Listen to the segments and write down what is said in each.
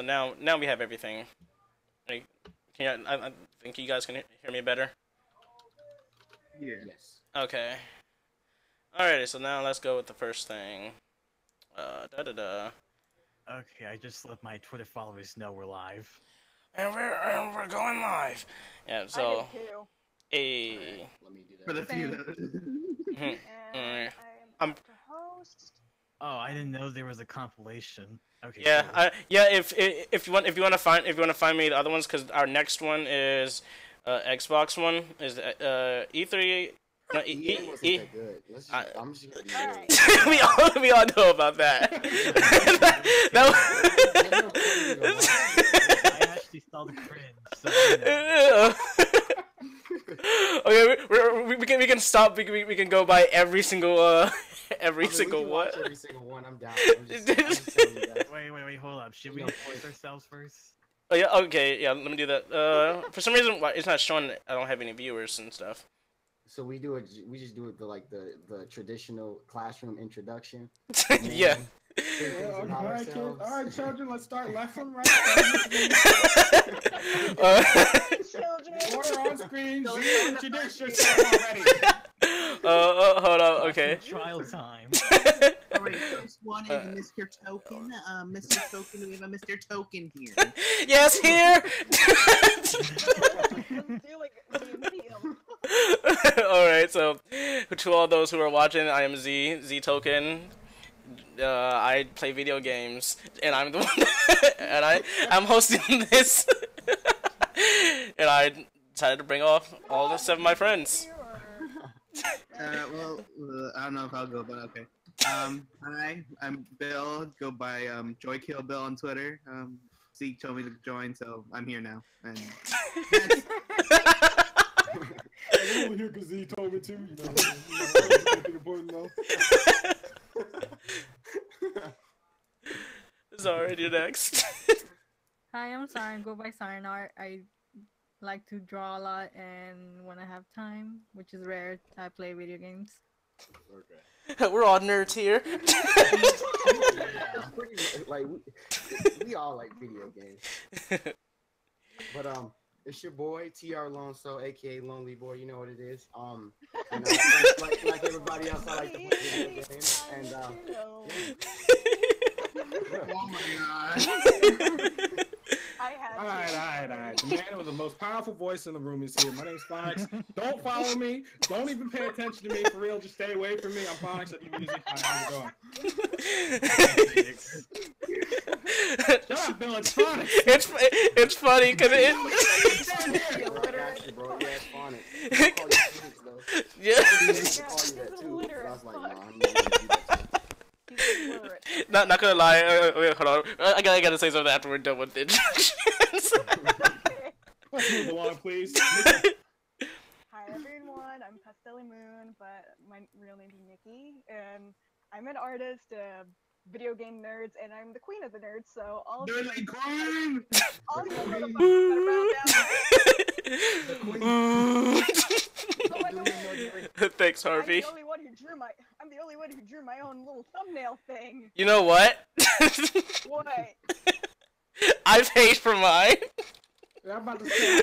so now we have everything. Like, I think you guys can hear me better. Yeah. Yes. Okay. Alrighty, so now let's go with the first thing. Okay, I just let my Twitter followers know we're live. And we're going live. Yeah, so. I did too. Hey. Let me do that. For the few And Alright. I'm to host. Oh, I didn't know there was a compilation. Okay. Yeah, cool. yeah. If you want to find me the other ones, because our next one is Xbox one is E3. No, I'm just gonna be we all know about that. I actually saw the cringe. So, Okay, we can stop. We can go by every single every single one. Every single one. I'm down. I'm just telling you guys. Wait, hold up. Should we introduce ourselves first? Oh yeah, okay, yeah. Let me do that. For some reason, it's not showing. I don't have any viewers and stuff. So we do it. We just do it the traditional classroom introduction. Yeah. All right, kids. All right, children. Let's start lesson right. Order on screen. Introduce yourself already. Hold on. Okay. Trial time. Alright, first one is Mr. Token. Mr. Token, we have a Mr. Token here. Yes, here. All right. So, to all those who are watching, I am Z Token. I play video games, and I'm the one, and I'm hosting this, and I decided to bring off all 7 of my friends. Well, I don't know if I'll go, but okay. Hi, I'm Bill. Go by Joykill Bill on Twitter. Zeke told me to join, so I'm here now. And I'm over here because he told me to. Something important though. Sorry, you're next. Hi, I'm Xarin. Go by Xarin Art. I like to draw a lot, and when I have time, which is rare, I play video games. Okay. We're all nerds here. Like we all like video games. But it's your boy TR Lonso, aka Lonely Boy. You know what it is. And, like everybody else, I like to play video games. And oh my god. All right. The man with the most powerful voice in the room is here. My name's Phonics. Don't follow me. Don't even pay attention to me for real. Just stay away from me. I'm Phonics. I do music. How's it going? Shut up, Bill. It's Phonics. It's funny because it. Bro, yeah, it's Phonics. Yeah. I was like, nah, I'm not gonna do that. Not gonna lie. Wait, hold on. I gotta say something after we're done with the introductions. Let's move along, please. Hi everyone, I'm Pastelli Moon, but my real name is Nikki, and I'm an artist, video game nerds, and I'm the queen of the nerds. So all of you, all you know Thanks, Harvey. I'm the only one who drew my own little thumbnail thing. You know what? What? I paid for mine. I'm about to say.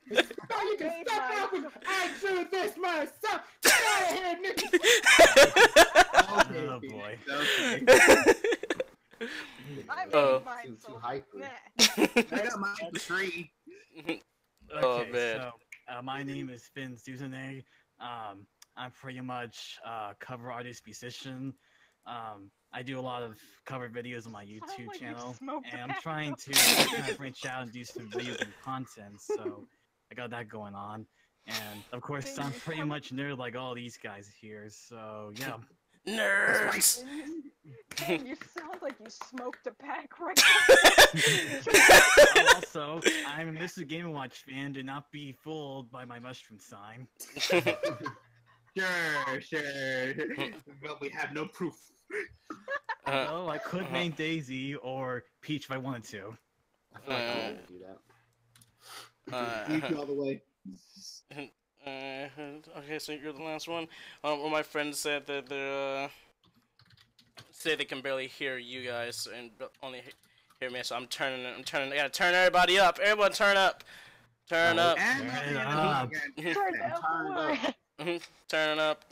No, you can step up and I do this myself. Get out of here, Nikki. Oh boy. I made mine too hyper. I got mine for free. Oh Okay, man. So, my name is FinnSuzune. I'm pretty much cover artist, musician. I do a lot of cover videos on my YouTube channel, and I'm trying to kind of branch out and do some video game content. So I got that going on, and of course I'm pretty much nerd like all these guys here. So yeah. Nerds. You sound like you smoked a pack right now. Also, I'm a Mr. Game & Watch fan. Do not be fooled by my mushroom sign. Sure. But we have no proof. Oh, I could name Daisy or Peach if I wanted to. I feel like I won't do that. Peach all the way. Okay, so you're the last one. Well, my friend said that they say they can barely hear you guys and only Here, man. So I'm turning. I gotta turn everybody up. Everyone, turn up. Turn up. And Turn Turn up.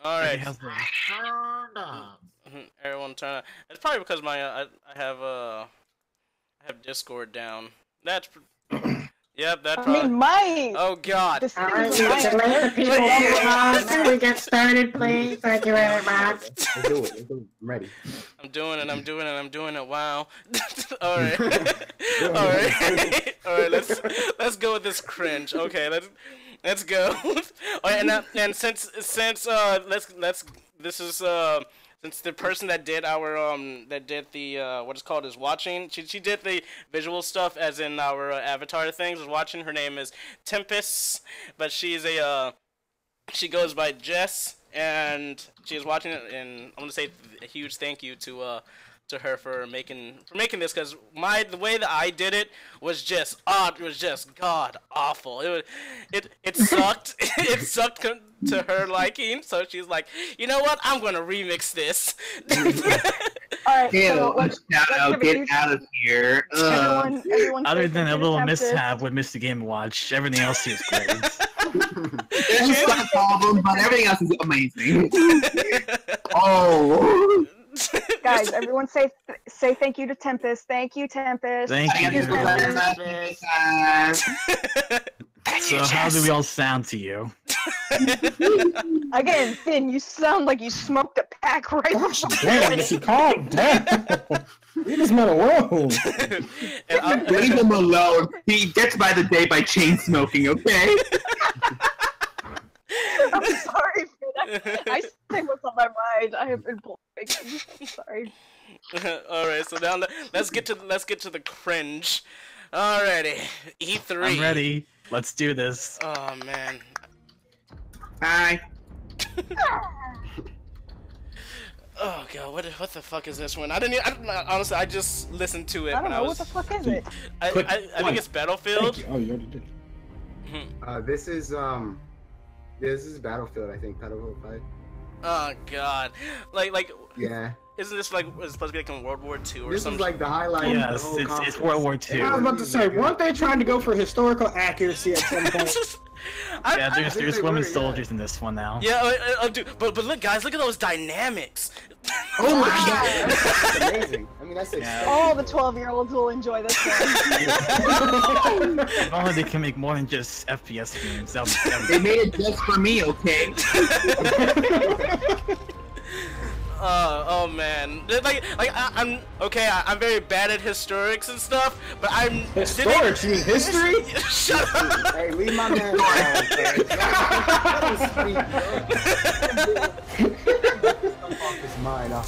All right. Everyone, turn up. It's probably because I have Discord down. That's. Yep, that probably. I mean, my. Oh God. Alright, people can we get started, please? Thank you very much. Let's do it. I'm ready. I'm doing it. Wow. All right. All right. All right. Let's go with this cringe. Okay. Let's go. All right, and since the person that did what is called is watching, she did the visual stuff as in our avatar things was watching. Her name is Tempest, but she goes by Jess, and she is watching it, and I'm gonna say a huge thank you to her for making this, because the way that I did it was just god awful. It sucked. It sucked to her liking, so she's like, you know what, I'm gonna remix this. Alright, Ew, let's get out of here. Everyone Other say than a thank you little to Tempest. mishap with Mr. Game & Watch, everything else here is great. There's some problems, but everything else is amazing. Oh. Guys, everyone say thank you to Tempest. Thank you, Tempest. Thank you. Tempest. So how do we all sound to you? Again, Finn, you sound like you smoked a pack right now. Damn, Missy, calm down. Leave this man alone. Leave him alone. He gets by the day by chain smoking, okay? I'm sorry, Finn. I say what's on my mind. I have been bullshitting. I'm sorry. All right, so now let's get to the cringe. Alrighty, E3. I'm ready. Let's do this. Oh man. Hi. Oh god, what the fuck is this one? Honestly, I just listened to it. I don't know, what the fuck is it? I think it's Battlefield. Oh, you already did. This is Battlefield, I think. Battlefield 5. Oh god, like Yeah. isn't this like it's supposed to be like in World War II or something? This is like the highlight. Yes, of the whole it's World War II. I was about to say, weren't they trying to go for historical accuracy at some point? Yeah, there's they women were, yeah. soldiers in this one now. Yeah, dude, but look, guys, look at those dynamics. Oh my God, that's amazing. I mean, that's exciting. All the 12-year-olds will enjoy this one. If only they can make more than just FPS games. They made it just for me, okay? Oh man, I'm okay. I'm very bad at historics and stuff, but I'm Historics? You mean history? Shut up. Hey, leave my man alone. Off his mind, bro.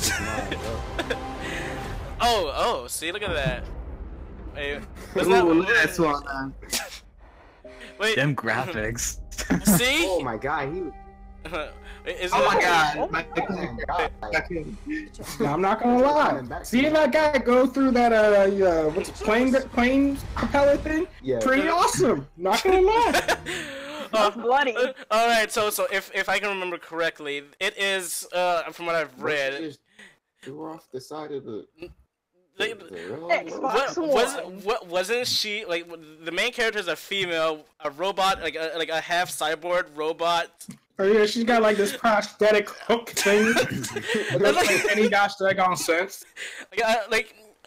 Oh, see, look at that. Hey, Ooh, that's one. Wait. Them graphics. See? Oh my god, he. Oh my god. Now, I'm not gonna lie. Seeing that guy go through that what's it, plane propeller thing? Yeah. Pretty awesome. Not gonna lie. Bloody. All right, so if I can remember correctly, it is from what I've read. We're off the side of the. Wasn't she like the main character is a female, a robot, like a half cyborg robot? Oh yeah, she's got like this prosthetic hook thing. It looks like any gosh daggone sense.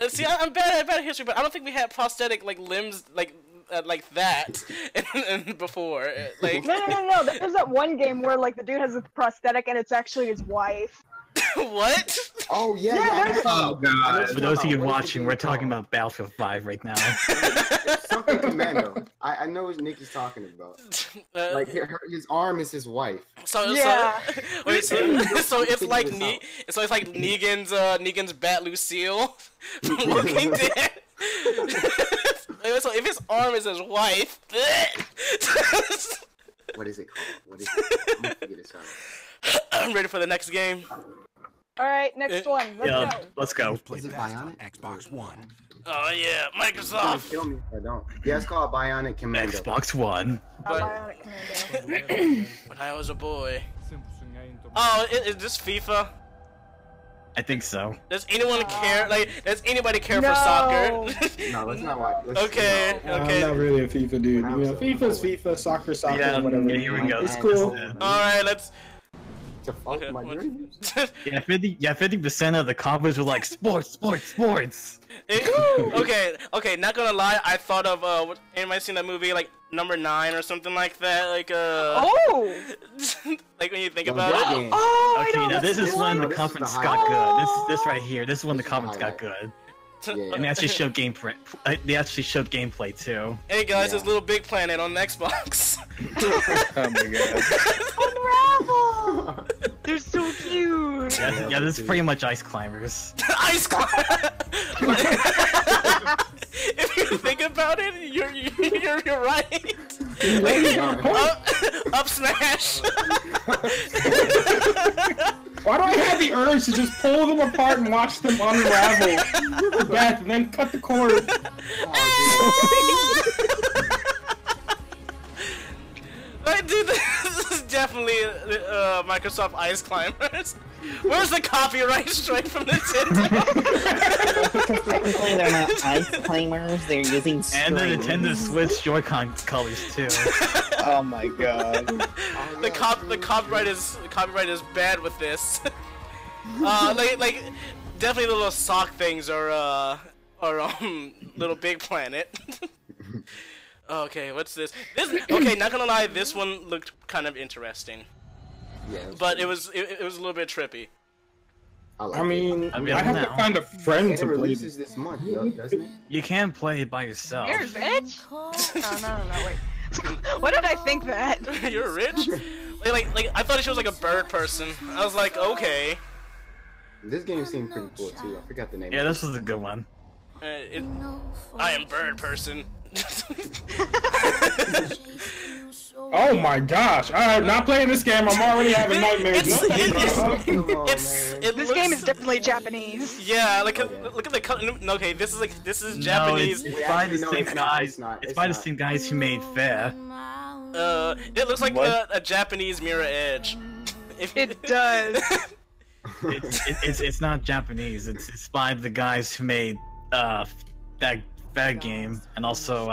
See, I'm bad at history, but I don't think we had prosthetic like limbs like that and before. Like No. There's that one game where like the dude has a prosthetic and it's actually his wife. What? Oh yeah. Oh god. For those of you watching, we're talking about Battlefield 5 right now. Something Commando. I know what Nikki's talking about. Like his arm is his wife. So it's like Negan's Bat Lucille from Walking Dead. So if his arm is his wife, what is it called? I'm gonna figure this out. I'm ready for the next game. Alright, next one. Let's go. Is it Bionic? Xbox One. Oh yeah, Don't Microsoft. kill me if I don't. Yeah, it's called Bionic Commando. Xbox One. Bionic Commando. When I was a boy. Oh, is this FIFA? I think so. Does anyone care? Like, does anybody care for soccer? No, let's not watch. Okay. I'm not really a FIFA dude. You know, FIFA's FIFA, soccer, Yeah, whatever. yeah, here we go. It's cool. Alright, let's. To fuck my dreams. Yeah, 50% of the comments were like sports. Okay, not gonna lie, I thought of anybody seen that movie like Number 9 or something like that? Like Oh! like when you think about it. Oh, Okay, now this is when the This is conference the got highlight. good. This right here. This is when the conference got good. Yeah. And they actually showed gameplay. They actually showed gameplay too. Hey guys, Yeah. it's Little Big Planet on Xbox. Oh my god. Unravel! They're so cute! Yeah, this is pretty much Ice Climbers. Ice Climb. If you think about it, you're right. Up smash. Why do I have the urge to just pull them apart and watch them unravel to death and then cut the cord? Like, dude, this is definitely Microsoft Ice Climbers. Where's the copyright strike from Nintendo? Technically, they're not ice climbers. They're using And the strings. Nintendo Switch Joy-Con colors too. Oh my god. the copyright is bad with this. Like definitely the little sock things are Little Big Planet. Okay, what's this? Okay, not gonna lie, this one looked kind of interesting. Yeah, But it was a little bit trippy. I mean, I mean, I have now. to find a friend it to play releases this month, doesn't it? You can't play it by yourself. You're rich? Oh, no, wait. What did I think that? You're rich? Like I thought she was like a bird person. I was like, okay. This game seemed pretty cool too. I forgot the name. Yeah, this was a good one. I am bird person. Oh my gosh! I'm not playing this game. I'm already having nightmares. This This game is definitely Japanese. Yeah, like look at the color. Okay, this is Japanese. No, it's by the same guys. It's by the same guys who made Fair. It looks like a Japanese Mirror Edge. It does. It's not Japanese. It's by the guys who made that game, and also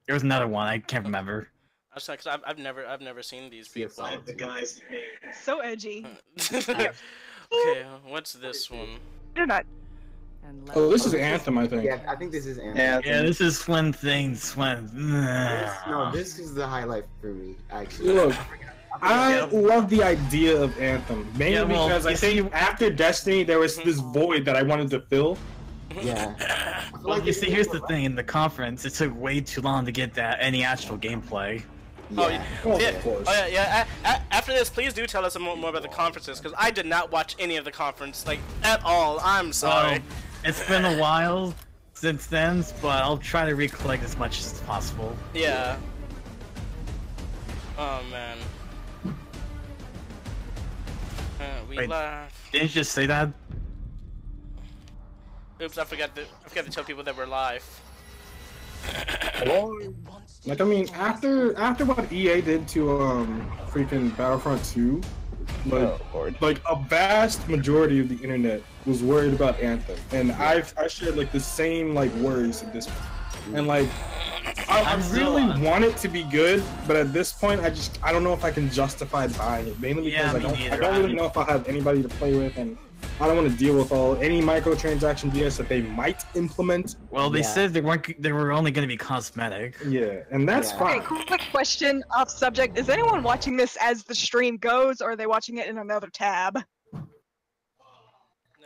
there was another one I can't remember. I'm sorry, cause I've never seen these people. The guys who made. So edgy. Okay, what's this one? They're not. Oh, this is Anthem, I think. Yeah, I think this is Anthem. Yeah, this is Swim Things. No, this is the highlight for me, actually. Look, I love the idea of Anthem, mainly because I think after Destiny there was this void that I wanted to fill. Yeah. Well, you see, here's the thing: in the conference, it took way too long to get any actual gameplay. Oh, Yeah. yeah. Oh, yeah. After this, please do tell us more about the conferences, because I did not watch any of the conference, like, at all. I'm sorry. It's been a while since then, but I'll try to recollect as much as possible. Yeah. Oh, man. Wait. Laughed. Didn't you just say that? Oops, I forgot to tell people that we're live. Like, I mean, after what EA did to freaking Battlefront 2, like a vast majority of the internet was worried about Anthem, and I shared like the same like worries at this point. And like I really want it to be good, but at this point I don't know if I can justify buying it, mainly because I don't really know if I'll have anybody to play with, and I don't want to deal with any microtransaction BS that they might implement. Well, they said they were only going to be cosmetic. Yeah, and that's fine. Okay, quick question off subject. Is anyone watching this as the stream goes, or are they watching it in another tab?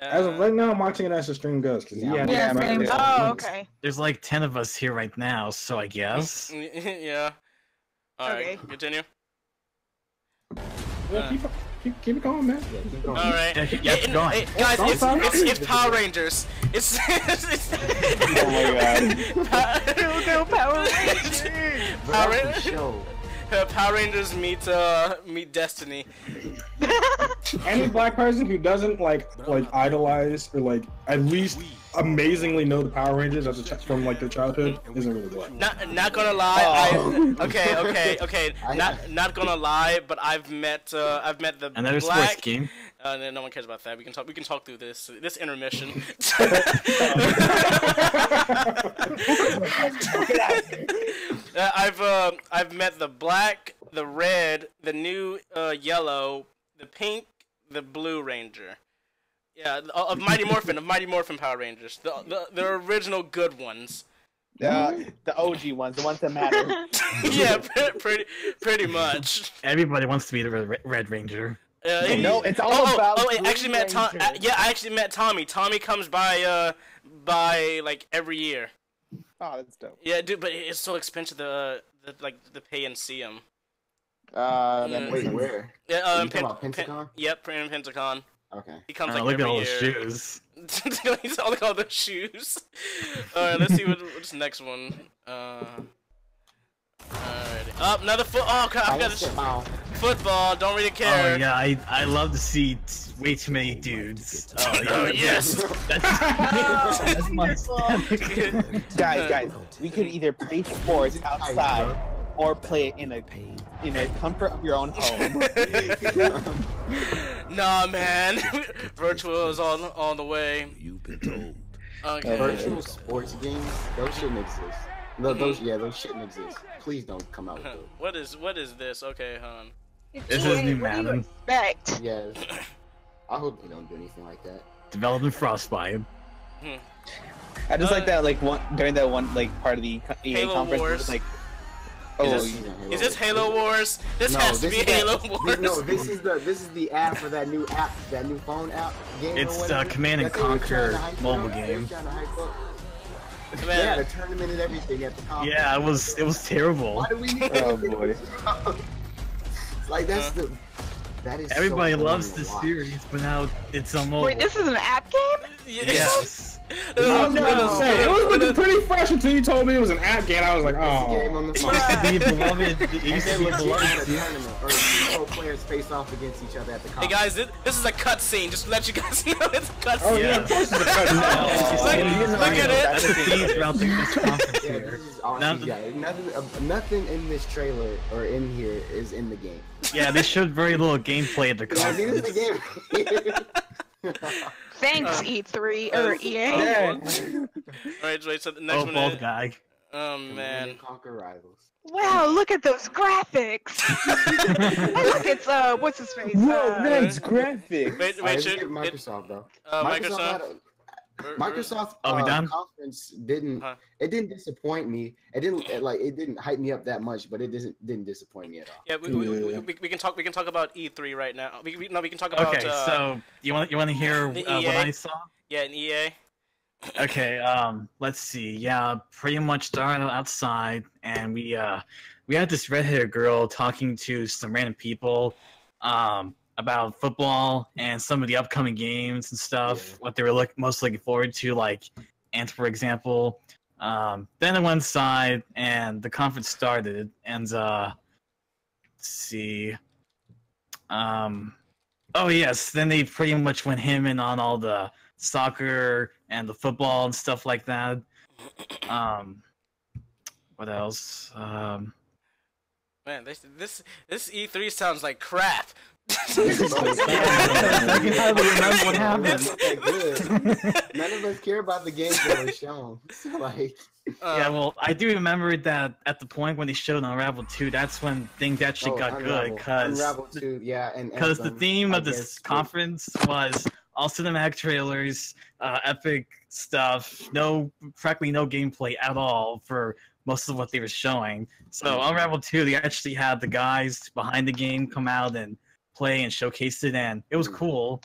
As of right now, I'm watching it as the stream goes. Oh, okay. There's like 10 of us here right now, so I guess. Yeah. Alright, continue. Yeah, keep it going, man. Yeah, keep going. Alright. Yeah, keep going. Hey, guys, it's Power Rangers. It's Oh my god. No Power Rangers. Power Rangers meet Destiny. Any black person who doesn't like idolize or like at least amazingly know the Power Rangers from like their childhood isn't really black. Not gonna lie, okay. Not gonna lie, but I've met the Another black. sports game. No one cares about that. We can talk. We can talk through this intermission. I've met the black, the red, the new yellow, the pink, the blue ranger. Yeah, of Mighty Morphin Power Rangers, the original good ones. The OG ones, the ones that matter. Yeah, pretty much. Everybody wants to be the Red Ranger. No, it's all about. I actually met Tom. Yeah, I actually met Tommy. Tommy comes by like every year. Oh, that's dope. Yeah, dude, but it's so expensive to pay and see him. Wait, where? Yeah, you talking about Pentacon? Yep, in Pentacon. Okay. He comes look every at all year. the shoes. He's all the shoes. Alright, let's see what's the next one. Alright. Oh, another Oh, God, I got this. Football, don't really care. Oh, yeah, I love to see way too many dudes. Oh, yes. That's my Guys, we could either play sports outside or play it in a comfort of your own home. Nah, man. Virtual is on the way. You've been told. Okay. Virtual sports games, those shouldn't exist. Those shouldn't exist. Please don't come out with those. What is this? Okay, hold on. This is new Madden. Respect. Yes. I hope they don't do anything like that. Developed in Frostbite. I just like that, during that one part of the EA Halo conference, Wars. it was like, Is this Halo Wars? This has to be Halo Wars. No, this is the app for that new phone app game. It's Command and Conquer mobile game. They had a tournament and everything at the conference. Yeah, it was terrible. Why do we need oh boy. Like that is. Everybody so loves the series, but now it's on mobile. Wait, this is an app game? Yes. I was gonna say, it was looking pretty fresh until you told me it was an app game. I was like, game oh. on the It phone. used to be beloved. It used to be At a beloved. tournament, or two players face off against each other at the Hey conference. guys, this is a cutscene. Just to let you guys know it's a cutscene. Oh yeah, of course it's a cut. Look at it. That's the theme throughout this conference Yeah, here. this is all CGI. Nothing in this trailer or in here is in the game. Yeah, they showed very little gameplay at the Nothing is conference. in the game. Thanks, E3 or EA. Alright, so the next one bald is... guy. Oh, man. Conquer rivals. Wow, look at those graphics. Hey, look, it's what's his face? Whoa, that's graphic. Wait, Alright, should... Microsoft though. Microsoft? Microsoft we done? conference didn't disappoint me. It didn't hype me up that much, but it didn't disappoint me at all. Yeah, we can talk about E3 right now. We can talk about. Okay, so you want to hear what I saw? Yeah, in EA. Okay, let's see. Yeah, pretty much started outside, and we had this red-haired girl talking to some random people, about football and some of the upcoming games and stuff. What they were most looking forward to, like Anthem, for example. Then I went inside, and the conference started, and let's see. Oh yes, then they pretty much went him in on all the soccer and the football and stuff like that. What else? Man, this E3 sounds like crap. I can hardly remember what happened. None of us care about the games that were shown. Yeah, well, I do remember that at the point when they showed Unravel 2, that's when things actually got good, because the theme of this conference was all cinematic trailers, epic stuff, practically no gameplay at all for most of what they were showing. So Unravel 2, they actually had the guys behind the game come out and play and showcase it, and it was cool.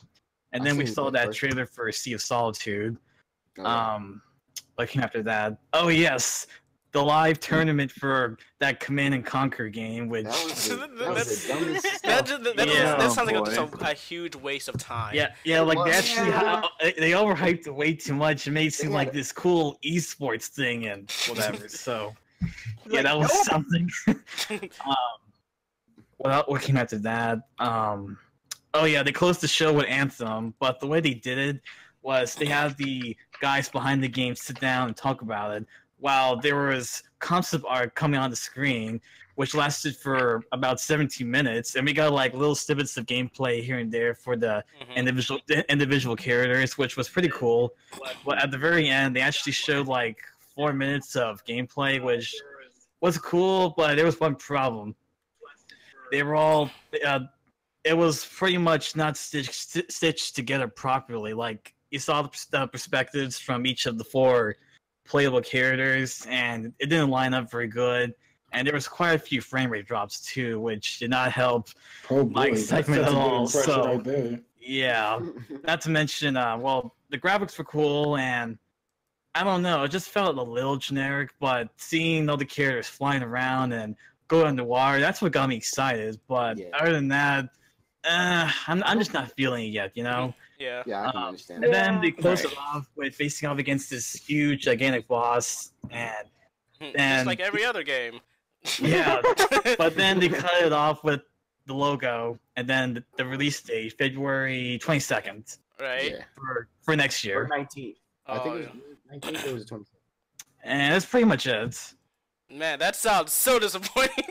And then we saw that trailer for Sea of Solitude. What came after that? Oh yes, the live tournament for that Command and Conquer game, which that sounds like just a huge waste of time. Yeah, like they actually they overhyped it way too much. It made it seem like this cool esports thing and whatever. So yeah, that was something. What came after that? Oh yeah, they closed the show with Anthem, but the way they did it was they had the guys behind the game sit down and talk about it. while there was concept art coming on the screen, which lasted for about 17 minutes, and we got like little snippets of gameplay here and there for the individual characters, which was pretty cool. But at the very end, they actually showed like 4 minutes of gameplay, which was cool, but there was one problem. They were all it was pretty much not stitched together properly. Like, you saw the perspectives from each of the 4 playable characters, and it didn't line up very good. And there was quite a few frame rate drops too, which did not help my excitement at all. So, right yeah, not to mention, well, the graphics were cool, and I don't know, it just felt a little generic. But seeing all the characters flying around and go underwater, that's what got me excited. But other than that, I'm just not feeling it yet, you know? Yeah. Yeah, I can understand. And then they close it off with facing off against this huge, gigantic boss, and just like every other game. Yeah, but then they cut it off with the logo, and then the release date, February 22nd. Right. For next year. Or 19th. I think it was 19th or was it 22nd? And that's pretty much it. Man, that sounds so disappointing.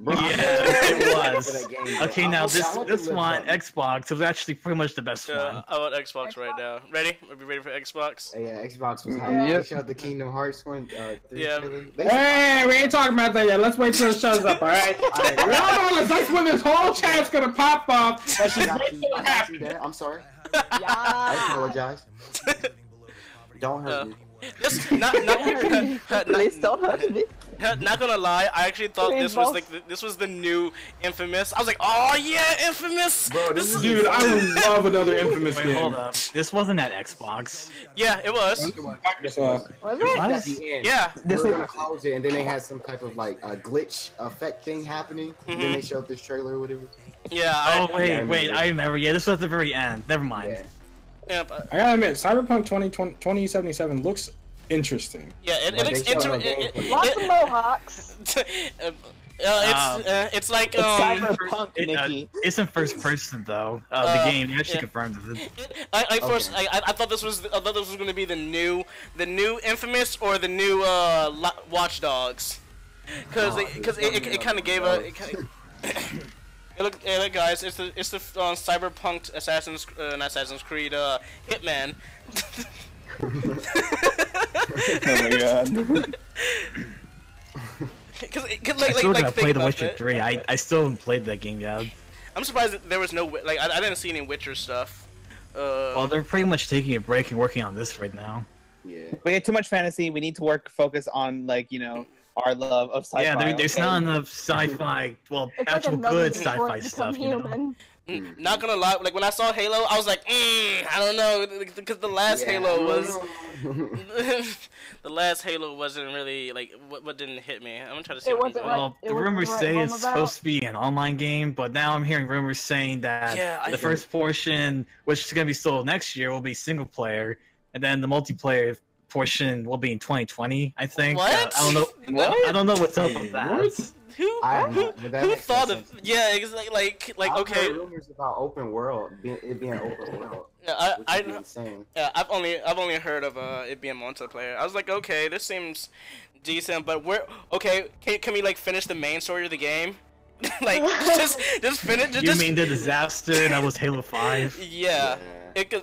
Yeah, it was. Okay, now this one, Xbox, was actually pretty much the best one. I want Xbox right now. Ready? Are we ready for Xbox? Yeah, Xbox was hype. They showed the Kingdom Hearts one. Yeah. Hey, we ain't talking about that yet. Let's wait till it shows up, alright? That's when this whole chat's gonna pop up. That's just I'm sorry. I apologize. Don't hurt me. Please don't hurt me. Not gonna lie, I actually thought this was like this was the new Infamous. I was like, oh yeah, Infamous. Bro, dude, I would love another Infamous game. Hold up, this wasn't at Xbox. Yeah, it was. At the end, yeah, they were gonna close it, and then they had some type of like a glitch effect thing happening. And then they showed this trailer or whatever. Yeah. Wait, I remember. Yeah, this was at the very end. Never mind. Yeah. I gotta admit, Cyberpunk 2077 looks interesting. Yeah, it looks interesting. Lots of mohawks. It's like Cyberpunk, Nikki. It's in first person though. The game actually confirmed it. I thought this was going to be the new Infamous or the new Watch Dogs, because it kind of gave a. Look, guys, it's the Cyberpunk Assassin's Creed Hitman. Oh my god. I still gotta play The Witcher 3. I still haven't played that game yet. I'm surprised that there was no I didn't see any Witcher stuff. Well, they're pretty much taking a break and working on this right now. Yeah. We had too much fantasy. We need to focus on our love of sci-fi. Yeah, there's not enough sci-fi. Well, actual good sci-fi stuff. You know? Not gonna lie, like when I saw Halo, I was like, I don't know, because the last Halo was, the last Halo wasn't really like what didn't hit me. I'm gonna try to see. Well, the rumors say it's supposed to be an online game, but now I'm hearing rumors saying that the first portion, which is gonna be sold next year, will be single player, and then the multiplayer portion will be in 2020. I think. What? I don't know. What? I don't know what's up with that. Who thought of? Yeah, it's like okay. Heard rumors about open world, it being open world. Yeah, insane. Yeah, I've only heard of it being multiplayer. I was like, okay, this seems decent, but can we like finish the main story of the game? Like just finish. You mean the disaster that was Halo 5? Yeah.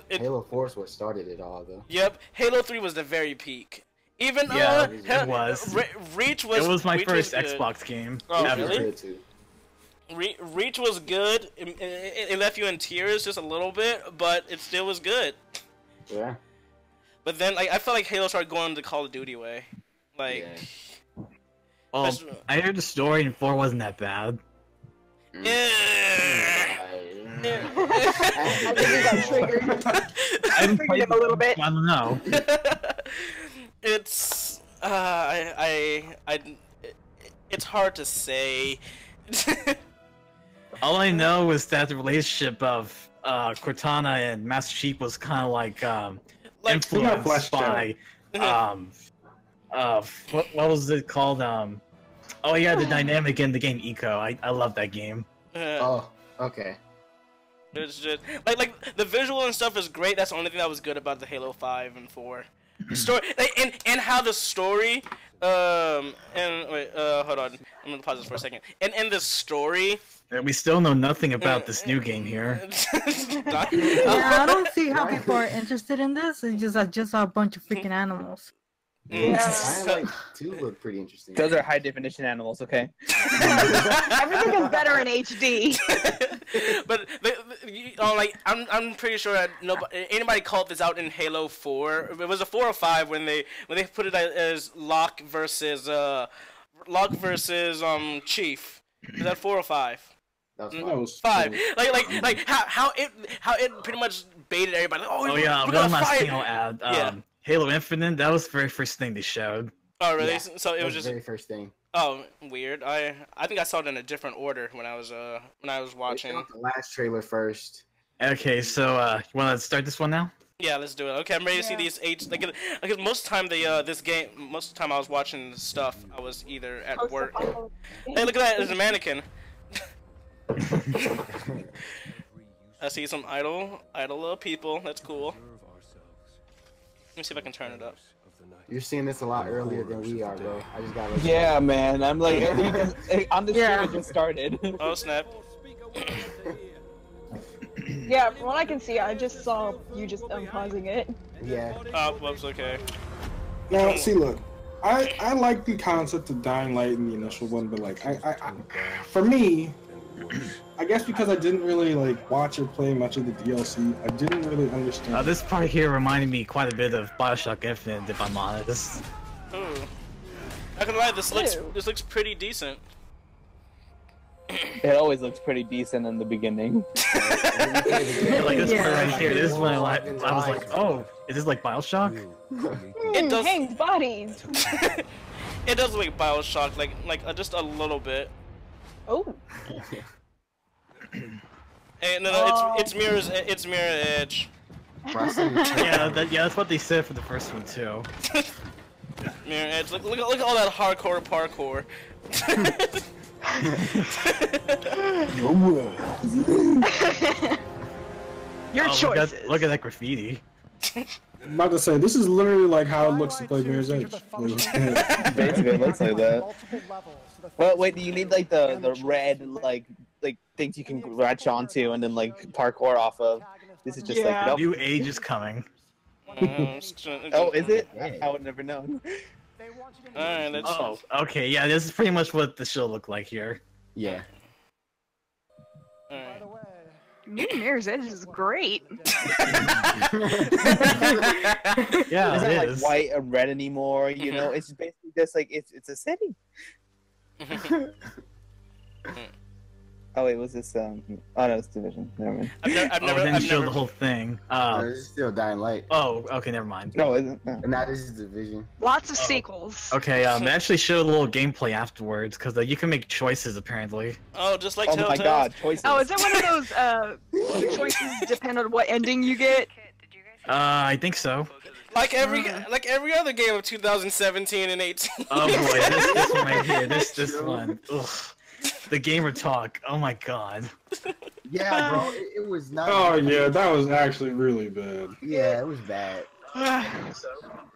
Halo 4 is what started it all, though. Yep, Halo 3 was the very peak. Even it was. Reach was. It was my first was Xbox game. Oh, ever. Really? Reach was good. It left you in tears just a little bit, but it still was good. Yeah. But then, like, I felt like Halo started going the Call of Duty way. Like. Yeah. Well, I heard the story and 4 wasn't that bad. Yeah. I think he got triggered. I haven't played him a little bit. I don't know. It's it's hard to say. All I know is that the relationship of Cortana and Master Chief was kind of like influenced by what was it called? Oh yeah, the dynamic in the game Eco. I love that game. Oh, okay. It's just like the visual and stuff is great. That's the only thing that was good about the Halo 5 and 4. story, and how the story, and wait, hold on, I'm gonna pause this for a second. And in the story, we still know nothing about this new game here. Yeah, I don't see how people are interested in this. It's just a bunch of freaking animals. Yeah, Light 2 look pretty interesting. Those are high definition animals, okay? Everything is better in HD. But like I'm pretty sure that anybody called this out in Halo 4. It was a 4 or 5 when they put it as Locke versus Chief. Was that 4 or 5? That was 5. Like how it pretty much baited everybody. Oh yeah, we're one gonna last fight. thing I'll add. Halo Infinite, that was the very first thing they showed. Oh really? Yeah, So it was just the very first thing. Oh, weird. I think I saw it in a different order when I was watching. They showed the last trailer first. Okay, so you want to start this one now? Yeah, let's do it. Okay, I'm ready to see these 8. Like, because most of the time most of the time I was watching stuff, I was either at work. Hey, look at that! There's a mannequin. I see some idle people. That's cool. Let me see if I can turn it up. You're seeing this a lot earlier than we are, bro. I just gotta. Yeah, man. I'm like, on the stream it just started. Oh snap! Yeah, from what I can see, I just saw you just unpausing it. Yeah. Oh, whoops. Okay. Now, see, look, I like the concept of Dying Light in the initial one, but like, for me, I guess because I didn't really like watch or play much of the DLC, I didn't really understand. This part here reminded me quite a bit of BioShock Infinite, if I'm honest. Ooh. I can lie. This looks pretty decent. It always looks pretty decent in the beginning. Yeah, like this part right here, this is when I was like, oh, is this like BioShock? It does. Hangs bodies. It does look like BioShock, like just a little bit. Oh. And no, it's Mirror Edge. That's what they said for the first one too. Mirror Edge. Look at all that hardcore parkour. Your choice. Look at that graffiti. I'm about to say, this is literally like how it looks to play Mirror's Edge. Basically, it looks like that. Well, wait, do you need like the red like things you can latch onto and then like parkour off of? This is just like New age is coming. Oh, is it? I would never know. Alright, Oh, okay, yeah, this is pretty much what the show looked like here. Yeah. Alright. New Mirror's Edge is great. Yeah, it's it not is. like white or red anymore. You know, it's basically just like it's a city. Oh wait, was this Oh no, it's Division. Never mind. I've never show the whole thing. This is still Dying Light. Oh, okay, never mind. No, isn't. And now this is Division. Lots of sequels. Okay, they actually showed a little gameplay afterwards because you can make choices apparently. Oh, just like Oh Telltale. my god, choices. Oh, is it one of those the choices depend on what ending you get? I think so. Like every other game of 2017 and 18. Oh boy, this one right here, this one. Ugh. The gamer talk. Oh my god. Yeah, bro, it was not. Oh yeah, that was actually really bad. Yeah, it was bad.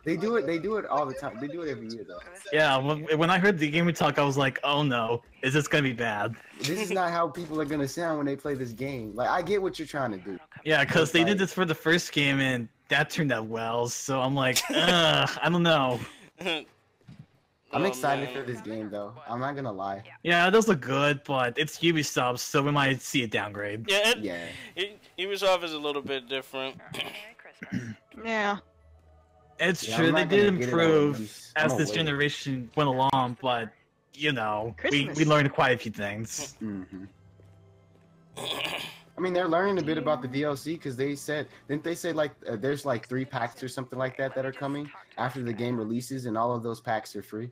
They do it all the time. They do it every year though. Yeah, when I heard the gamer talk, I was like, oh no, is this gonna be bad? This is not how people are gonna sound when they play this game. Like, I get what you're trying to do. Yeah, because they did this for the first game and that turned out well, so I'm like, I don't know. I'm excited for this game though. I'm not gonna lie. Yeah, it does look good, but it's Ubisoft, so we might see a downgrade. Yeah, Ubisoft is a little bit different. Yeah. It's Yeah, true, I'm they not did gonna get it on improve release. as I'm this gonna wait. generation went along, but, you know, we Christmas. learned quite a few things. Mm-hmm. I mean, they're learning a bit about the DLC because didn't they say like there's like 3 packs or something like that are coming after the game releases, and all of those packs are free.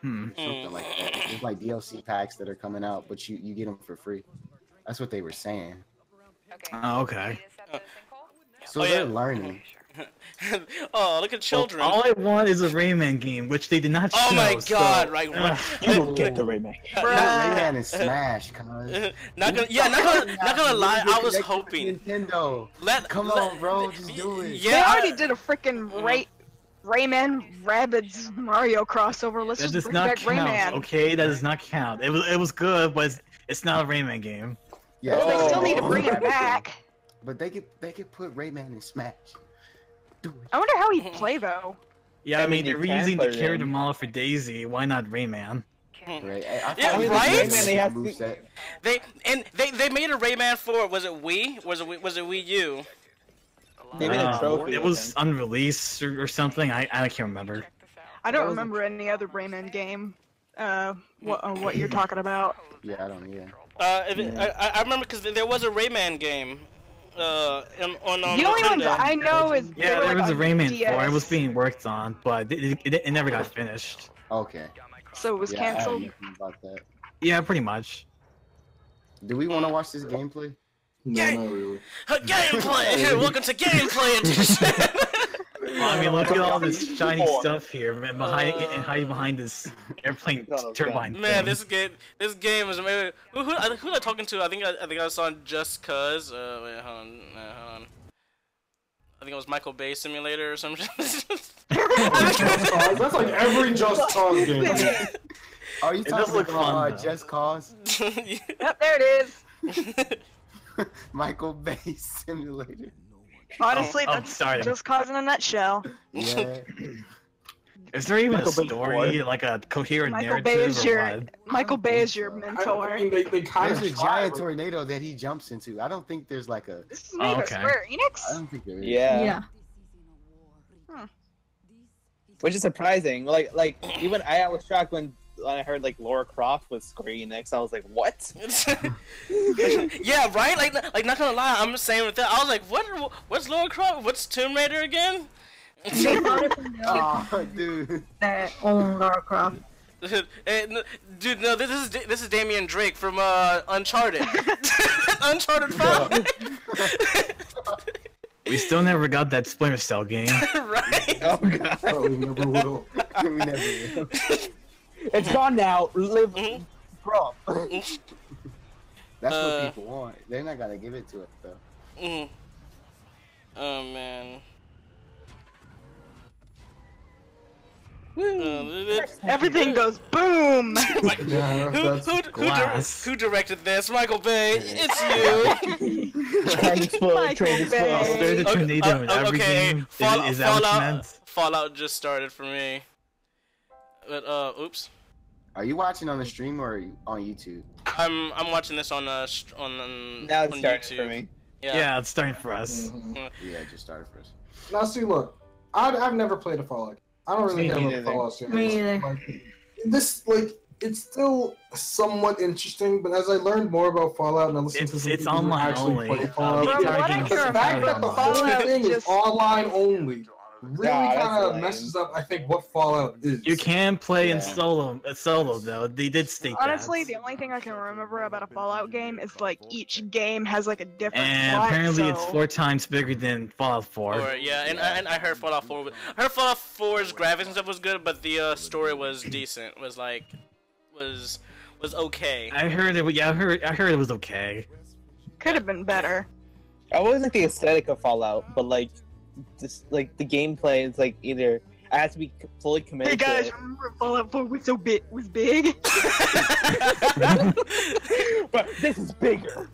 Something like that. There's like DLC packs that are coming out, but you get them for free. That's what they were saying. Oh, okay. So they're learning. Oh, look at children. All I want is a Rayman game, which they did not show. Oh my god, so, right. You don't get the Rayman. Rayman is Smash, cuz. Not gonna lie, I was hoping. Nintendo. Come on, bro, just do it. They already did a freaking Rayman Rabbids Mario crossover. Let's that just does bring not back count. Rayman. Okay, that does not count. It was good, but it's not a Rayman game. Yeah, Well, they still need to bring it back. But they could put Rayman in Smash. Do it. I wonder how he'd play though. Yeah, I mean, you they're can reusing play the character Rayman. model for Daisy. Why not Rayman? Right. Yeah, right? They made a Rayman for, was it Wii? Was it Wii U? They made a trophy. It was unreleased or something. I can't remember. I don't remember any other Rayman game. What you're talking about? Yeah, I don't either. I remember because there was a Rayman game. On The only ones I know is Yeah, there was a Rayman 4. It was DS. being worked on, but it never got finished. Okay. So it was Yeah, I canceled. have nothing about that. Yeah, pretty much. Do we want to watch this gameplay? No, not really. Gameplay! Welcome to Gameplay Edition! Well, I mean, look at all this shiny stuff here, man, hiding behind this airplane turbine. Man, thing. this game is amazing. Who am I talking to? I think I saw Just Cause. Wait, hold on. I think it was Michael Bay Simulator or something. That's like every Just Cause game. Are you It does talking look about fun, though. Just Cause? Yep, there it is. Michael Bay Simulator. Honestly, Oh, that's sorry. Just Cause in a nutshell. Yeah. Is there even a Michael Bay story, like a coherent Michael Bay narrative, is or your what? Michael Bay is your mentor. I mean, they kind There's of a giant tornado that he jumps into. I don't think there's like a. This is made by okay. Square I Enix. don't think there is. Yeah. Which is surprising. Like even I was shocked when I heard like Lara Croft was Square Enix. I was like, what? Yeah, right? Like not gonna lie, I'm the same with that. I was like, what's Lara Croft? What's Tomb Raider again? Oh, dude. That own Lara Croft. Dude, no, this is Damian Drake from Uncharted. Uncharted 5. We still never got that Splinter Cell game. Right? Oh god. Probably never will. We never will. It's gone now. Live, bro. That's what people want. They're not gonna give it to us though. Oh man. Everything goes boom. Yeah, that's Glass. Who directed this? Michael Bay. It's you. Train explode. Michael Train Bay. explode. There's a tornado in every game. Is that what you meant? Fallout just started for me. But oops. Are you watching on the stream or on YouTube? I'm watching this on Now it's on starting YouTube. for me. Yeah, it's starting for us. Yeah, it just started for us. Now, see, look, I've never played a Fallout. I don't really Me know neither. what Fallout series. Me either. Like, this, like, it's still somewhat interesting, but as I learned more about Fallout and I listened to some It's people who online actually only. play The Fallout, From entire what I game's can the fact remember, that the online. whole Fallout thing is just- online only really Yeah, kind of that's messes up, I think, what Fallout is. You can play in Yeah. solo though. They did state Honestly, that. the only thing I can remember about a Fallout game is like each game has like a different And plot, apparently it's so- 4 times bigger than Fallout 4. Or, yeah, and I heard Fallout 4. I heard Fallout 4's graphics and stuff was good, but the story was decent. Was okay. I heard it. Yeah, I heard it was okay. Could have been better. I always like the aesthetic of Fallout, but like, just like the gameplay is like either I have to be fully Hey committed guys, to it. remember Fallout 4 was big? But this is bigger.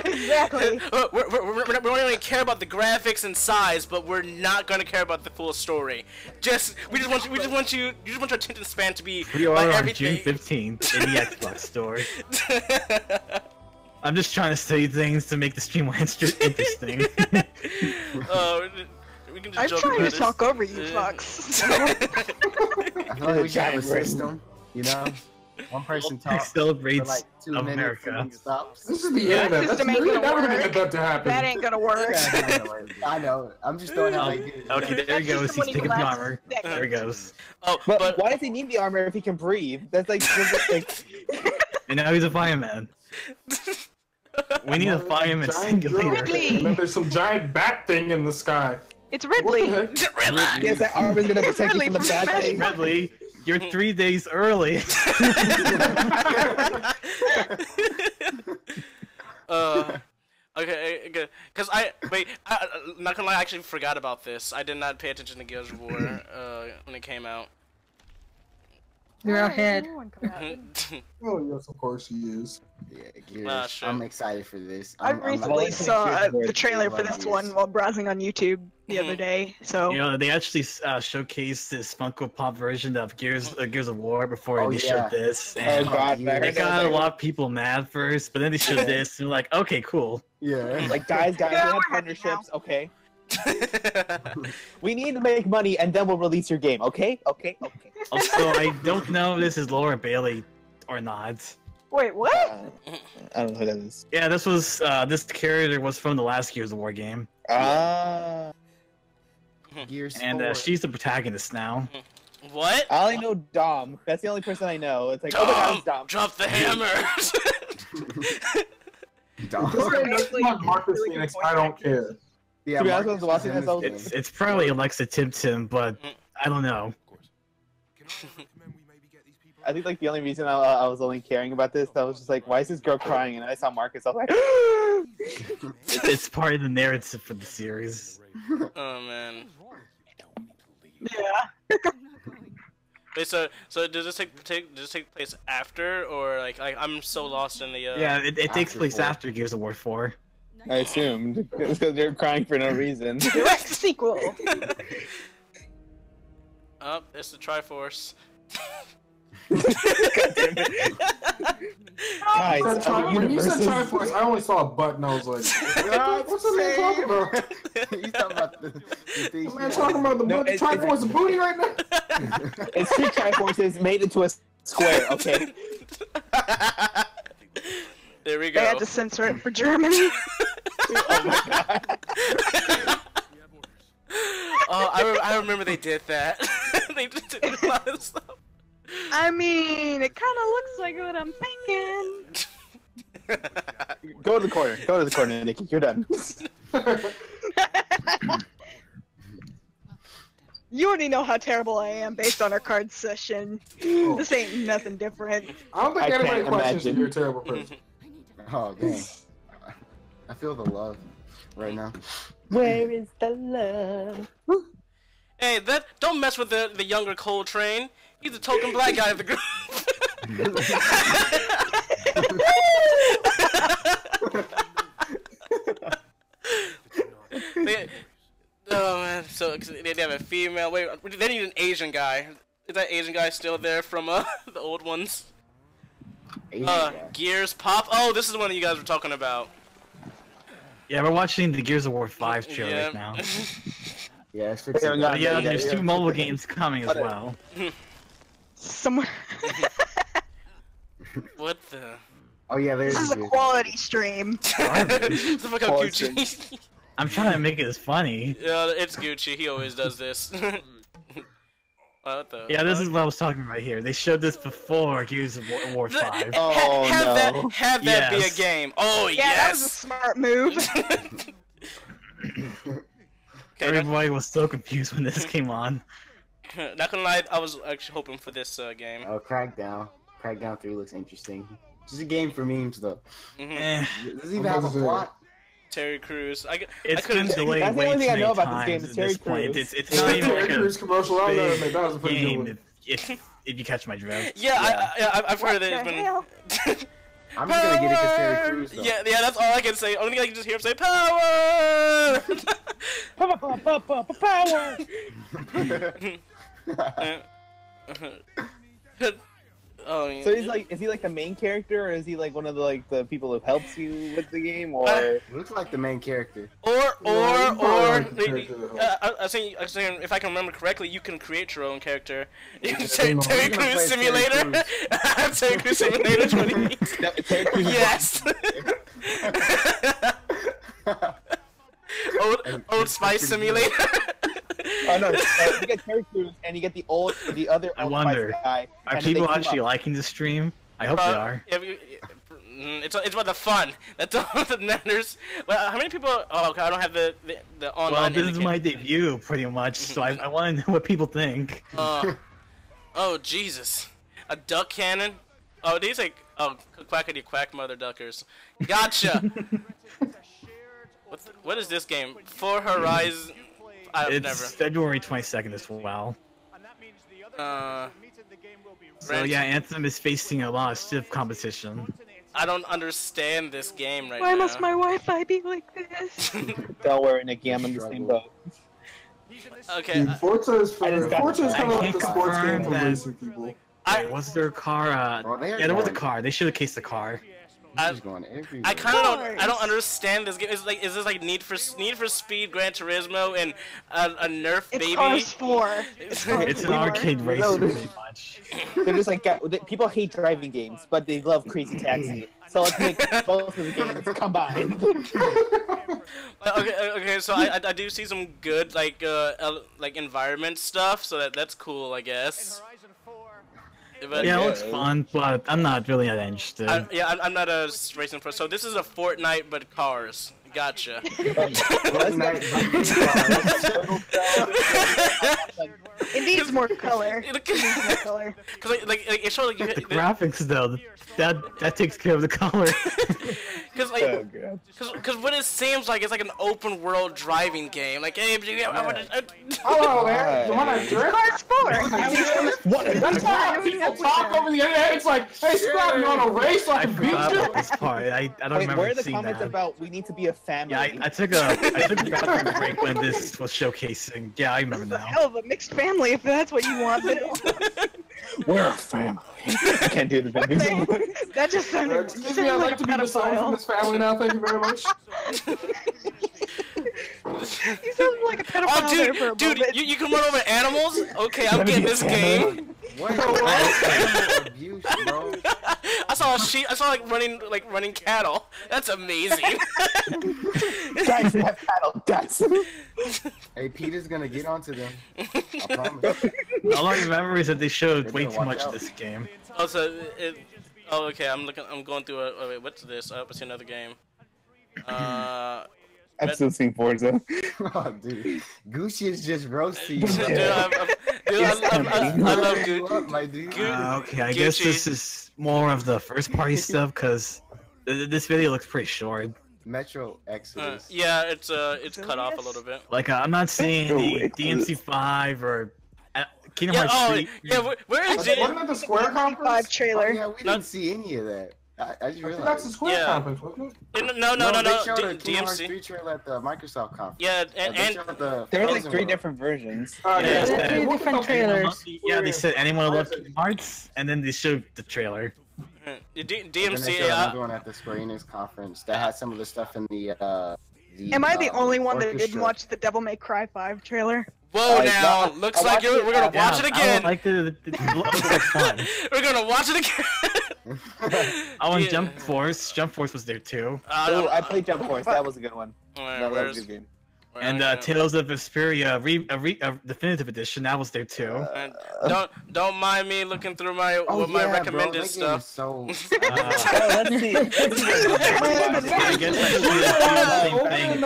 Exactly. We don't even care about the graphics and size, but we're not gonna care about the full story. We just want your attention span to be Pre-order like on June everything. 15th in the Xbox store. I'm just trying to say things to make the stream more interesting. We can just I'm joke trying about to it. talk over you fucks. I feel like we should have a system, you know? One person talks for Celebrates like 2 minutes America. and then stops. This is the That internet. That's system ain't really gonna never gonna work. get that to happen. That ain't gonna work. I know. I'm just throwing out ideas. Okay, there he That's goes. just He's when he picking up the relaxes armor. a second. There he goes. Oh, But why does he need the armor if he can breathe? That's like, And now he's a fireman. We need a fireman Giant singular. drone. And then there's some giant bat thing in the sky. It's Ridley. Yes, that arm is gonna protect you from the bad thing. Ridley, you're 3 days early. Okay, good. Cause not gonna lie, I actually forgot about this. I did not pay attention to Gears of War when it came out. You're ahead. Oh yes, of course he is. Yeah, Gears. Sure. I'm excited for this. I recently saw the trailer for this one while browsing on YouTube the other day. So you know, they actually showcased this Funko Pop version of Gears of War before Oh, they yeah. showed this. And God, it got a lot of people mad first, but then they showed this and they're like, okay, cool. Yeah. Like guys, we have partnerships, okay? We need to make money, and then we'll release your game, okay? Okay. Also, I don't know if this is Laura Bailey or not. wait, what? I don't know who that is. Yeah, this was this character was from the last Gears of War game. Gears And 4. she's the protagonist now. What? I only know Dom. That's the only person I know. It's like, oh my god, it's Dom. Drop the hammer. Marcus Phoenix, I don't care. Yeah, To be honest, I Marcus was watching is in this, I was- this game. It's probably Alexa Tipton, but I don't know. I think like the only reason I was only caring about this, I was just like, why is this girl crying? And I saw Marcus, I was like, It's part of the narrative for the series. Oh man. Yeah. Wait, so does this take place after, or like I'm so lost in the Yeah, it takes After place 4. after Gears of War 4. I assumed because they're crying for no reason. Direct sequel. Oh, it's the Triforce. Guys, When you said Triforce, I only saw a button. I was like, what's the man talking about? He's talking about the thing. Man talking about the Triforce booty right now? It's two Triforces made into a square, okay? There we They had go. to censor it for Germany. Oh my god. Oh, I remember they did that. They did a lot of stuff. I mean, it kind of looks like what I'm thinking. Go to the corner. Go to the corner, Nikki. You're done. You already know how terrible I am based on our card session. This ain't nothing different. I don't think I anybody can't questions imagine. you're a terrible person. Oh, dang. I feel the love right now. Where is the love? Hey, don't mess with the younger Coltrane. He's the token black guy of the group. Oh man, so they have a female. Wait, they need an Asian guy. Is that Asian guy still there from the old ones? Gears Pop. Oh, this is the one that you guys were talking about. Yeah, we're watching the Gears of War 5 trailer right now. Yeah, it's But yeah, there's 2 mobile games coming as well. Somewhere. What the? Oh yeah, there's. This is a quality stream. The fuck up, Gucci. I'm trying to make it as funny. Yeah, it's Gucci. He always does this. What the? Yeah, this is what I was talking about here. They showed this before Gears of War 5. Oh have that be a Yes. game. Oh Yeah, that was a yes. smart move. Okay, Everybody was so confused when this came on. not gonna lie, I was actually hoping for this game. Oh, Crackdown. Crackdown 3 looks interesting. Just a game for memes though. Eh, Does he even have a plot? Terry Crews. it's couldn't- been delayed That's the way only too thing I many know about this times game is at Terry this point. Crews. It's not even Terry like Crews a commercial. I don't know, big man. That was a pretty good game one. if you catch my drift. Yeah, I've heard that What it's the been. hell? I'm just gonna get it because Terry Crews though. Yeah, that's all I can say. Only thing I can just hear him say power. Oh, yeah. So is he like the main character, or is he like one of the people who helps you with the game, or? Looks like the main character. Or like the character that I was saying if I can remember correctly, you can create your own character. You can Yeah, say Terry you're gonna Crews play Terry Simulator. Terry Crews Simulator 20. Yes. Old Spice Simulator. Oh no, you get Terry Crews and you get the other I Old wonder, Spice guy. are and they people team actually up. liking the stream? I hope they are. It's about the fun. That's all that matters. Well, how many people? Oh, okay, I don't have the online. Well, this indicator. is my debut, pretty much. So I want to know what people think. Oh Jesus! A duck cannon? Oh, these like quackity quack mother duckers. Gotcha. What is this game? For Horizon. It's February 22nd as well. So yeah, Anthem is facing a lot of stiff competition. I don't understand this game right now. Why must my Wi-Fi be like this? Don't worry, Nikki, I'm in the same boat. Okay. Dude, Forza is kind of like the sports game for racing people. Was there a car? Yeah, there was a car. They should have cased the car. I kind of I don't understand this game. Is this like Need for Speed, Gran Turismo, and a Nerf baby? It's Cars 4. It's an arcade race, pretty much. They're just like people hate driving games, but they love Crazy Taxi. So let's make both of the games combined. Okay. So I do see some good like environment stuff. So that's cool, I guess. But, yeah, it looks fun, but I'm not really that interested. I'm not a racing pro. So this is a Fortnite, but cars. Gotcha. It needs more color. Cause like it shows like the graphics though, that takes care of the color. Cause what it seems like it's like an open world driving game. Like, hey, I want to. Hello there. You want to drift? Cars 4. That's why people talk over the internet. It's like, hey, Scott, you want to race so I can beat you? This part. I don't remember where are the seeing comments that. about we need to be a family? Yeah, I took a bathroom break when this was showcasing. Yeah, I remember now. Hell of a mixed family if that's what you want. We're a family. I can't do the thing. That just sounded, Excuse me, I'd like to be the son from this family now. Thank you very much. You sound like a pedophile there for a dude, moment. you can run over animals? Okay, I'm getting this game. What animal abuse, bro? I saw a sheep. I saw like running cattle. That's amazing. Guys, they have cattle. Guys. Hey, Peter's gonna get onto them. I promise. All I remember is that they showed way too much of this game. Also, okay. I'm going through a. Wait, what's this? What's another game? I'm still seeing Forza. Oh, dude. Gucci is just roasting you. Dude, I love Gucci. My dude. Okay, I guess this is more of the first party stuff because this video looks pretty short. Metro Exodus. Yeah, it's cut off a little bit. Like I'm not seeing the DMC5 or Kingdom Hearts 3. Yeah, where is it? Wasn't that the Square Conference? trailer. Oh, yeah, we didn't see any of that. I just realized. That's the Square Conference, wasn't it? No. They showed a DMC. 3 trailer at the Microsoft conference. Yeah, and there were like 3 different versions. Three different trailers. Yeah, they said anyone love Kingdom Hearts, and then they showed the trailer. DMC. Another one at the Square Enix conference that had some of the stuff in the. Am I the only one that orchestra. didn't watch the Devil May Cry 5 trailer? Whoa, now looks like we're gonna watch it again. I like it looks like fun. We're gonna watch it again. Oh, and Jump Force. Jump Force was there too. Oh, I played Jump Force. That was a good one. That was a good game. And Tales of Vesperia, definitive edition, that was there too. Don't mind me looking through my recommended stuff. So... let's see. I guess I should do the same thing.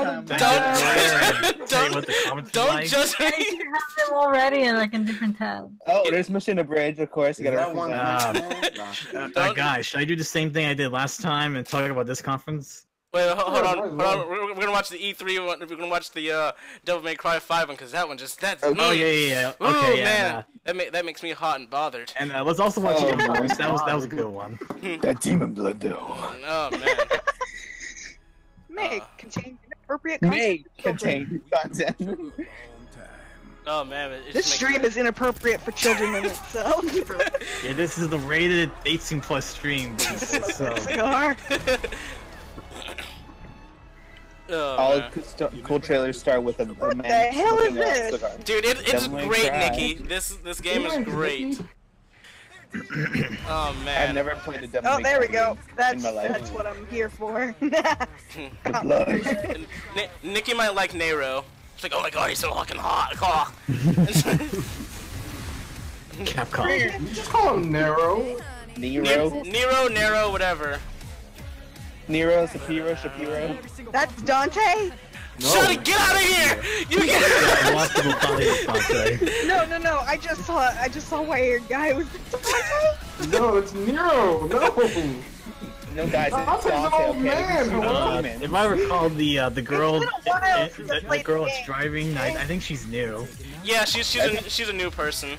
Don't judge me. I have them already in like a different tab. Oh, there's Mission Abridged, of course. You gotta one. Guys, should I do the same thing I did last time and talk about this conference? Wait, hold on. We're gonna watch the E3 one. We're gonna watch the Devil May Cry 5 one because that one that's. Oh yeah. Ooh, Okay, man, that makes me hot and bothered. And let's also watch Demon Force. That was a good one. That Demon Blood though. Oh man. May contain inappropriate content. May contain content. Oh man, this stream is inappropriate for children in itself. Yeah, this is the rated 18+ stream. So. Cigar. All cool trailers start with a man. What the hell is this? Dude, it's great, Nikki. This game is great. Oh man. I've never played a Devil May Cry. Oh, there we go. in my life. That's what I'm here for. Nikki might like Nero. It's like, oh my god, he's so fucking hot. Capcom. You just call him Nero. Nero, whatever. Nero, Shapiro. That's Dante? No. Shut it! Get out of here! You get. No. I just saw why your guy was Dante. No, it's Nero. No. No, guys, I'll it's take the Dante, old okay? man. If I recall, the girl, It's been a while since I the played girl the that's game. driving, I think she's new. Yeah, she's a new person.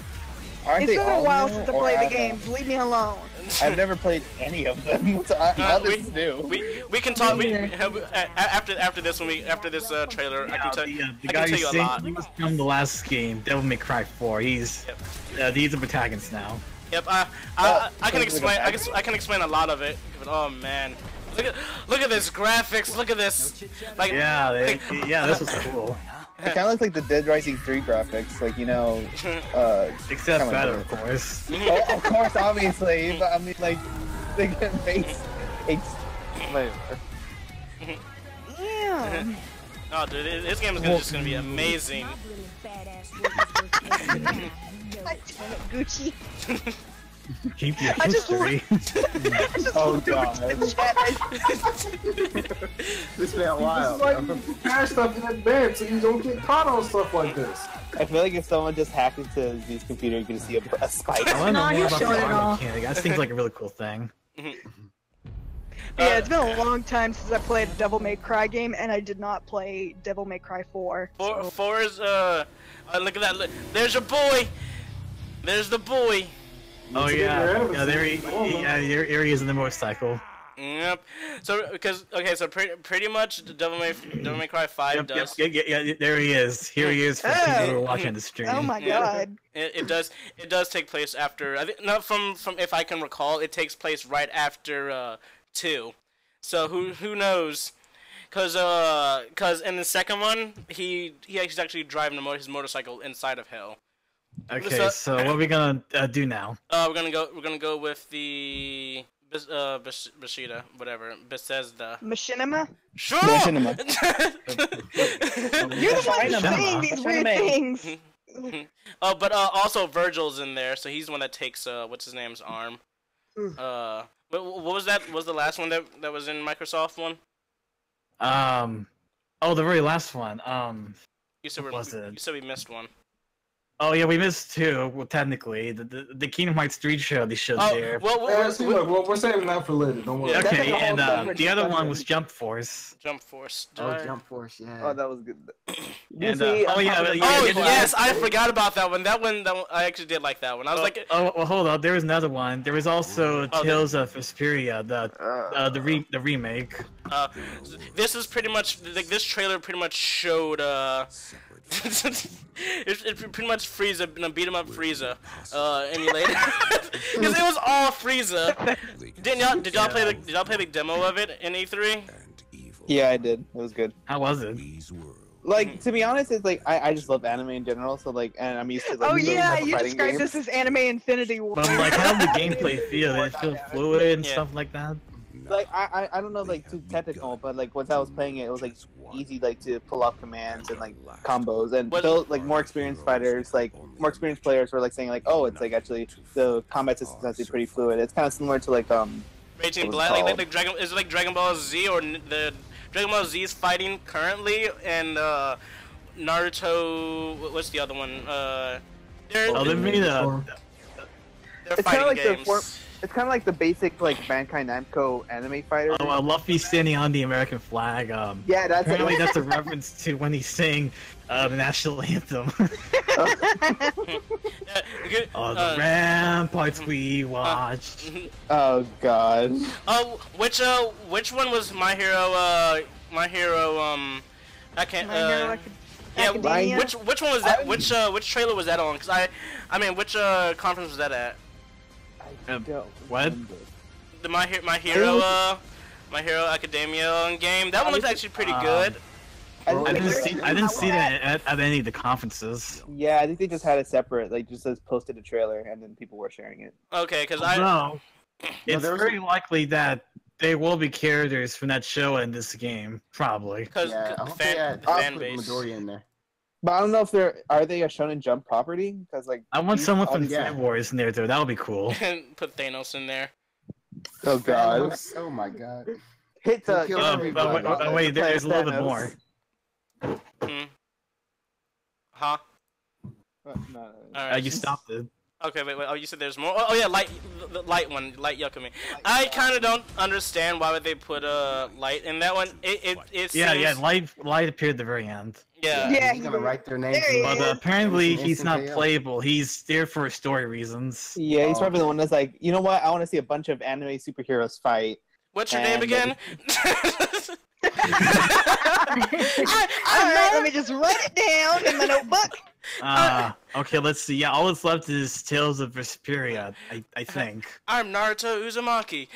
Aren't It's they been a all while new, since I or played the have game. Leave me alone. I've never played any of them, so all this is new. We can talk. After this trailer, I can tell the I guy can tell you a lot. he was from the last game, Devil May Cry 4. He's a protagonist now. Yep. I can explain. I can explain a lot of it. But, oh man, look at this graphics. Look at this. Like This was cool. It kind of looks like the Dead Rising 3 graphics, like, you know, Except kinda better, like of course. Oh, of course, obviously, but I mean, like, they get face. Yeah. Oh, dude, this game is just gonna be amazing. Gucci. Keep your I just history. Oh god. This been wild. Like, patch stuff in advance so you don't get caught on stuff like this. I feel like if someone just hacked into Z's computer, you're gonna see a spike. I want to know No, more you about the showed it armor all. mechanic. That seems like a really cool thing. Yeah, it's been a long time since I played a Devil May Cry game, and I did not play Devil May Cry 4. Four is look at that. Look, there's your boy. There's the boy. Oh yeah, there he is in the motorcycle. Yep. So pretty much the Devil May Cry 5 does. Yeah, there he is. Here he is for people who are watching the stream. Oh my god. It does take place after, I think, not from if I can recall, it takes place right after 2. So who knows? Cause in the second one he's actually driving his motorcycle inside of hell. Okay, so what are we gonna do now? We're gonna go with the Bethesda, whatever, Bethesda. Machinima? Sure. Machinima. You're the one saying these weird things. Oh, but also Virgil's in there, so he's the one that takes what's his name's arm. What was that? What was the last one that was in Microsoft one? Oh, the very last one. You said we missed one. Oh yeah, we missed 2. Well, technically, the Kingdom Hearts 3 show they showed there. Well, we're saving that for later. Don't worry. Okay, and the other one was Jump Force. Jump Force. Jump Force, yeah. Oh, that was good. And, oh yes, I forgot about that one. That one, I actually did like that one. I was like, well, hold on. There was another one. There was also Tales of Vesperia, the remake. This is pretty much this trailer pretty much showed it pretty much Frieza, beat him up Frieza, emulated. Because it was all Frieza. Did y'all play the demo of it in E3? Yeah, I did. It was good. How was it? Like, to be honest, it's like I just love anime in general, so like, and I'm used to like. Oh yeah, you fighting described games. this as anime Infinity War. But like, how did the gameplay feel? Did it feel fluid and stuff like that? Like I don't know, like too technical, but like once I was playing it, it was like easy like to pull off commands and like combos, and still like more experienced fighters, like more experienced players were like saying like, oh, it's like actually the combat system's actually pretty fluid. It's kind of similar to like Raging Blood, like Dragon, is it like Dragon Ball Z or the Dragon Ball Z is fighting currently, and Naruto. What's the other one? They're fighting games. It's kind of like the basic like Bandai Namco anime fighter. Oh, Luffy standing on the American flag. Yeah, apparently that's a reference to when he sang the national anthem. The ramparts we watched. Oh god. Oh, which one was My Hero? My Hero. I can't. Yeah, which one was that? Which trailer was that on? Cause I mean, which conference was that at? What? The My Hero Academia game. That one looks actually pretty good. I didn't see that at any of the conferences. Yeah, I think they just had it separate. Like, just posted a trailer and then people were sharing it. Okay, because it's very likely that there will be characters from that show in this game, probably. Because the fan base. Majority in there. But I don't know if are they a Shonen Jump property? Because like I want someone from Fan Wars in there too. That would be cool. And put Thanos in there. Oh god. Oh my god. Hit the. Wait, there's a little bit more. Huh? No. Alright. You stopped it. Okay, wait. Oh, you said there's more. Oh yeah, light Yakumi. I kind of don't understand why would they put light in that one. It Yeah, seems... light appeared at the very end. Yeah, he's gonna write their names. But apparently he's not playable. He's there for story reasons. Yeah, he's probably the one that's like, you know what? I want to see a bunch of anime superheroes fight. What's your name again? Alright, let me just write it down in my notebook. Okay, let's see. Yeah, all that's left is Tales of Vesperia, I think. I'm Naruto Uzumaki.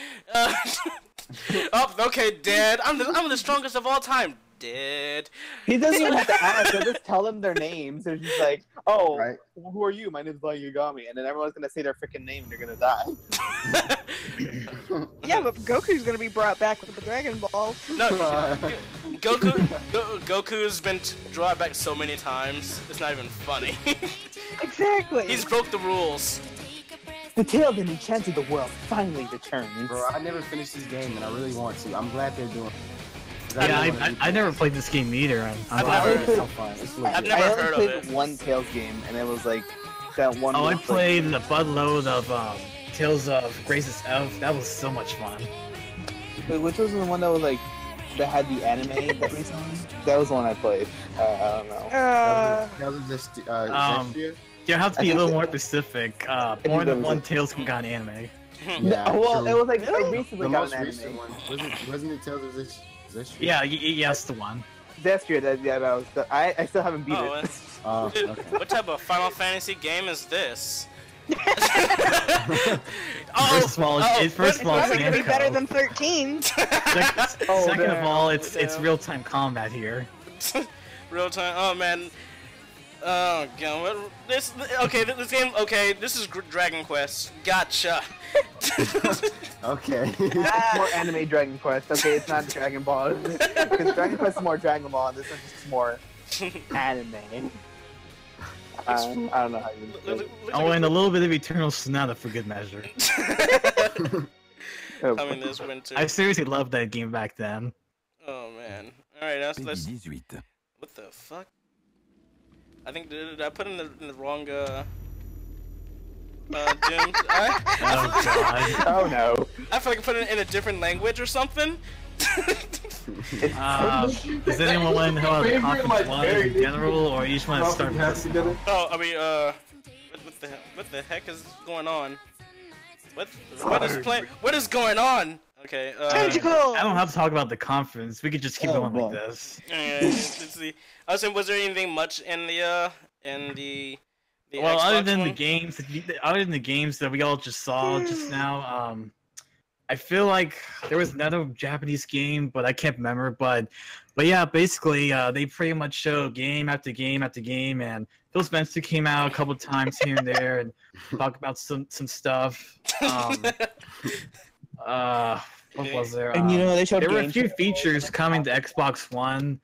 Oh, okay, Dad. I'm the strongest of all time. Dead. He doesn't even have to ask. They'll just tell them their names. They're just like, oh, Right. who are you? My name's Light Yagami. And then everyone's going to say their freaking name and they're going to die. Yeah, but Goku's gonna be brought back with the Dragon Ball. No, Goku's been brought back so many times. It's not even funny. Exactly. He's broke the rules. The tale that enchanted the world finally returns. Bro, I never finished this game and I really want to. I'm glad they're doing it. Yeah, I never played this game either. I've never heard of it. I played one Tales game and it was like that one. Oh, I played a buttload of Tales of Grace's Elf. That was so much fun. Wait, which was the one that was like that had the anime that recently? That was the one I played. I don't know. That was just you have to be a little more specific. More than one Tales from got an anime. Yeah, well, it was like recently the got most an recent anime. one. Wasn't it Tales of this? Yeah, that's the one. Zestria, that was. I still haven't beat it. Okay. What type of Final Fantasy game is this? First of all, it's gonna be better than 13. Second of all, it's real-time combat here. Real time. Oh man. Oh god. This game. Okay, this is Dragon Quest. Gotcha. Okay. More anime Dragon Quest. Okay, it's not Dragon Ball. Because Dragon Quest is more Dragon Ball, and this one's just more anime. I don't know how you. Oh, and a little bit of Eternal Sonata for good measure. Coming this winter. I seriously loved that game back then. Oh man. All right, let's. What the fuck? I think did I put in the wrong gym? Oh god. Oh no. I feel like I put it in a different language or something. Does anyone want to know how the conference was in general, or you just want to start with this? Oh, I mean, what the heck is going on? What is going on? Okay, I don't have to talk about the conference. We could just keep going like this. Let's see. I was saying, was there anything much in the well, Xbox other than one? the games that we all just saw just now, I feel like there was another Japanese game, but I can't remember. But yeah, basically, they pretty much show game after game after game, and Phil Spencer came out a couple times here and there and talk about some stuff. What was there? And you know, they showed there were a few features coming to Xbox One.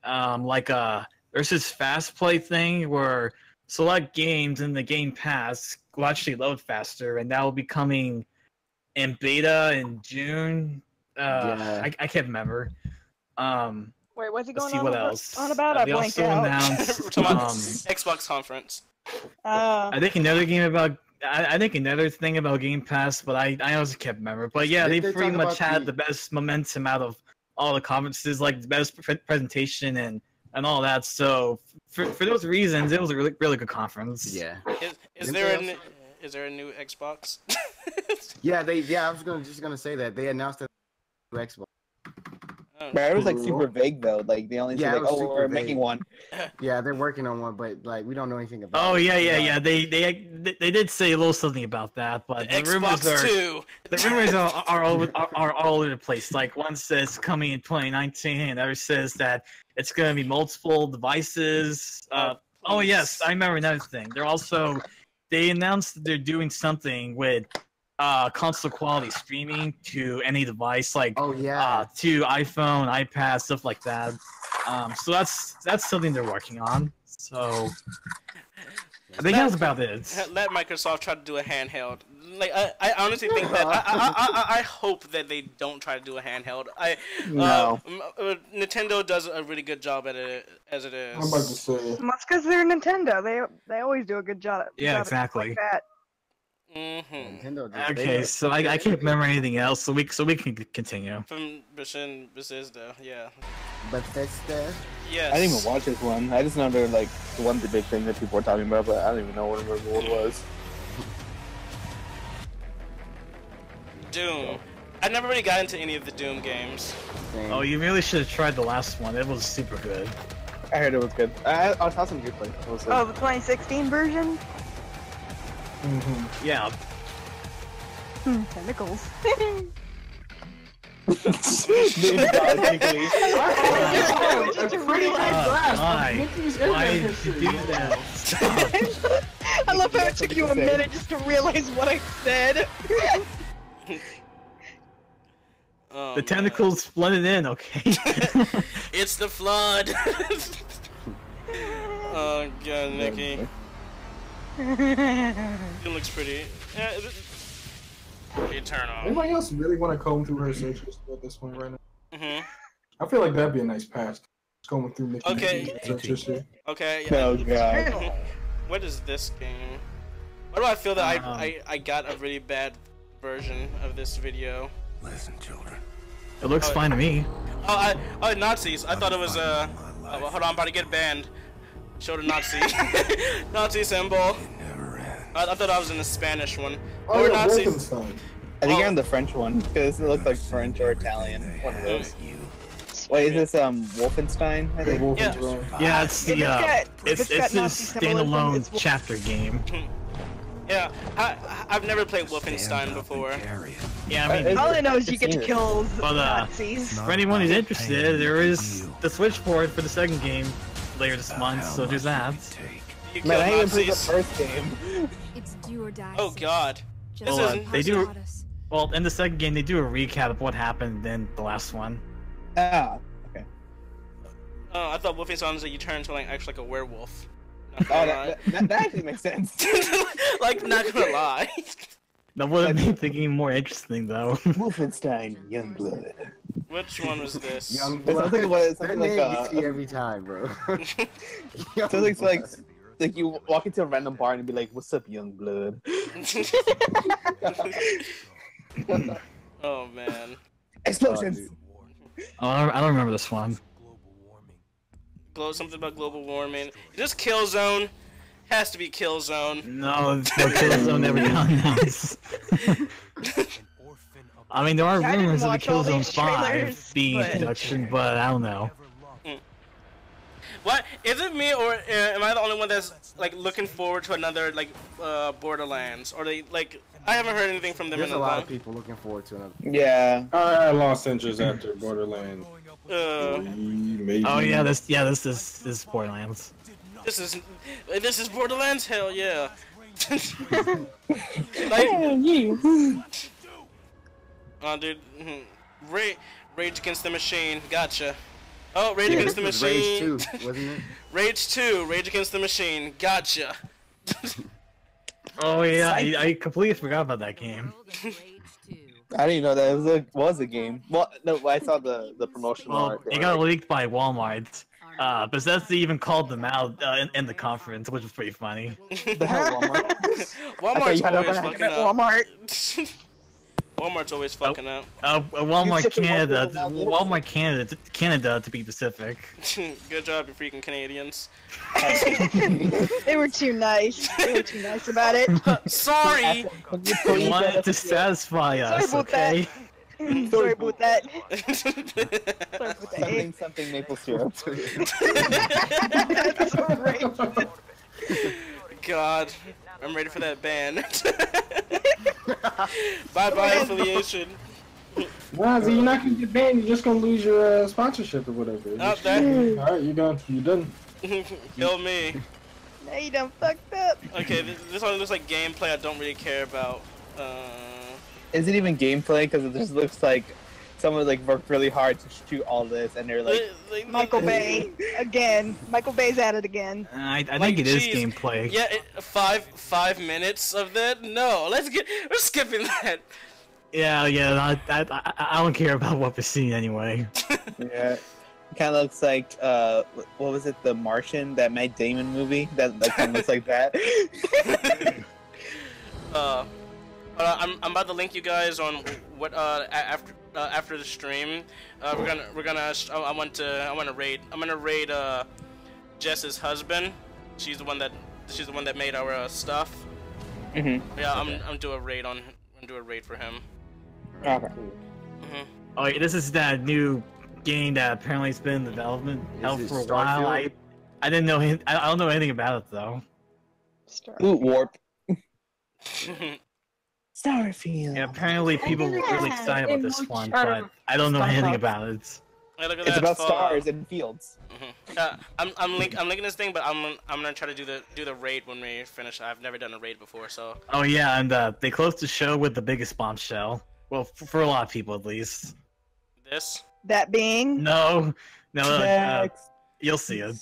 There's this fast play thing where select games in the Game Pass will actually load faster, and that will be coming in beta in June. I can't remember. Wait, what's he going see on? What else? On about? I they blanked also out. announced Xbox conference. I think another game about. I think another thing about Game Pass, but I also can't remember. But yeah, they pretty much had the best momentum out of all the conferences, like the best presentation and all that. So for those reasons, it was a really good conference. Yeah. Is there a new Xbox? Yeah, I was just gonna say that they announced that Xbox. But it was like super vague though. Like they only said like, "Oh, we're making one." Yeah, they're working on one, but like we don't know anything about. Oh it. yeah. They did say a little something about that, but the rumors are all over the place. Like one says coming in 2019, and another says that it's going to be multiple devices. Oh yes, I remember another thing. They announced that they're doing something with console quality streaming to any device, like to iPhone, iPad, stuff like that. So that's something they're working on. So I think that's about it. Let Microsoft try to do a handheld. Like I honestly think that I hope that they don't try to do a handheld. No. Nintendo does a really good job at it as it is. I'm about to say. That's because they're Nintendo. They always do a good job. Yeah, exactly. Like that. Nintendo Okay, so I can't remember anything else, so we can continue. From Bethesda, yeah. Bethesda. Yes. I didn't even watch this one. I just know they're like one of the big things that people are talking about, but I don't even know what it was. Doom. I never really got into any of the Doom games. Oh, you really should have tried the last one. It was super good. I heard it was good. I saw some gameplay. Oh, the 2016 version? Yeah. Tentacles. Just a really nice glass. Why did you do that? I love how it took you a minute just to realize what I said. The tentacles blended in, okay? It's the flood. Oh god, Nikki. It looks pretty. Yeah, you turn on. Anybody else really want to comb through her search history at this point right now? I feel like that'd be a nice pass. Going through Nikki's search history. Okay. Oh god. What is this game? Why do I feel that I got a really bad version of this video? Listen, children. It looks fine to me. Oh, Nazis. I thought it was well, hold on, I'm about to get banned. Show the Nazi. Nazi symbol. I thought I was in the Spanish one. Oh, Or yeah, Nazis. Wolfenstein. I think you're on the French one because it looks like French or Italian. One of those. Wait, is this Wolfenstein? I think. Yeah, it's the it's this standalone chapter game. Yeah, I've never played Wolfenstein before. Yeah, I mean, all I know is you get to kill Nazis. For anyone who's interested, there is the Switch port for the second game later this month, so there's that. Man, I even played the first game. It's do or die. Oh god. They do. Well, in the second game, they do a recap of what happened in the last one. Ah, okay. Oh, I thought Wolfenstein was that you turn into actually like a werewolf. Oh, that actually makes sense. Like, not gonna lie. That would have made the game more interesting, though. Wolfenstein Youngblood. Which one was this? Youngblood. Something like every time, bro. Something like you walk into a random bar and be like, "What's up, Youngblood?" Oh man. Explosions. Oh, I don't remember this one. Something about global warming. Is this Killzone? Has to be Killzone. No, Killzone never got announced. I mean, there are rumors of the Killzone 5 being in production, but I don't know. What? Is it me, or am I the only one that's like looking forward to another like Borderlands? Or they like? I haven't heard anything from them in a lot of people looking forward to another. Yeah. I lost interest after Borderlands. Maybe. Oh yeah, this is Borderlands. This is Borderlands. Hell yeah. Oh dude, Rage Against the Machine. Gotcha. Oh, Rage Against the Machine. Rage 2, wasn't it? Rage 2, Rage Against the Machine. Gotcha. Oh yeah, I completely forgot about that game. I didn't know that it was a game. Well, no, I saw the promotional art. It got leaked by Walmart. Bethesda even called them out in the conference, which was pretty funny. The hell, Walmart? Walmart's always fucking up. Walmart. Walmart's always fucking up. Walmart Canada to be specific. Good job, you freaking Canadians. They were too nice. They were too nice about it. Sorry. They wanted to satisfy us, okay? Sorry about that. Sorry about that. Something maple syrup. That's alright. God, I'm ready for that ban. Bye-bye affiliation. Nah, you're not gonna get banned. You're just gonna lose your sponsorship or whatever. Not that. Alright, you're done. You're done. Kill me. Now you done fucked up. Okay, this one looks like gameplay I don't really care about. Is it even gameplay? Because it just looks like someone like worked really hard to shoot all this, and they're like, Michael Bay again. Michael Bay's at it again. I think it is gameplay. Yeah, 5 minutes of that. No, we're skipping that. Yeah. I don't care about what we're seeing anyway. yeah. Kind of looks like what was it, The Martian, that Matt Damon movie? That kind of looks like that. I'm about to link you guys on what after the stream. I'm gonna raid Jess's husband. She's the one that made our stuff. Yeah, I'm do a raid for him. Okay. Oh, yeah, this is that new game that apparently has been in development hell for a while. I didn't know. I don't know anything about it though. Ooh, Warp. Starfield. Yeah, apparently people were really excited about this one, but I don't know anything about it. Hey, look at It's that about fall. stars and fields. I'm linking this thing, but I'm gonna try to do the raid when we finish. I've never done a raid before, so. Oh yeah, and they closed the show with the biggest bombshell. Well, for a lot of people at least. This. That being? No, you'll see it.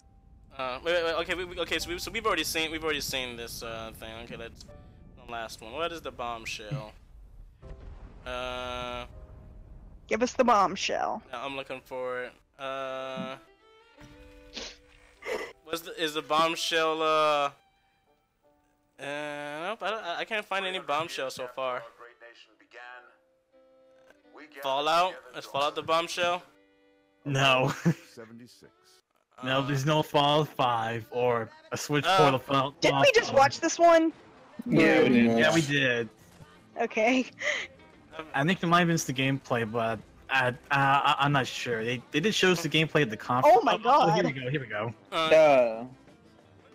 Wait, okay, so we've already seen this thing. Okay, let's the last one. What is the bombshell? Give us the bombshell. I'm looking for it. Is the bombshell? Nope, I can't find any bombshell so far. Fallout? Is Fallout the bombshell? No. 76. No, there's no Fallout 5 or a Switch port of Fallout. Didn't we just watch this one? Yeah, we did. Okay. I think it might have been the gameplay, but I'm not sure. They did show us the gameplay at the conference. Oh my god! Here we go.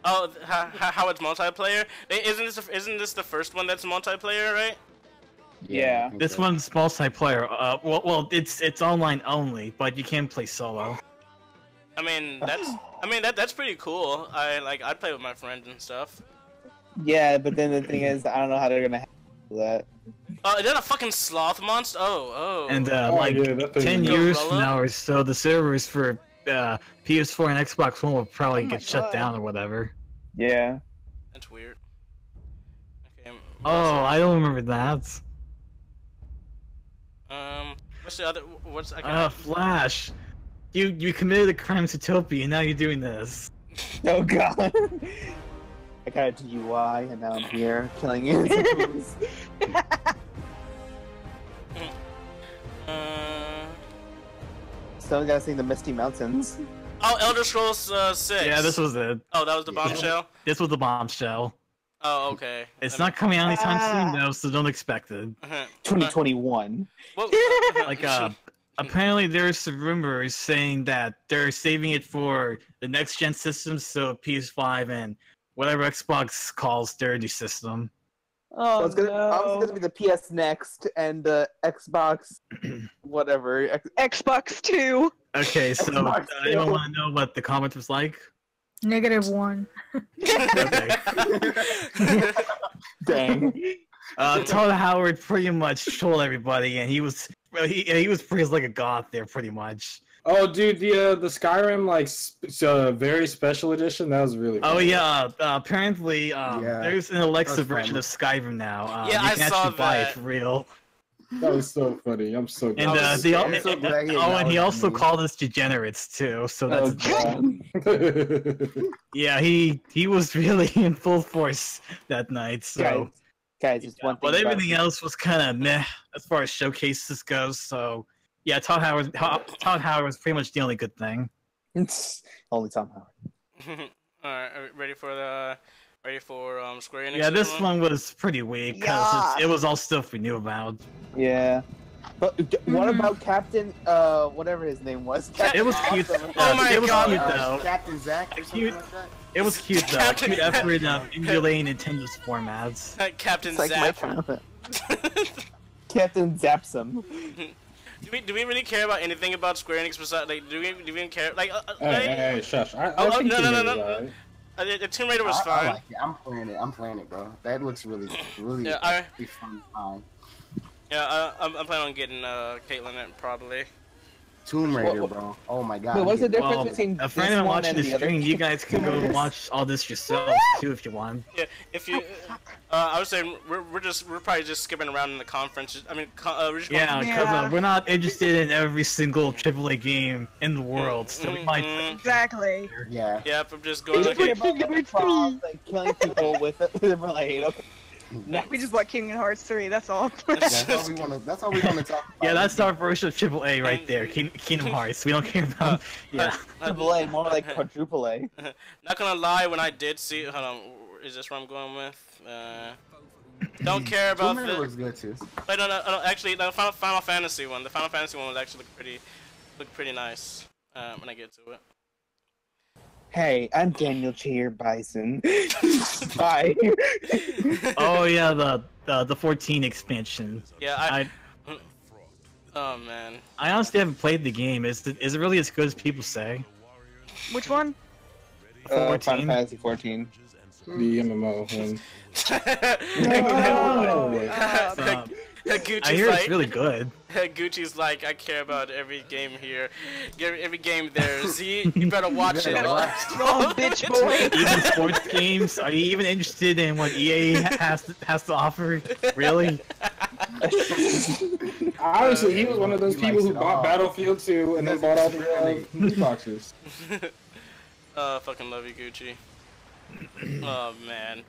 How it's multiplayer? Isn't this the first one that's multiplayer, right? Yeah. This one's multiplayer. Well, it's online only, but you can play solo. I mean that's pretty cool. I'd play with my friends and stuff. Yeah, but then the thing is, I don't know how they're gonna handle that. Is that a fucking sloth monster? Oh. And 10 years from now or so, the servers for PS4 and Xbox One will probably get shut down or whatever. Yeah. That's weird. Okay. Oh, I don't remember that. What's the other? What's I got? Flash. You committed a crime to Topia, and now you're doing this. Oh god. I got a DUI, and now I'm here killing you. Still gotta sing the Misty Mountains. Oh, Elder Scrolls 6. Yeah, this was it. Oh, that was the bombshell? This was the bombshell. Oh, okay. It's not coming out anytime soon, though, so don't expect it. 2021. Apparently there's some rumors saying that they're saving it for the next-gen systems, so PS5 and whatever Xbox calls their new system. Oh, so it's gonna be the PS Next and the Xbox, whatever. Xbox 2. Okay, so anyone want to know what the comment was like? -1. Dang. Todd Howard pretty much told everybody, and he was praised like a god there, pretty much. Oh, dude, the Skyrim very special edition, that was really fun. Oh yeah, apparently there's an Alexa version of Skyrim now. Yeah, you can I saw actually buy it that. for real. That was so funny. I'm so glad. And and he also called us degenerates too. So that's yeah. He was really in full force that night. So guys, just one thing. But everything else was kind of meh as far as showcases goes. So yeah, Todd Howard was pretty much the only good thing. It's only Tom Howard. All right, ready for Square Enix? Yeah, this one was pretty weak because it was all stuff we knew about. Yeah. But what about Captain, whatever his name was? It was cute. Oh my god. Cute, though. Captain Zach or something like that? It was cute though. Cute effort of emulating Nintendo's formats. Captain It's like Zap. my childhood. Captain Zapsum. Do we really care about anything about Square Enix besides do we even care Hey, shush. I think no. The Tomb Raider was fine. I like it. I'm playing it, bro. That looks really yeah, be fun time. Yeah, I'm planning on getting Caitlyn it probably. Tomb Raider, bro. Oh my god. Wait, what's the difference between a friend this of one watching and the the other? stream? You guys can go watch all this yourselves too if you want. Yeah, if you, I was saying we're probably just skipping around in the conference. I mean, we're just going because we're not interested in every single AAA game in the world, so we might. Exactly. Yeah. Yeah, I'm just going. Like killing people with it. We're like, okay. We just want Kingdom Hearts 3. That's all. That's all we want to talk about. Yeah, that's our version of AAA right there. Kingdom Hearts. We don't care about. Yeah. AAA, more like quadruple A. Not gonna lie, when I did see, hold on, is this where I'm going with? Don't care about Tomb Raider looks good too. Wait, no, actually, the Final Fantasy one. The Final Fantasy one was actually look pretty nice. When I get to it. Hey, I'm Daniel Cheer Bison. Bye. Oh yeah, the 14 expansion. Yeah, oh man. I honestly haven't played the game. Is it really as good as people say? Which one? 14. Final Fantasy 14. The MMO one. Gucci's I hear like, it's really good. Gucci's like, I care about every game here. Every game there. Z, you better watch it. Oh, bitch boy. Even sports games? Are you even interested in what EA has to offer? Really? Honestly, he was one of those people who bought Battlefield 2 and then bought all the loot boxes. Fucking love you, Gucci. Oh man.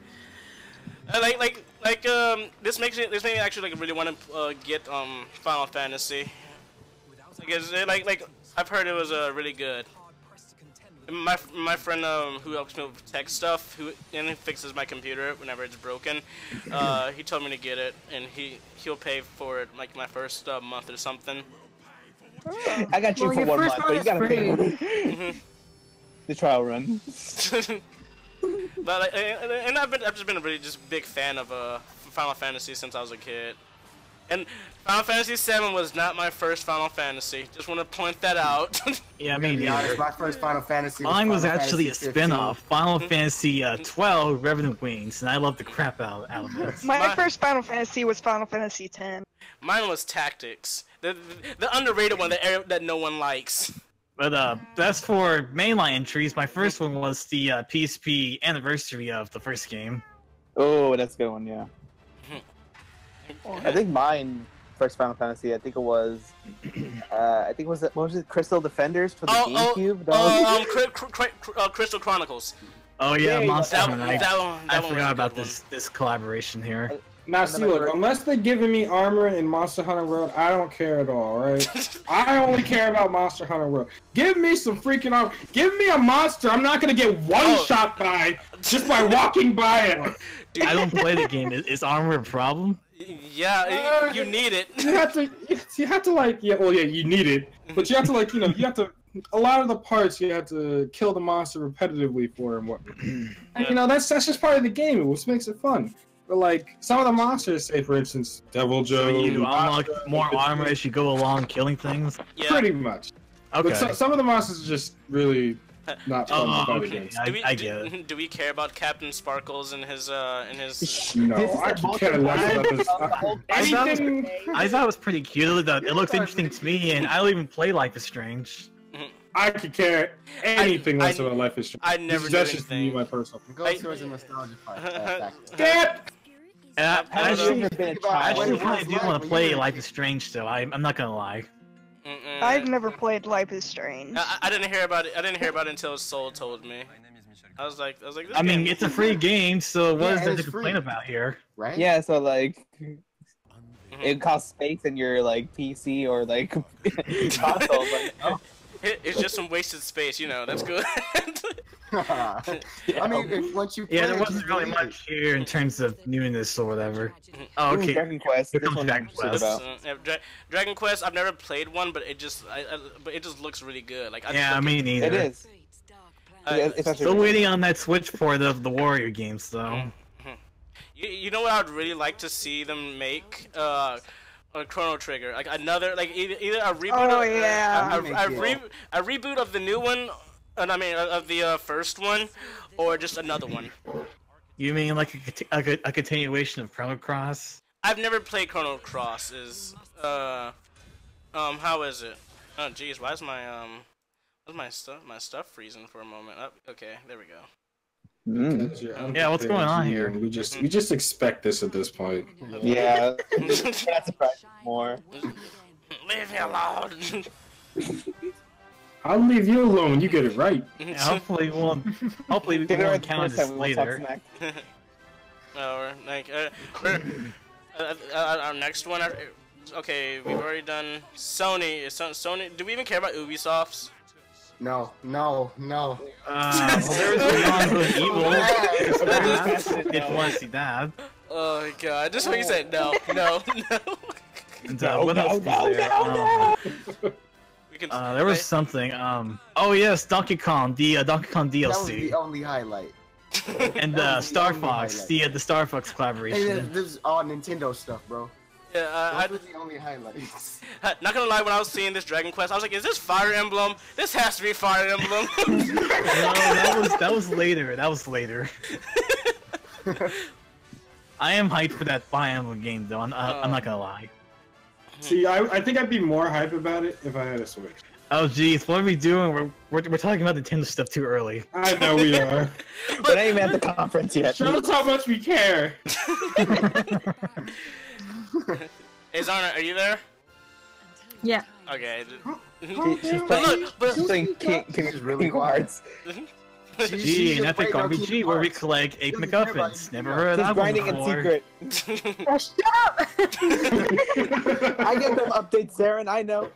This makes me actually really want to get Final Fantasy. Like I've heard it was really good. My friend who helps me with tech stuff, who fixes my computer whenever it's broken, he told me to get it, and he'll pay for it like my first month or something. I got you for 1 month, but you gotta pay the trial run. But I've just been a really big fan of Final Fantasy since I was a kid. And Final Fantasy VII was not my first Final Fantasy. Just want to point that out. Yeah, I mean, my first Final Fantasy. Mine was Final actually a Fantasy spin-off, Final Fantasy 12, Revenant Wings, and I loved the crap out of it. My first Final Fantasy was Final Fantasy X. Mine was Tactics, the underrated one that no one likes. But that's for mainline entries. My first one was the PSP anniversary of the first game. Oh, that's a good one, yeah. I think mine first Final Fantasy. I think it was. What was it? Crystal Defenders for the GameCube. Crystal Chronicles. Oh yeah, Monster Hunter. I one forgot about this collaboration here. Now see, look, unless they're giving me armor in Monster Hunter World, I don't care at all, right? I only care about Monster Hunter World. Give me some freaking armor. Give me a monster I'm not gonna get one shot by just by walking by it. Dude, I don't play the game. Is armor a problem? Yeah, you need it. You have to like, you need it, but you have to like, you have to. A lot of the parts you have to kill the monster repetitively for and whatnot. And that's just part of the game, which makes it fun. But like some of the monsters, say for instance, Devil Joe. So you unlock more armor as you go along, killing things. Yeah. Pretty much. Okay. But some of the monsters are just really not fun to fight against. I get it. Do we care about Captain Sparkles and his No, I can care less about this. I thought it was pretty cute. It looks interesting to me, and I don't even play Life is Strange. I could care anything less about Life is Strange. I never knew That's just me, my personal. Go towards the nostalgia part. Skip! And I actually really do want to play Life is Strange, though. I'm not gonna lie. I've never played Life is Strange. I didn't hear about it. I didn't hear about it until Soul told me. I was like, this I mean, it's a free game, so what is there to free. complain about here? Right? Yeah, so like, it costs space in your like PC or like console. But, It's just some wasted space, that's good. I mean, once you play there wasn't really much here in terms of newness or whatever. Oh, okay. Dragon Quest. Here comes Dragon Quest. Dragon Quest. I've never played one, but it just looks really good. Like I mean, neither. It is. It's still waiting on that Switch port of the Warrior games, though. You know what I'd really like to see them make? A Chrono Trigger, like another, like either a reboot, a reboot of the new one, and I mean of the first one, or just another one. You mean like a continuation of Chrono Cross? I've never played Chrono Cross. How is it? Oh, jeez, why is my stuff freezing for a moment? Oh, okay, there we go. Yeah, what's going on here? We just expect this at this point. Yeah, that's surprising more. Leave me alone. I'll leave you alone when you get it right. Yeah, hopefully we won't encounter this later. Or like our next one. Okay, we've already done Sony. Sony. Do we even care about Ubisoft's? No. Well, there was Beyond Good and Evil. If you want to see that. Oh my god! Just when you said no. And what else was there? There was something. Oh yes, Donkey Kong. The Donkey Kong DLC. That was the only highlight. And Star Fox. The Star Fox collaboration. Hey, this is all Nintendo stuff, bro. Yeah, those were the only highlights. Not gonna lie, when I was seeing this Dragon Quest, I was like, "Is this Fire Emblem? This has to be Fire Emblem." No, that was later. I am hyped for that Fire Emblem game, though. I'm not gonna lie. See, I think I'd be more hype about it if I had a Switch. Oh jeez, what are we doing? We're talking about Nintendo stuff too early. I know we are. But I ain't even at the conference yet. Show us how much we care. Hey Xarin, are you there? Yeah. Okay. She's playing King Hearts. Gee, an epic RPG where we collect 8 MacGuffins. Never heard of that one grinding in before. secret. Shut up! I get them updates, Xarin, I know.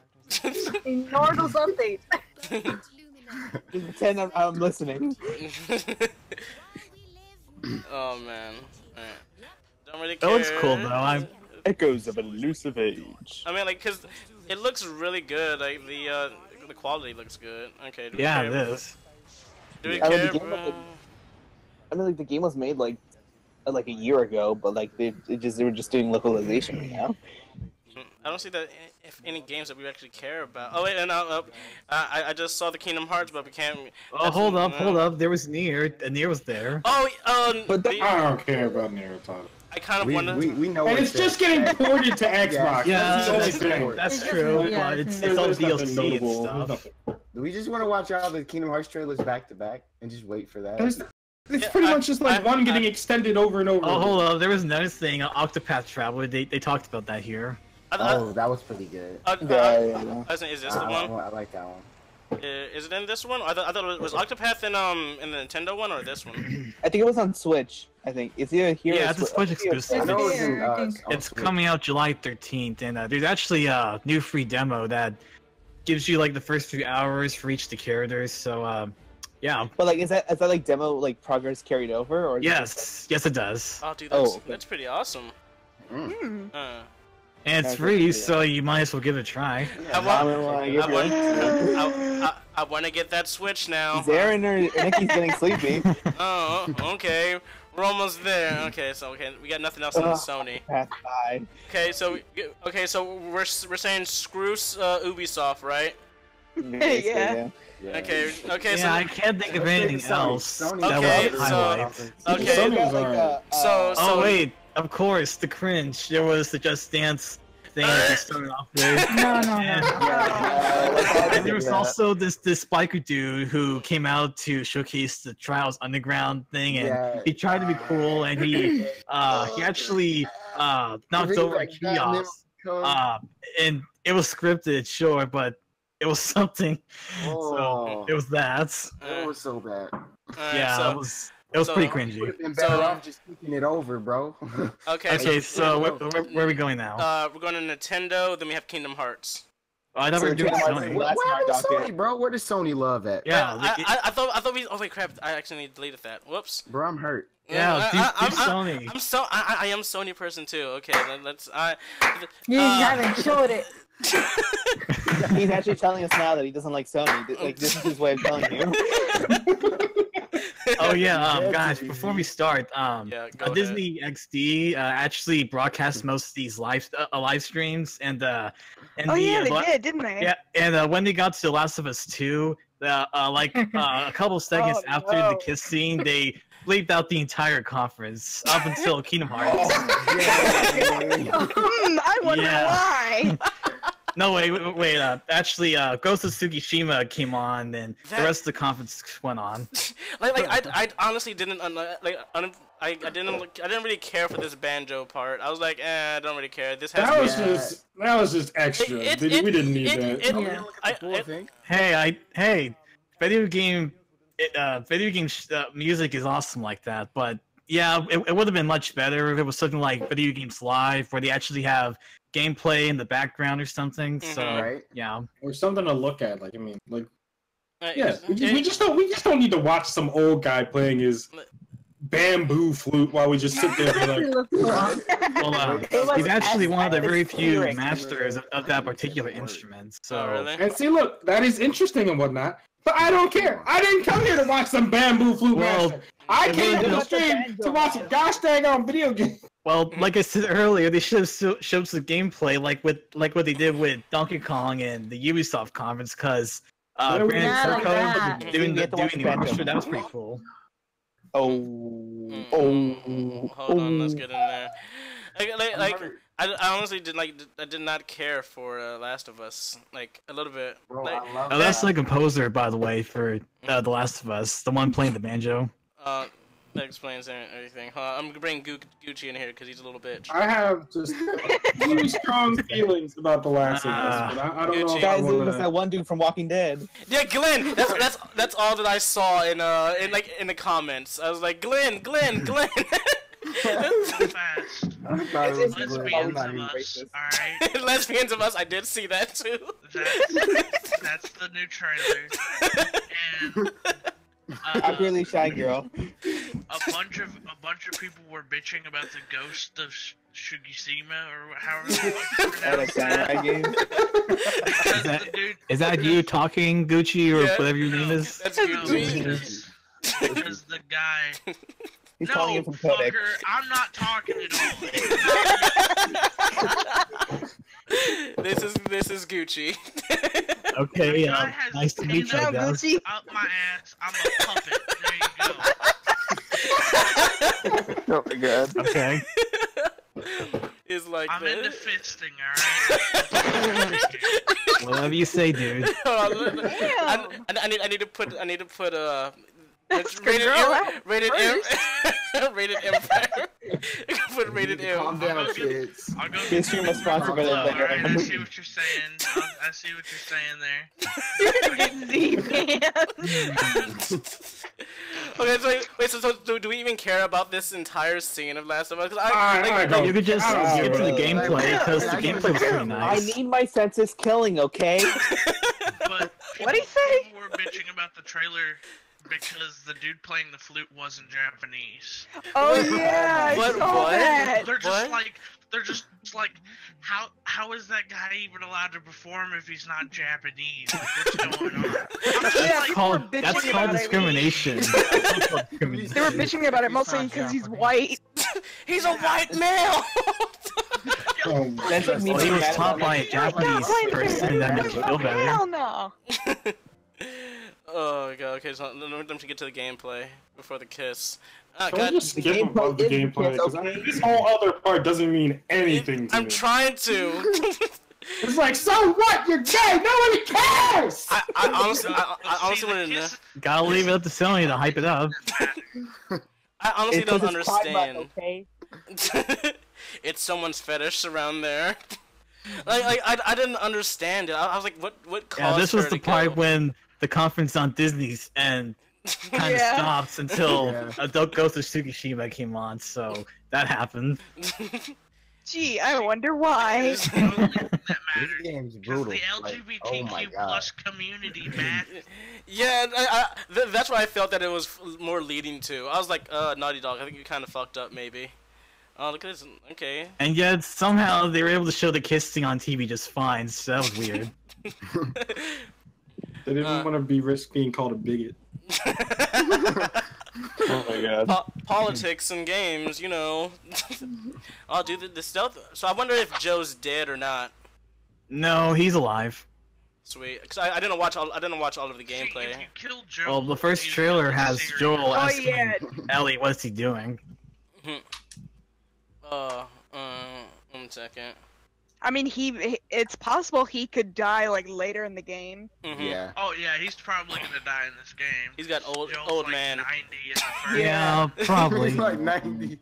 Ignore those updates. Just pretend I'm listening. Oh man. Right. Don't really care. That looks cool though. Echoes of Elusive Age. I mean, like, cause it looks really good. Like the quality looks good. Okay. Do we Yeah, care? it is. Do we I mean, care? the game was made like a year ago, but like they were just doing localization right now. I don't see that if any games that we actually care about. Oh wait, and I just saw the Kingdom Hearts, but we can't. Oh, hold up. There was Nier. Nier was there. Oh, but I don't care about Nier Automata. I kind of want to. We know. And it's just getting ported to Xbox. That's true. But it's all DLC and stuff. Do we just want to watch all the Kingdom Hearts trailers back to back and just wait for that? It's pretty much just like one getting extended over and over. Oh, hold up. There was another thing. Octopath Traveler. They talked about that here. Oh, that was pretty good. Is this the one? I like that one. Is it in this one? I thought it was Octopath in the Nintendo one or this one? I think it was on Switch. I think it's either here. Yeah, it's a Switch exclusive. It's Switch. coming out July 13th, and there's actually a new free demo that gives you like the first few hours for each of the characters. So yeah. But like, is that like demo like progress carried over or? Yes, it does. Oh, dude, that's pretty awesome. And it's free, so you might as well give it a try. I want to get that Switch now. Xarin or Nikki's getting sleepy. Oh, okay. We're almost there. Okay, we got nothing else on the Sony. Okay, so we're saying screw Ubisoft, right? Yeah. Okay. Yeah, so I can't think of anything else that Okay, would highlight. So wait. Of course, the cringe. There was the Just Dance thing that they started off with. No. And there was also this biker dude who came out to showcase the Trials Underground thing, and he tried to be cool, and he actually knocked over a kiosk. And it was scripted, sure, but it was something. So it was that. It was so bad. Yeah, it was pretty cringy. Would have been better off just kicking it over, bro. Okay, so where are we going now? We're going to Nintendo, then we have Kingdom Hearts. Oh, I thought we were doing Sony. What happened to Sony, bro? Where does Sony love at? Yeah, I thought we. Oh wait, crap! I accidentally deleted that. Whoops. Bro, I'm hurt. Yeah, do Sony. I am Sony person too. Okay, let's. You haven't showed it. He's actually telling us now that he doesn't like Sony. Like, this is his way of telling you. Oh yeah, guys. Before we start, ahead. Disney XD actually broadcasts most of these live streams, and they did, didn't they? Yeah, and when they got to The Last of Us 2, a couple seconds after the kiss scene, they bleeped out the entire conference up until Kingdom Hearts. I wonder why. No, wait. Actually, Ghost of Tsushima came on, and the rest of the conference went on. I honestly didn't I didn't really care for this banjo part. I was like, I don't really care. This has that was just extra. We didn't need that. Hey, video game music is awesome like that, but yeah, it would have been much better if it was something like Video Games Live, where they actually have gameplay in the background or something. So yeah, or something to look at. Like we just don't need to watch some old guy playing his bamboo flute while we just sit there and he's actually one of the very few masters of that particular instrument. So and see, look, that is interesting and whatnot. But I don't care. I didn't come here to watch some bamboo flute master. I came to the stream to watch a gosh dang on video game. Well, like I said earlier, they should have showed some gameplay, like what they did with Donkey Kong and the Ubisoft conference, because Brandon Turco doing the orchestra, that was pretty cool. Hold on, let's get in there. I honestly I did not care for Last of Us, like a little bit. Bro, that's the composer, by the way, for The Last of Us, the one playing the banjo. That explains everything. I'm gonna bring Gucci in here because he's a little bitch. I have just really strong feelings about The Last of Us, but I don't know. Guys, it was that one dude from Walking Dead. Yeah, Glenn. That's all that I saw in the comments. I was like, Glenn. Fast. Lesbians of us, alright? Lesbians of us, I did see that too. That's the new trailer. And I'm really shy, girl. A bunch of people were bitching about the ghost of Shugishima, or however the fuck Is that you talking, Gucci, or whatever your name is? That's Gucci. Because the guy. He's no, calling him from fucker, Kodak. I'm not talking at all. This is Gucci. Okay, nice to meet you, guys. Up my ass, I'm a puppet. There you go. Oh my god. Okay. Is like I'm this. into fisting, alright? Whatever you say, dude. I need to put rated Empire. Put rated M. Calm down, kids. I'll go This stream was sponsored by the Alright, I see what you're saying. I see what you're saying there. Okay, so wait, so do we even care about this entire scene of Last of Us? You could just get to the gameplay, because the gameplay was pretty nice. I need my senses killing, okay? But what'd he say? People were bitching about the trailer because the dude playing the flute wasn't Japanese. Oh yeah, I saw that. They're just like, how is that guy even allowed to perform if he's not Japanese? Like, what's going on? That's called discrimination. They were bitching about it mostly because he's white. He's a white male. He was taught by a Japanese person, that makes you feel better. Hell no. Oh god, okay, so let me get to the gameplay before the kiss. Can we just skip above the gameplay? Because this whole other part doesn't mean anything to me. I'm trying to. It's like, so what? You're gay! Nobody cares! I honestly want to know. Gotta leave it up to Sony to hype it up. I honestly don't understand. Okay? It's someone's fetish around there. I didn't understand it. I was like, what caused Yeah, this was her the to part go? when the conference on Disney's and kind of stops until Adult Ghost of Tsushima came on, so that happened. Gee, I wonder why. This game's brutal. The LGBTQ plus community, man. Yeah, that's what I felt that it was more leading to. I was like, Naughty Dog, I think you kind of fucked up, maybe. Oh, look at this. Okay. And yet, somehow, they were able to show the kissing on TV just fine, so that was weird. They didn't want to be risk being called a bigot. Oh my god. Politics and games, you know. Oh, dude, the stealth. So I wonder if Joe's dead or not. No, he's alive. Sweet. Cause I didn't watch all of the gameplay. If you kill Joel, Well, the first trailer has Joel asking Ellie, "What's he doing?" 1 second. I mean, it's possible he could die like later in the game. Yeah. Oh yeah, he's probably gonna die in this game. He's got old Joel's like man. 90 in the first. Yeah, probably. He's like 90.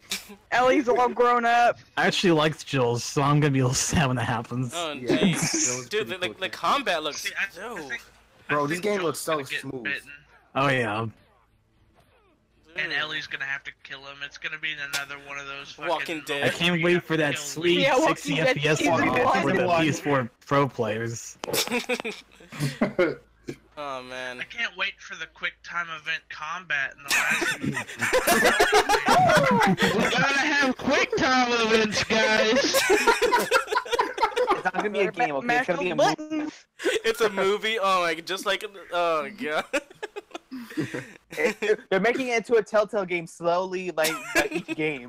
Ellie's all grown up. I actually liked Joel's, so I'm gonna be a little sad when that happens. Oh Yeah. jeez, dude, the combat looks dope. Bro, this game looks so smooth. Oh yeah. And Ellie's gonna have to kill him. It's gonna be another one of those fucking Walking Dead. I can't wait for that sweet 60 FPS for the PS4 Pro players. Oh man. I can't wait for the quick time event combat in the last. We gotta have quick time events, guys. It's not gonna be a game, okay? It's gonna be a movie. It's a movie. Oh my, just like oh god. They're making it into a Telltale game slowly, like by each game.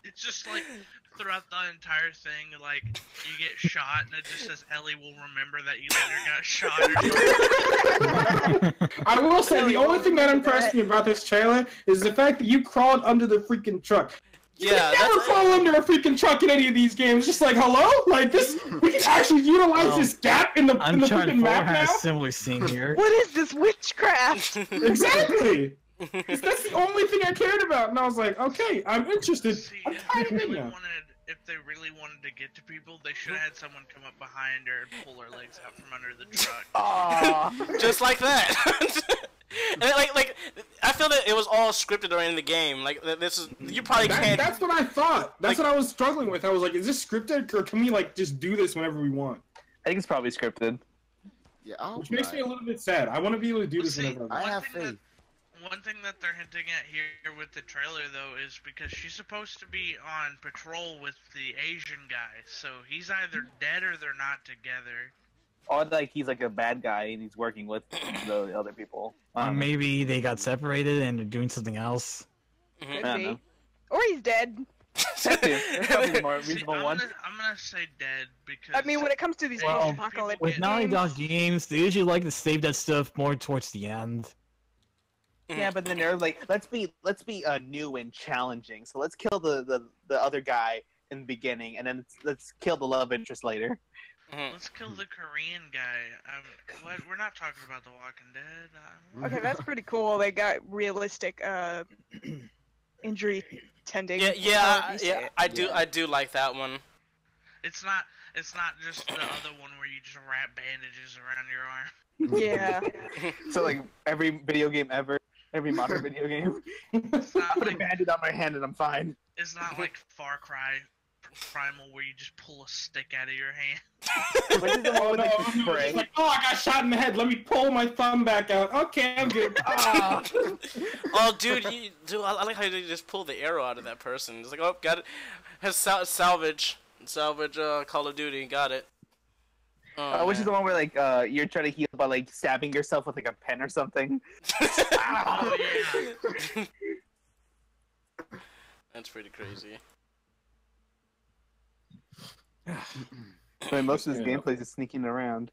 It's just like throughout the entire thing, like you get shot and it just says Ellie will remember that you later got shot. I will say the only thing that impressed me about this trailer is the fact that you crawled under the freaking truck. You never crawl under a freaking truck in any of these games. Just like, hello? Like this, we can actually utilize this gap in the freaking map now? has a similar scene here. What is this witchcraft? Exactly! That's the only thing I cared about, and I was like, okay, I'm interested. I'm tired of it now. If they really wanted to get to people, they should have had someone come up behind her and pull her legs out from under the truck. Just like that. And like, I feel that it was all scripted during the game. Like, this is you probably can't. That's what I thought. That's what I was struggling with. I was like, is this scripted, or can we like just do this whenever we want? I think it's probably scripted. Yeah, which makes me a little bit sad. I want to be able to do this whenever I want. I have faith. One thing that they're hinting at here with the trailer, though, is because she's supposed to be on patrol with the Asian guy, so he's either dead or they're not together. Or like he's like a bad guy and he's working with the other people. Maybe they got separated and they're doing something else. Could be. Or he's dead. That's probably more reasonable one. I'm gonna say dead because. I mean, when it comes to these post-apocalyptic With Naughty games, Dog games, they usually like to save that stuff more towards the end. Yeah, but then they're like, let's be new and challenging. So let's kill the other guy in the beginning, and then let's kill the love interest later. Let's kill the Korean guy. What? We're not talking about The Walking Dead. okay, that's pretty cool. They got realistic injury tending. Yeah. I do like that one. It's not just the other one where you just wrap bandages around your arm. Yeah. So like every video game ever, every modern video game, put a bandage on my hand and I'm fine. It's not like Far Cry Primal where you just pull a stick out of your hand. Like, oh, I got shot in the head. Let me pull my thumb back out. Okay, I'm good. Oh, dude, I like how you just pull the arrow out of that person. It's like, oh, got it. Has salvage, Call of Duty, got it. Which is the one where like you're trying to heal by like stabbing yourself with like a pen or something. Oh yeah. That's pretty crazy. I mean, most of this gameplay is sneaking around.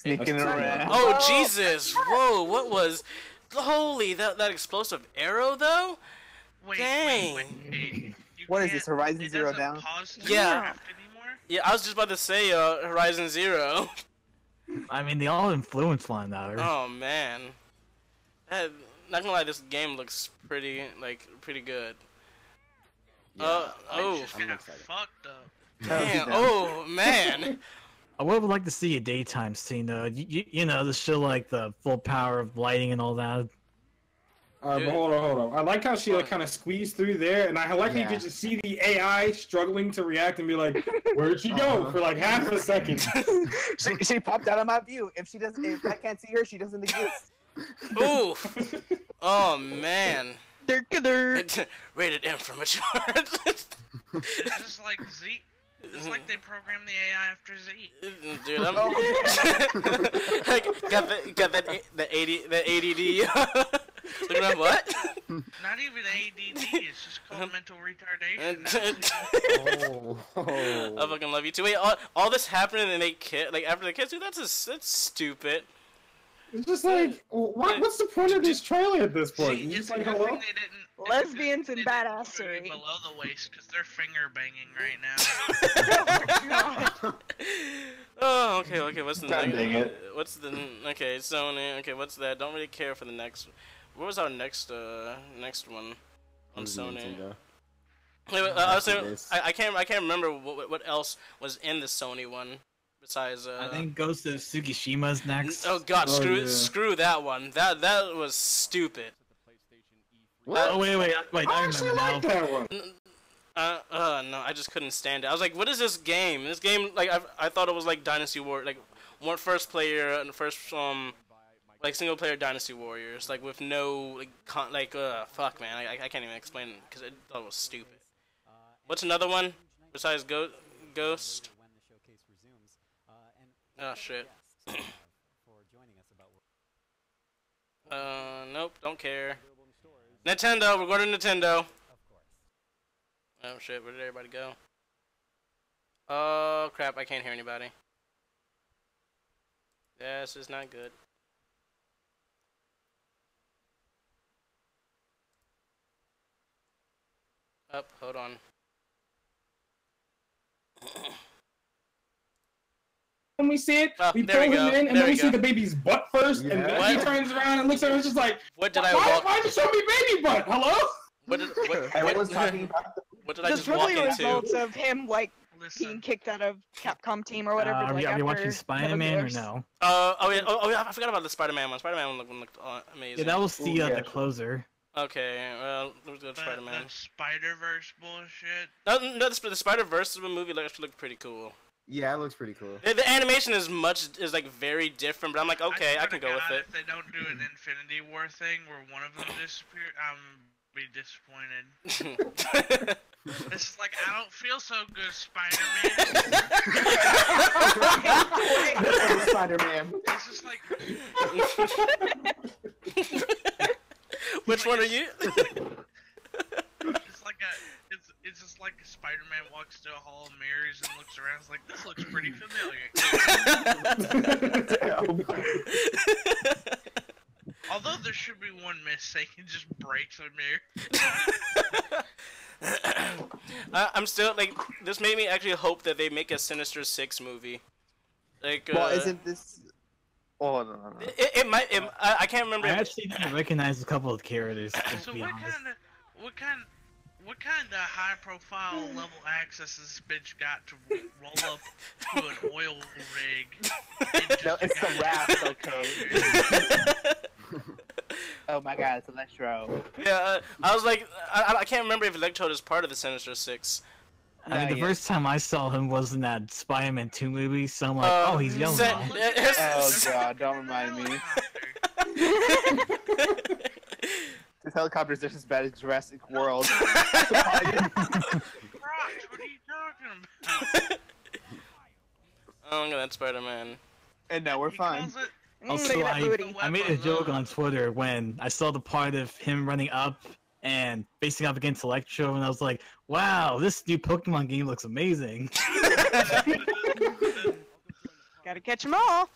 Oh Jesus! Whoa! What was? Holy! That explosive arrow though? Dang! Wait. What is this? Horizon Zero Dawn? Yeah. Yeah, I was just about to say Horizon Zero. I mean, they all influence one another. Oh man. Not gonna lie, this game looks pretty good. Yeah, just got fucked up. Damn, oh man. I would like to see a daytime scene though. You know, to show like the full power of lighting and all that. But hold on. I like how she like kind of squeezed through there, and I like how you get to see the AI struggling to react and be like, "Where'd she go?" for like half a second. she popped out of my view. If I can't see her, she doesn't exist. Ooh. Oh man. Rated M for mature. It's just like Z. It's like they programmed the AI after Z. Dude, I'm got the ADD. Look at what? Not even ADD, it's just called mental retardation. I fucking love you too. Wait, all this happened and they kid like after the kids, dude. That's stupid. It's just like, what's the point of this trailer at this point? See, Just like, hello? Lesbians and badassery. Below the waist, because they're finger banging right now. Oh, okay. What's the God dang it. What's the okay? Sony. Okay, what's that? Don't really care for the next. What was our next one on Sony? Wait, I can't remember what else was in the Sony one besides. I think Ghost of Tsukushima's next. Oh God, screw that one. That was stupid. What? Oh wait, I remember now. That one. No, I just couldn't stand it. I was like, what is this game? This game, like, I thought it was like Dynasty War, like, one first player and like single player Dynasty Warriors, like with no fuck man, I can't even explain it because I thought it was stupid. What's another one besides Ghost? Oh shit. Nope, don't care. Nintendo, we're going to Nintendo. Oh shit, where did everybody go? Oh crap, I can't hear anybody. Yeah, this is not good. Hold on. When we see it, we there throw we him go. in, and There then we we see go. the baby's butt first, and then he turns around and looks at her and just like, What did I why, walk? why'd you show me baby butt? Hello? What did I That's just walk probably the into? results of him like being kicked out of Capcom team or whatever. Are like, we after watching Spider-Man or no? Oh yeah, I forgot about the Spider-Man one. Spider-Man one looked amazing. Yeah, that was the closer. Okay, well, let's go to Spider-Man. That Spider-Verse bullshit. No, the Spider-Verse movie actually looked pretty cool. Yeah, it looks pretty cool. The animation is like very different, but I'm like, okay, I can go with it. If they don't do an Infinity War thing where one of them disappears, I'm be disappointed. It's like, I don't feel so good, Spider-Man. Spider-Man. It's just like... Which one are you? It's just like Spider-Man walks to a hall of mirrors and looks around. It's like, this looks pretty familiar. Although there should be one mistake and just breaks a mirror. I'm still like, this made me actually hope that they make a Sinister Six movie. Like, well, isn't this? Oh no. It might. I can't remember. I actually didn't recognize a couple of characters. So what kind of high-profile level access this bitch got to roll up to an oil rig? No, it's the rap, okay. Oh my god, it's Electro. Yeah, I was like, I can't remember if Electro is part of the Sinister Six. I mean, the first time I saw him was in that Spider-Man 2 movie, so I'm like, oh, he's young now. Oh god, don't remind me. This helicopter's just as bad as Jurassic World. What are you talking about? Oh, look at that Spider-Man. And now we're fine. Also, I made a joke on Twitter when I saw the part of him running up and facing up against Electro, and I was like, wow, this new Pokemon game looks amazing. Gotta catch them all.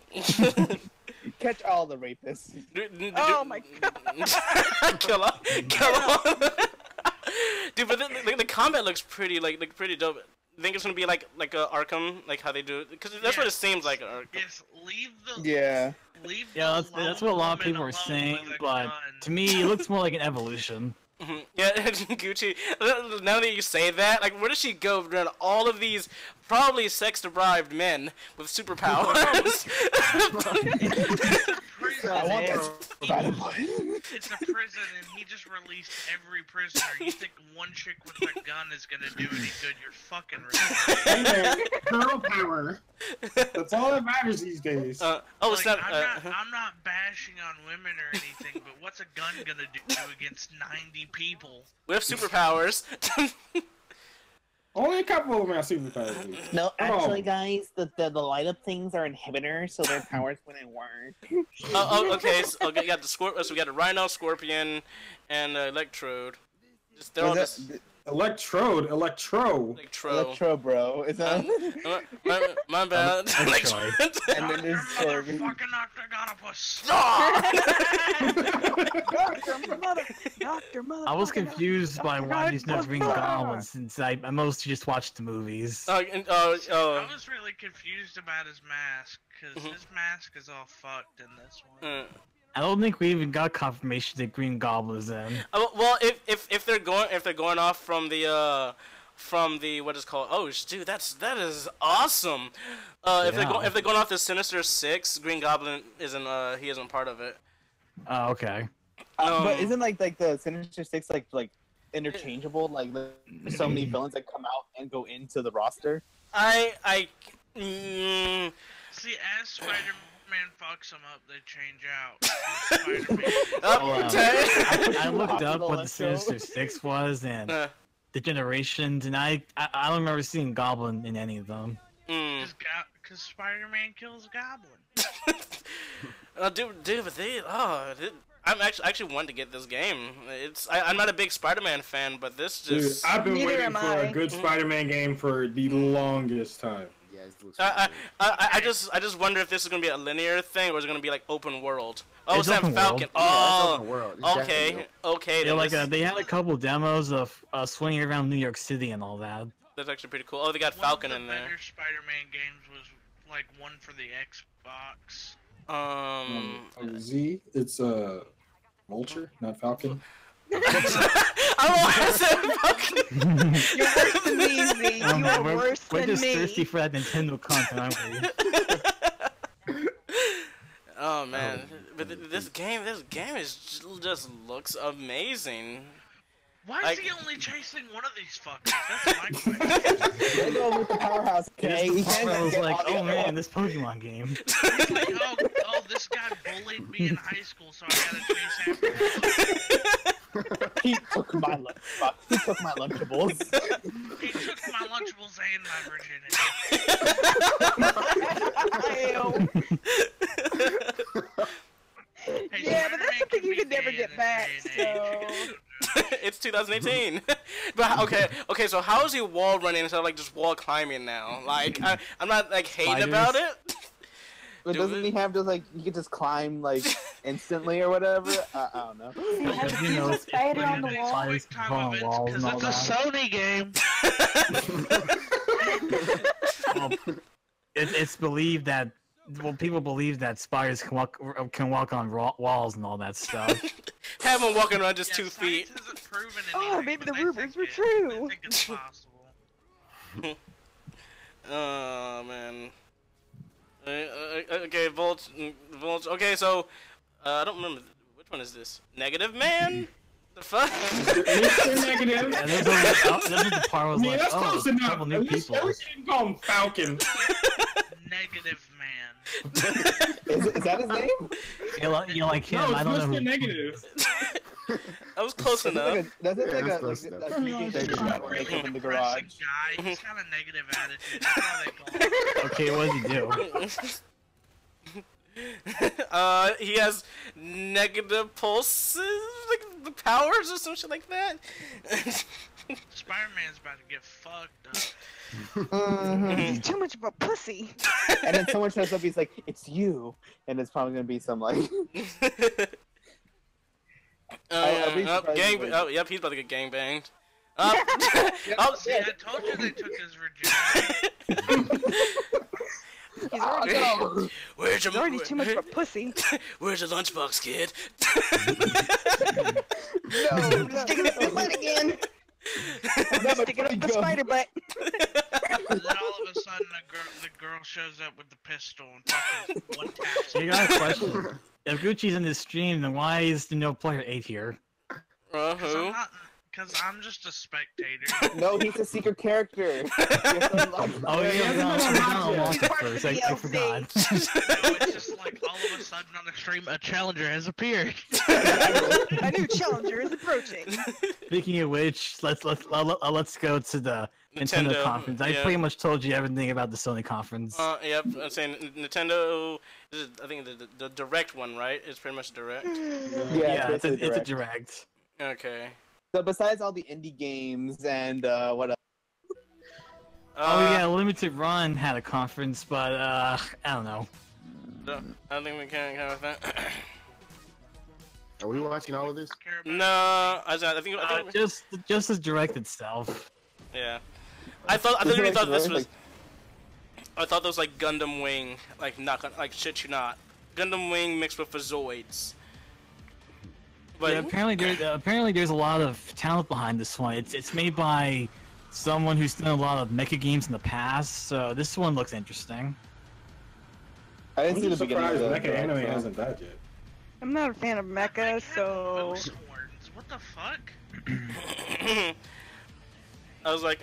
Catch all the rapists. Oh my god. Kill on. Dude, but the combat looks pretty pretty dope. I think it's gonna be like Arkham, like how they do it, because that's what it seems like. Arkham. Yes, leave the. Yeah. Leave yeah, the that's what a lot of people are saying, but to me, it looks more like an evolution. Yeah, Gucci. Now that you say that, like, where does she go around all of these probably sex-deprived men with superpowers? It's a prison, and he just released every prisoner. You think one chick with a gun is gonna do any good? You're fucking retarded. Girl power. That's all that matters these days. I'm not bashing on women or anything, but what's a gun gonna do against 90 people? With superpowers. Only a couple of them have superpowers. No, actually, guys, the light up things are inhibitors, so their powers wouldn't work. Okay. So, okay, we got so we got the Rhino, Scorpion, and Electrode. Just they're all just. Electro, bro. Is that? My bad. And then there's Scorpion. Fucking Octagonopus. Doctor Mother. I was confused by why there's no Green Goblin since I mostly just watched the movies. I was really confused about his mask because his mask is all fucked in this one. I don't think we even got confirmation that Green Goblin is in. Well, if they're going off from the what is called, oh dude, that is awesome. If they're going off the Sinister Six, Green Goblin he isn't part of it. Oh, okay. But isn't like the Sinister Six like interchangeable? Like there's so many villains that come out and go into the roster. See, as Spider-Man fucks them up, they change out. I looked up what the Sinister Six was and the generations, and I don't remember seeing Goblin in any of them. Because Spider-Man kills Goblin. Dude, but I'm actually wanting to get this game. I'm not a big Spider-Man fan, but this just. Dude, I've been waiting for a good Spider-Man game for the longest time. I just wonder if this is gonna be a linear thing or is it gonna be like open world. Oh, it's Sam open Falcon. World. Oh, okay. Yeah, they had a couple demos of swinging around New York City and all that. That's actually pretty cool. Oh, they got Falcon in there. One of the better Spider-Man games was like one for the Xbox. Z, it's Vulture, not Falcon. I don't know why I said Falcon. You're worse than me, Z. You are worse than me. We're just thirsty for that Nintendo content, aren't we? Oh man, but this game just looks amazing. Why is he only chasing one of these fuckers? That's my question. They go with the powerhouse, okay? I was like, oh man, this Pokemon game. He's like, oh, this guy bullied me in high school, so I gotta chase after him. He took my Lunchables. He took my Lunchables and my virginity. Yeah, but that's something you can never get back, so... It's 2018. But okay, so how is he wall running instead of like just wall climbing now? Like I'm not like hating about it. But doesn't he have just like you can just climb like instantly or whatever? I don't know. You know, spider on the wall. Because it's a Sony game. It's believed that people believe that spiders can walk on walls and all that stuff. Have him walking around just 2 feet. Oh, maybe the rumors were true. I think it's possible. Oh man. Okay, Volt. Okay, so I don't remember which one is this. Negative Man. The fuck? Mr. Negative. And this was the part was like, that's close a enough. couple new At least people. we didn't call him Falcon. Negative Man. Is that his name? You're like him. No, it's I don't know Mr. who. Negative. That was close enough. That's like Yeah, a that's like close a make him in the garage. Guy. He's got a negative attitude. That's why they call him. Okay, what does he do? He has negative pulses, like the powers or some shit like that. Spider-Man's about to get fucked up. He's too much of a pussy. And then someone shows up, he's like, "It's you," and it's probably gonna be some like. Gang. Oh, yep, he's about to get gang banged. See, I told you they took his virginity. Where's your already too much of a pussy. Where's your lunchbox, kid? No, sticking up the butt again. Sticking up the spider butt. And then all of a sudden, the girl shows up with the pistol and fucking one taps. You got a question. If Gucci's in this stream, then why is the no player 8 here? Who? Because I'm just a spectator. No, he's a secret character. Oh yeah, no, I lost it first. I forgot. No, it's just like all of a sudden on the stream, a challenger has appeared. A new challenger is approaching. Speaking of which, let's go to the Nintendo conference. I yeah. pretty much told you everything about the Sony conference. Yep. I'm saying Nintendo. I think the direct one, right? It's pretty much direct. Yeah, it's a direct. Okay. So besides all the indie games and what else? Oh yeah, Limited Run had a conference, but I don't know. I don't think we can count with that. Are we watching all of this? No, I think just as direct itself. Yeah. I literally thought this was. I thought this was like Gundam Wing, like shit you not, Gundam Wing mixed with Zoids. But yeah, apparently there's a lot of talent behind this one. It's made by someone who's done a lot of mecha games in the past, so this one looks interesting. I didn't see the beginning of the mecha anime hasn't died yet. I'm not a fan of mecha, so. What the fuck? I was like,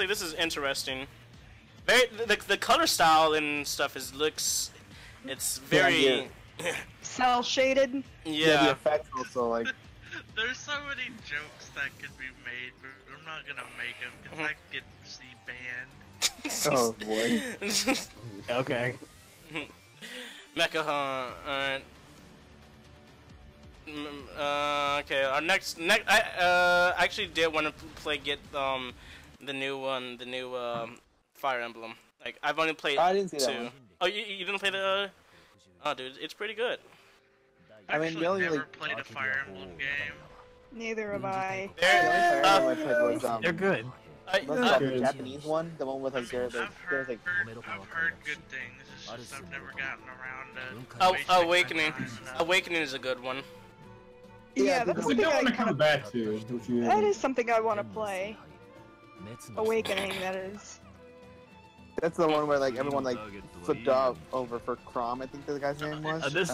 this is interesting. Very, the color style and stuff it's very cell shaded. Yeah. The effects also like. There's so many jokes that could be made, but I'm not gonna make them because I get C banned. Oh boy. Okay. Mecha, alright. Okay, our next I actually did want to get the new Fire Emblem. Like I've only played I didn't see two. that one. Oh, you didn't play the? Oh, dude, it's pretty good. I mean, I've never played a Fire Emblem game. Neither have I. They're good. The Japanese one, the one with like there's like. I've heard good things. It's just I've never gotten around to. Awakening. Awakening is a good one. Yeah, that's something I come back to. That is something I want to play. Awakening, that is. That's the one where like everyone like flipped over for Crom. I think the guy's name was. This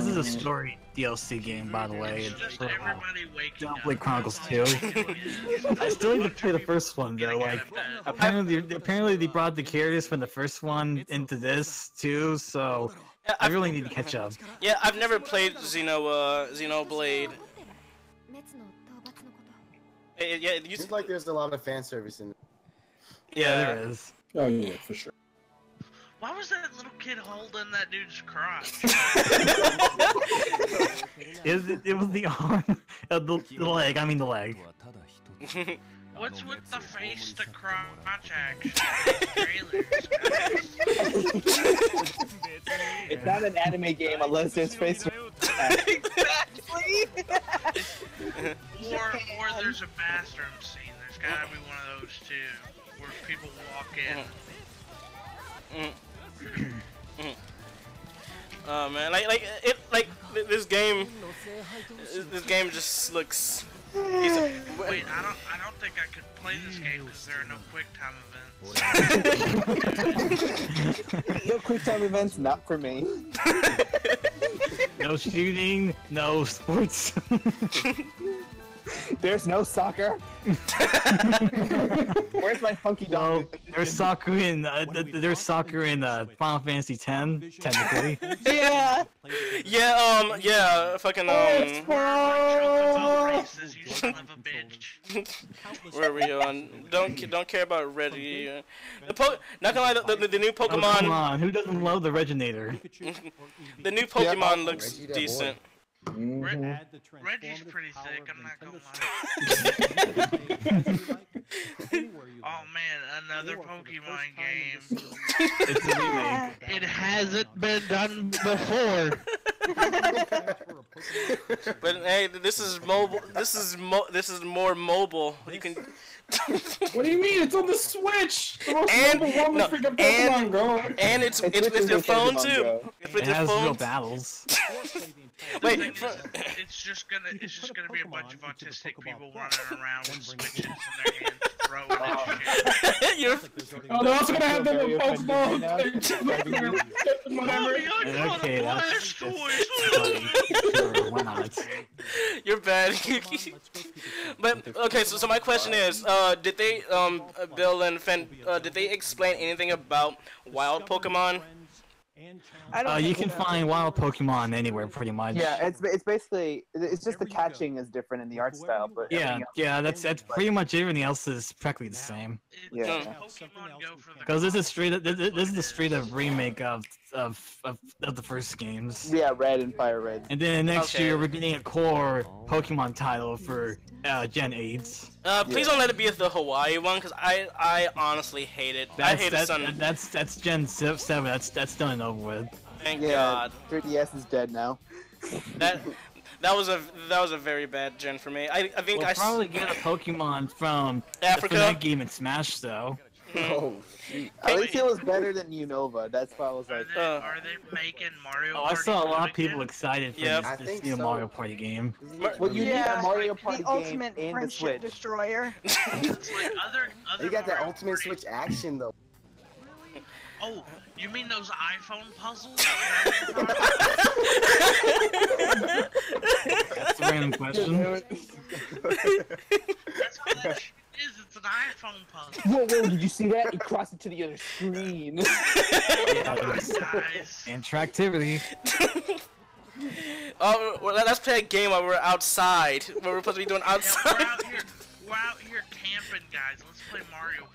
is a story DLC game, by the way. It's Xenoblade Chronicles 2. I still need to play the first one though. Like apparently they brought the characters from the first one into this too, so I really need to catch up. Yeah, I've never played Xenoblade. It seems like there's a lot of fan service in it. Yeah, there is. Oh yeah, for sure. Why was that little kid holding that dude's crotch? It was the arm, the leg. I mean the leg. What's with the face to crotch action? It's not an anime game unless there's face. Exactly. or there's a bathroom scene. There's gotta be one of those too, where people walk in. Oh man, this game just looks. Wait, I don't think I could play this game because there are no quick time events. No quick time events, not for me. No shooting, no sports. There's no soccer. Where's my funky dog? There's soccer in Final Fantasy X, technically. Yeah. Yeah, fucking Where are we on? Don't care about Reggie. Not gonna lie, the new Pokemon. Oh, come on, who doesn't love the Reginator? The new Pokemon looks decent. Reggie's pretty thick, I'm not gonna lie. Oh man, another Pokemon game. It's a remake. It hasn't been done before. But hey, this is mobile. This is more mobile. You can. What do you mean? It's on the Switch. The most freaking Pokemon Go. And it's with your phone too. It's with it your has phone. real battles. Wait, it's just gonna be a bunch of autistic people running around with switches in their hands, throwing at shit. Oh, they're also gonna have their Pokeball. Okay, that's funny. Sure, why not? You're bad. But okay, so my question is, did they, Bill and Finn, did they explain anything about wild Pokemon? You can find wild Pokemon anywhere, pretty much. Yeah, it's basically just the catching is different in the art style, but yeah, that's pretty much everything else is practically the same. Yeah. Because this is the straight up remake of the first games. Yeah, Red and Fire Red. And then next year we're getting a core Pokemon title for Gen 8. Please don't let it be the Hawaii one, because I honestly hate it. I hate it. That's Gen 7. That's done and over with. Thank God. 3DS is dead now. That was a very bad gen for me. I think we'll probably get a Pokemon from Africa that game in Smash though. Oh, at least it was better than Unova. That's why I was like. Are they making Mario? Oh, I saw a lot of people excited for this new so. Mario Party game. Well, you need a Mario Party the ultimate game and the friendship Switch. destroyer. You got that ultimate Switch action though. Oh, you mean those iPhone puzzles? That's a random question. That's what that shit is. It's an iPhone puzzle. Whoa, did you see that? He crossed it to the other screen. Interactivity. Oh, well, let's play a game while we're outside. What we're supposed to be doing outside. We're out here camping, guys. Let's play Mario Party.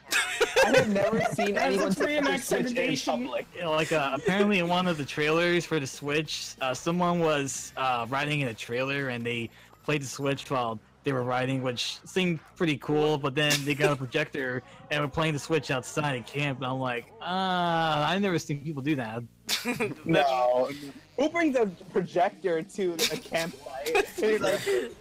I have never seen anyone take their Switch in public. Like apparently in one of the trailers for the Switch, someone was riding in a trailer and they played the Switch while they were riding, which seemed pretty cool. But then they got a projector and were playing the Switch outside at camp. And I'm like, I've never seen people do that. No. Who brings a projector to a campsite?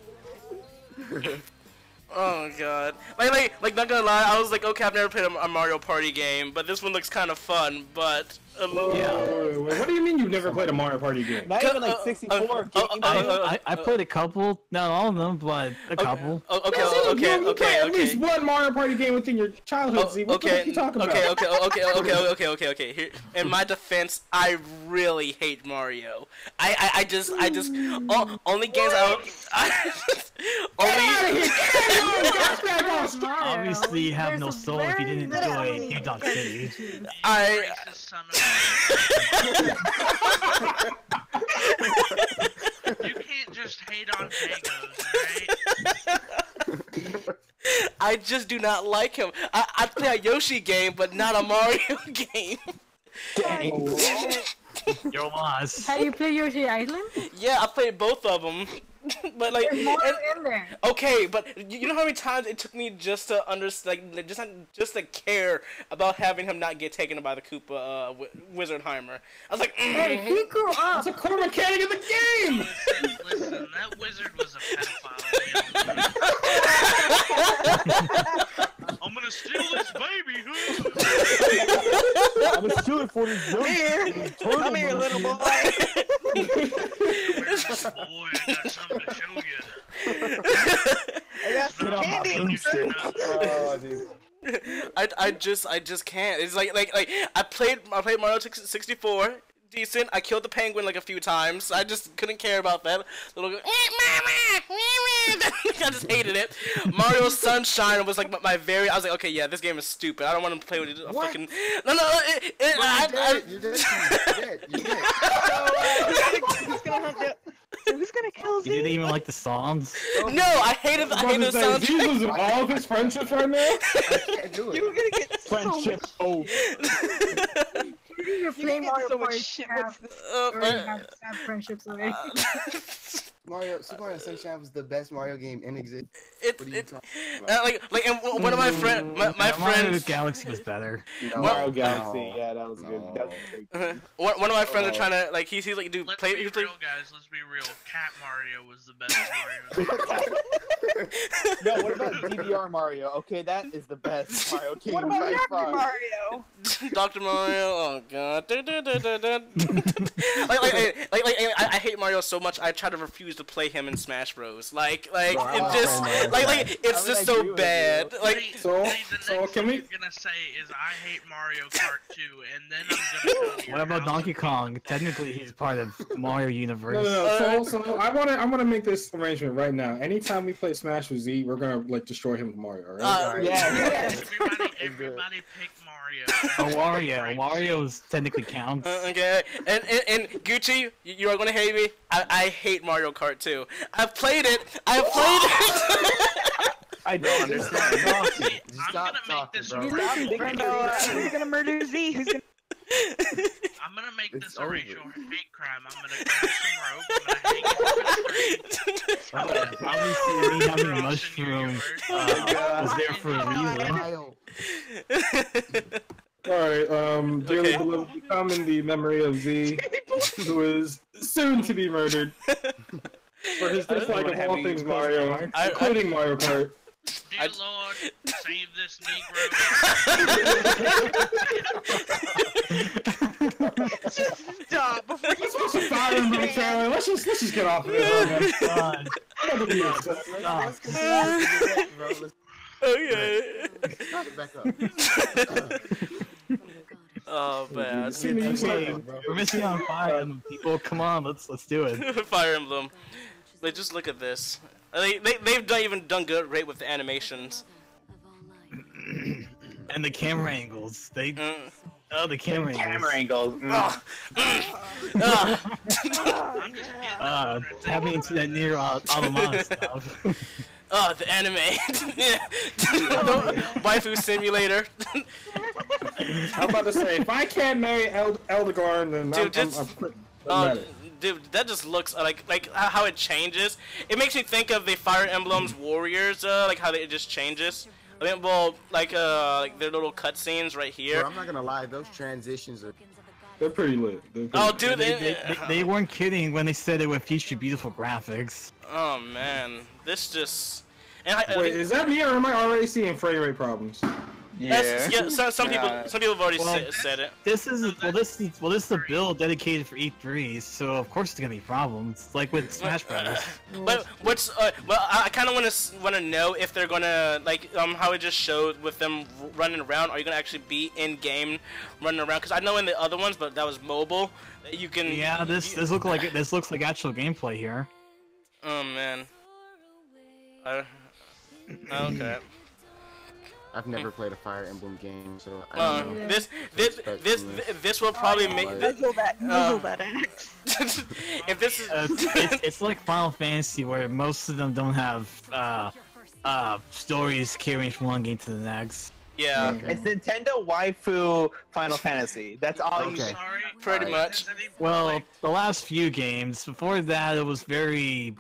Oh god. Like not gonna lie, I was like, okay, I've never played a Mario Party game, but this one looks kind of fun, but... Wait, what do you mean you've never played a Mario Party game? Not even like 64 games. I played a couple, not all of them, but a couple. Okay. At least one Mario Party game within your childhood, Z. What the heck are you talking about? Okay. Here, in my defense, I really hate Mario. I just only games Obviously, you have no soul if you didn't enjoy New Dog City. You can't just hate on Dagos, right? I just do not like him. I play a Yoshi game, but not a Mario game. Dang. Your loss. Have you played Yoshi Island? Yeah, I played both of them. But like, there's more in there. Okay, but you know how many times it took me just to understand, just to care about having him not get taken by the Koopa Wizardheimer. I was like, hey, he grew up. It's a core mechanic of the game. Listen, that wizard was a pedophile. I'm gonna steal this baby. I'm gonna steal it for this Here, come here, little boy. Boy, I got something to show you. I got some candy. Oh, dude. I just can't. It's like I played Mario 64. Decent. I killed the penguin like a few times. I just couldn't care about that. Little I just hated it. Mario Sunshine was like my very. I was like, okay, yeah, this game is stupid. I don't want to play with a fucking. No. You're dead. Who's gonna kill Z? You didn't even like the songs? No, I hated the soundtrack. He's losing all of his friendships right now. I can't do it. You were gonna get Friendship. so You're playing Mario so much Party. shit. Have friendships away. Super Mario Sunshine was the best Mario game in existence. One of my friends. Galaxy was better. Mario Galaxy, yeah, that was good. One of my friends are trying to he's like, dude, Let's play. be He's real, like, guys. Let's be real. Cat Mario was the best Mario. No, what about DDR Mario? Okay, that is the best Mario game What about by Dr. far. Mario? Dr. Mario, oh god. I hate Mario so much. I try to refuse to play him in Smash Bros. It's just so bad. So can we? I'm gonna say is I hate Mario Kart 2, and then I'm gonna. What about Donkey Kong? Technically, he's part of Mario Universe. No. So I wanna make this arrangement right now. Anytime we play Smash with Z, we're gonna destroy him with Mario. Right? Yeah. Everybody Everybody pick Mario. Mario's technically counts. Okay, and Gucci, you are gonna hate me. I hate Mario Kart too. I've played it. I don't understand. I'm gonna make this a Who's gonna murder Z? Who's gonna? I'm gonna make this a racial hate crime. I'm gonna grab some rope. I'm gonna hang it from a tree. Obviously, me having a mushroom was there for a reason. Alright, dearly beloved, we come in the memory of Z, who is soon to be murdered for his dislike of all things Mario, including Mario Kart. Dear Lord, save this Negro. Just stop before you Let's watch a Fire Emblem trailer. Let's just get off of this. Okay. Start it back up. Oh man. We're missing on Fire Emblem, people. Come on, let's do it. Fire Emblem. Like, just look at this. They've even done great with the animations. And the camera angles. The camera angles. Tapping into that near Automata stuff. Oh, the anime. Waifu simulator. I'm about to say, if I can't marry Eldegarn, then I'm dude, that just looks like how it changes. It makes me think of the Fire Emblem's Warriors, like how it just changes. I mean, well, like their little cutscenes right here. Bro, I'm not gonna lie, those transitions are. They're pretty lit. Oh, dude, they weren't kidding when they said it would feature beautiful graphics. Oh man, this just. Wait, is that me or am I already seeing frame rate problems? Yeah. Some people have already said it. This is the build dedicated for E3, so of course it's gonna be problems, like with Smash Bros. But what's well, I kind of want to know if they're gonna how it just showed with them running around. Are you gonna actually be in game running around? Because I know in the other ones, but that was mobile. You can. Yeah, this looks like actual gameplay here. Oh man. Okay. I've never played a Fire Emblem game, so I don't know. This will probably make muzzle that axe. If this is it's like Final Fantasy, where most of them don't have stories carrying from one game to the next. Yeah. Okay. It's Nintendo waifu Final Fantasy. That's all you. Pretty much. Well, the last few games. Before that, it was very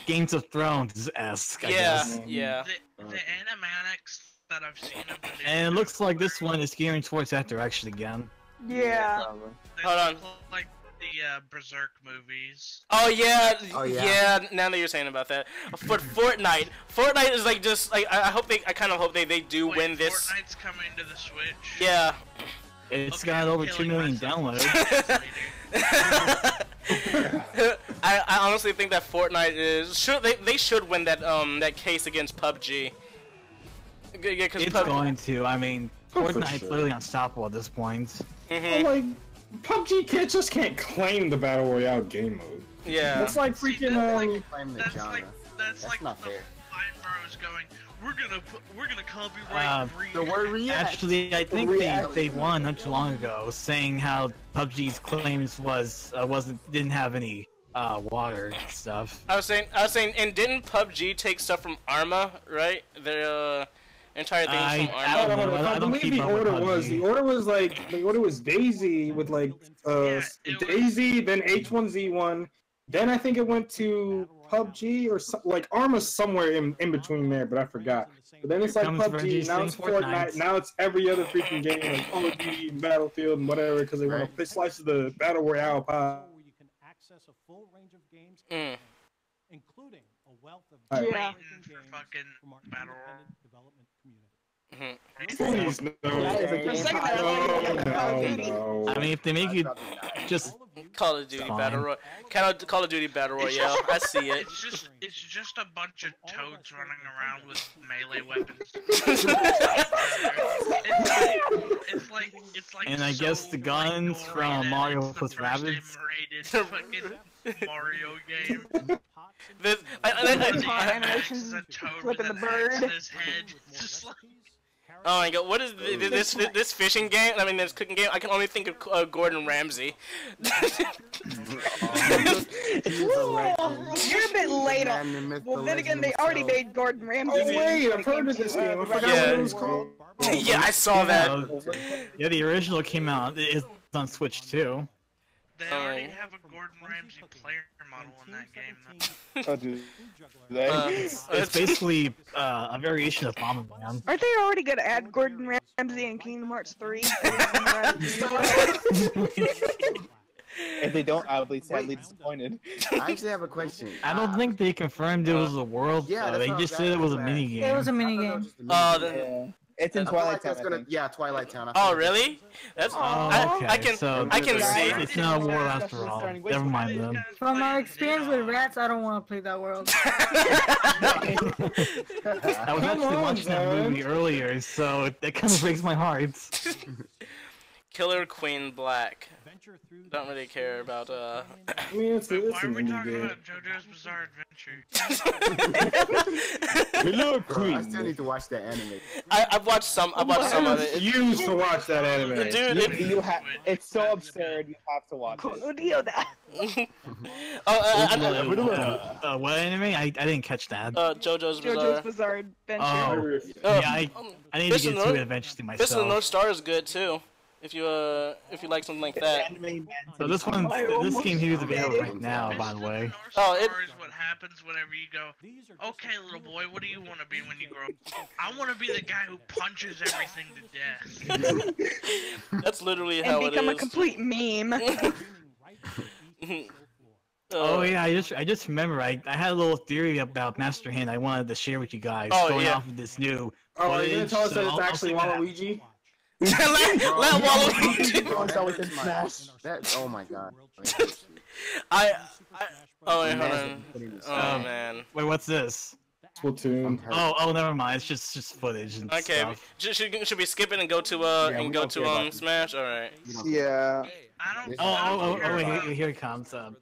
Games of Thrones-esque, I guess. Yeah. The animatics that I've seen of it. And it looks like this one is gearing towards that direction again. Yeah. Hold on. Like the Berserk movies. Oh yeah. Yeah. Now that you're saying about that, for Fortnite is like just like I kind of hope they do win this. Fortnite's coming to the Switch. Yeah. It's got over 2 million downloads. I honestly think that Fortnite they should win that case against PUBG. Yeah, it's going to. I mean, Fortnite's literally unstoppable at this point. Like, PUBG just can't claim the Battle Royale game mode. Yeah. It's like freaking That's like not fair. Fine Bros going, we're gonna copyright the word react. Actually, I think they won not too long ago, saying how PUBG's claims didn't have any water and stuff. I was saying, and didn't PUBG take stuff from Arma, right? Their entire thing from Arma. I believe the order was Daisy with Daisy, then H1Z1, then I think it went to PUBG or like Arma's somewhere in between there, but I forgot. But then it's like PUBG, now it's Fortnite, now it's every other freaking game like Call of Duty, Battlefield, and whatever, because they want to slice the Battle Royale pie. You can access a full range of games, including a wealth of for games fucking from our Battle independent development community. Please, no. I mean, if they make it just Call of Duty Battle Royale, Call of Duty Battle Royale, I see it. It's just a bunch of toads running around with melee weapons. it's like and I guess the guns from Mario plus Rabbids. Fucking Mario game. Animations flipping the bird. His head, just like Oh my god, what is this fishing game? I mean, this cooking game. I can only think of Gordon Ramsay. You're a bit late on. Well, then again, they already made Gordon Ramsay. Oh wait, I've heard of this game. I forgot what it was called. Yeah, I saw that. Yeah, the original came out. It's on Switch too. They already have a Gordon Ramsay player model in that game, though. Oh, dude. It's basically a variation of Bomberman. Aren't they already gonna add Gordon Ramsay in Kingdom Hearts 3? If they don't, I'll be sadly disappointed. I actually have a question. I don't think they confirmed it was a world. Yeah, they just said it was a mini game. It was a mini game. It's in Twilight Town. Yeah, Twilight Town. Oh, really? That's. Okay, I can see. It's not a war after all. Never mind then. From my experience with rats, I don't want to play that world. I was actually watching that movie earlier, so that kind of breaks my heart. Killer Queen Black. Don't really care about I mean, it's Why are an we indie talking game. about JoJo's Bizarre Adventure? Hello, Bro, Queen. I still need to watch that anime. I've watched some. I've watched some of it. You used to watch that anime. Dude, It's so absurd. You have to watch it. What anime? I didn't catch that. JoJo's Bizarre. Bizarre Adventure. Oh, yeah, I need to get to it eventually myself. Fist of the North Star is good too. If you like something like that. So this game here is available right now, by the way. Oh, it is what happens whenever you go, okay, little boy, what do you want to be when you grow up? I want to be the guy who punches everything to death. That's literally how it is. And become a complete meme. Oh yeah, I just remember I had a little theory about Master Hand I wanted to share with you guys. Oh, going yeah. off of this new. Oh, are you gonna tell us that it's I'll actually see that. Waluigi? let Waluigi. Oh my god. Oh wait, hold on. Oh man. Wait, what's this? Splatoon. Oh, never mind. It's just footage and Okay, stuff. should we skip it and go to Smash? All right. Yeah. Oh, wait, here it comes. Oh,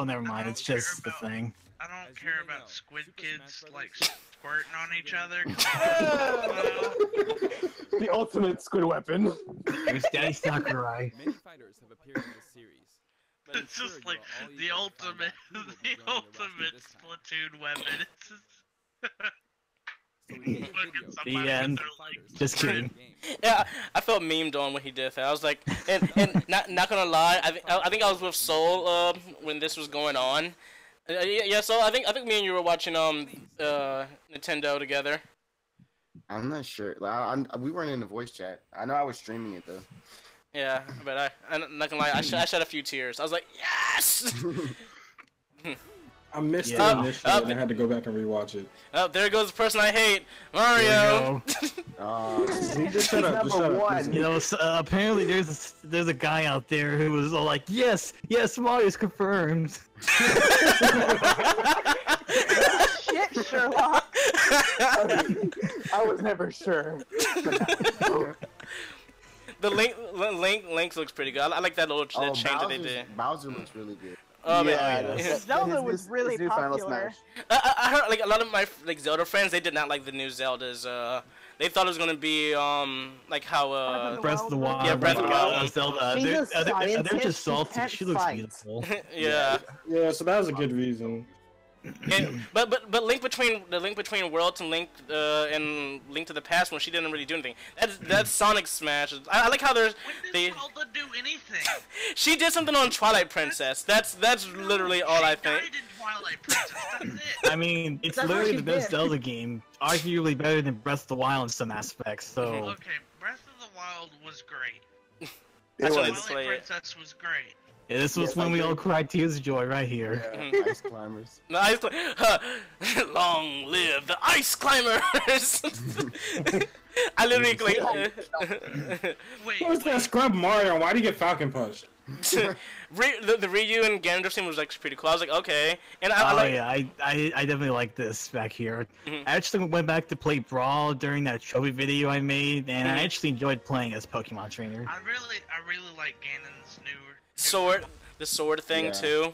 never mind. It's just the thing. I don't care about squid kids like squirting on each other. The ultimate squid weapon. It's Daddy Sakurai. Many fighters have appeared in the series. But It's just like the ultimate Splatoon weapon. It's just... The end. Just kidding. Yeah, I felt memed on when he did that. I was like, and not gonna lie, I think I was with Soul when this was going on. Yeah, so I think me and you were watching Nintendo together. I'm not sure. We weren't in the voice chat. I know I was streaming it though. Yeah, but I'm not gonna lie, I shed a few tears. I was like, yes. I missed it initially, and I had to go back and rewatch it. Oh, there goes the person I hate, Mario. Just shut up. Just shut up. You know, apparently there's a guy out there who was all like, yes, Mario's confirmed. Shit, Sherlock. I was never sure. The Link looks pretty good. I like that little change that they did. Bowser looks really good. Zelda was really popular. I heard like a lot of my Zelda friends, they did not like the new Zeldas. They thought it was gonna be like how Breath of the Wild. Yeah, Breath of the Wild. Zelda. They're just salty. She looks beautiful. Yeah. Yeah, so that was a good reason. But Link between Worlds and Link to the Past when she didn't really do anything. That's Sonic Smash. I like how there's Zelda do anything? She did something on Twilight Princess. That's literally all I think. Twilight Princess, that's it. I mean, it's literally the best Zelda game, arguably better than Breath of the Wild in some aspects. So. Okay, Breath of the Wild was great. Twilight Princess was great. Yeah, this was when we all cried tears of joy right here. Yeah, Ice Climbers. Long live the Ice Climbers! I literally Wait. Who's that scrub Mario? Why do you get Falcon Punch? the Ryu and Ganondorf scene was like pretty cool. I was like, okay, and I definitely like this back here. I actually went back to play Brawl during that trophy video I made, and I actually enjoyed playing as Pokemon trainer. I really like Ganon's new sword, the sword thing too.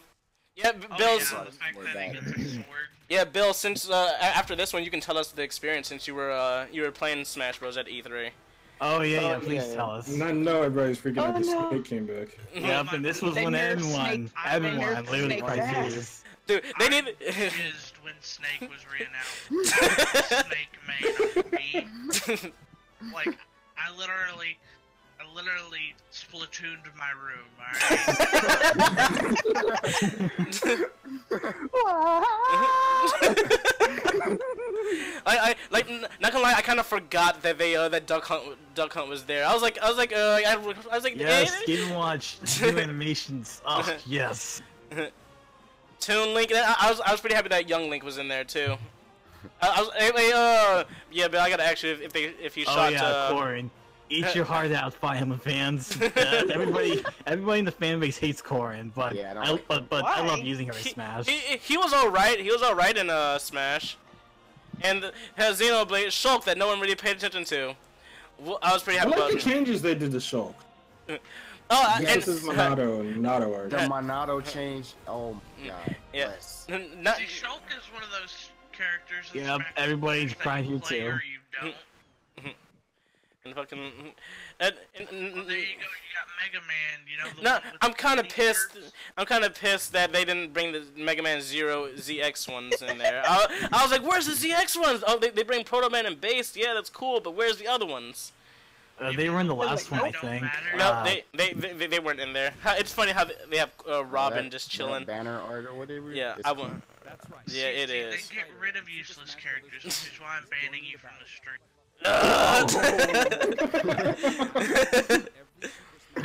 Yeah, Bill's. Yeah, the fact that he gets a sword. Yeah, Bill. Since after this one, you can tell us the experience since you were playing Smash Bros at E3. Oh yeah, please tell us. No, everybody's freaking out. The snake came back. Yep, and this was when everyone literally cried tears. Dude, they need. Jizzed when Snake was reannounced. Snake made me. Like, I literally splatooned my room. I like not gonna lie, I kind of forgot that that Duck Hunt was there. I was like, yes, Game Watch, new animations. Oh yes. Toon Link. I was pretty happy that Young Link was in there too. Yeah, but I gotta ask you if you shot. Oh yeah, Corin. Eat your heart out, Fire Emblem fans. Everybody in the fan base hates Corin, but I love using her in Smash. He was alright. He was alright in Smash, and has Xenoblade Shulk that no one really paid attention to. I was pretty happy about the changes they did to Shulk. This is Monado art. The Monado change. Oh my god. Yeah. See, Shulk is one of those characters. Yeah, everybody's crying here too. You don't. And fucking. Well, there you go. You got Mega Man. You know. No, I'm kind of pissed. I'm kind of pissed that they didn't bring the Mega Man Zero ZX ones in there. I was like, where's the ZX ones? Oh, they bring Proto Man and Base. Yeah, that's cool. But where's the other ones? They were in the last one, I think. No, they weren't in there. It's funny how they have Robin just chilling. Banner art or whatever. Yeah, I want. That's right. Yeah, it is. They get rid of useless characters, which is why I'm banning you from the stream.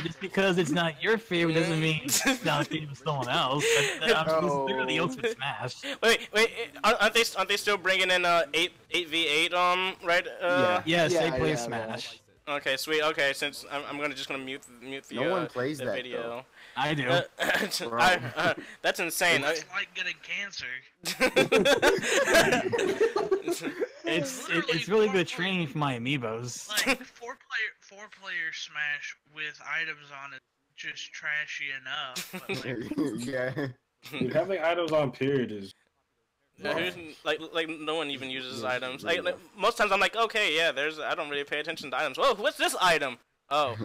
Just because it's not your favorite doesn't mean it's not a favorite of someone else. That's literally Ultimate Smash. Wait, aren't they still bringing in 8v8 right? Yes, they play Smash. Okay, sweet. Okay, since I'm just gonna mute the no one plays the that, video. Though. I do. That's insane. It's like getting cancer. It's really good training for my amiibos. Like four player Smash with items on it, just trashy enough. But Yeah. Dude, having items on period is. Like no one even uses items. Like most times I'm like, okay, yeah, I don't really pay attention to items. Whoa, what's this item? Oh,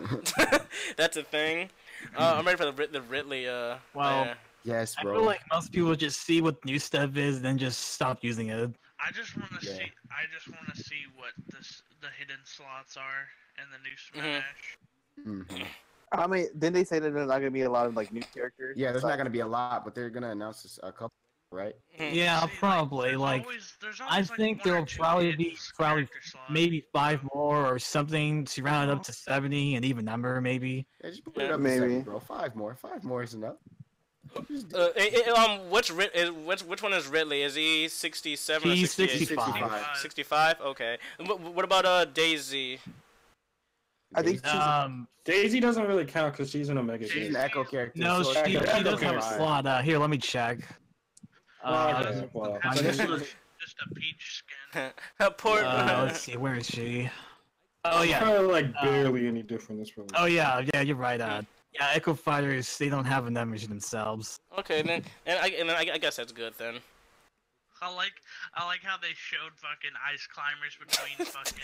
that's a thing. I'm ready for the Ridley. Yes, bro. I feel like most people just see what new stuff is, and then just stop using it. I just want to see. I just want to see what the hidden slots are in the new Smash. I mean, didn't they say that there's not gonna be a lot of like new characters? Yeah, there's not gonna be a lot, but they're gonna announce a couple, right? Yeah, probably. I think there'll probably be maybe 5 more or something to round it up to 70, an even number maybe. Yeah, just put it up maybe, bro. 5 more. 5 more is enough. Which one is Ridley? Is he 67 or 65. 65. Okay. What about Daisy? I think Daisy doesn't really count because she's an Omega. She's an Echo character. No, so she does have a slot. Here, let me check. Just a peach skin. Let's see, where is she? Oh yeah. Probably like barely any different. That's probably. Oh yeah, you're right. Yeah, Echo Fighters, they don't have a number themselves. Okay, then, I guess that's good then. I like how they showed fucking ice climbers between fucking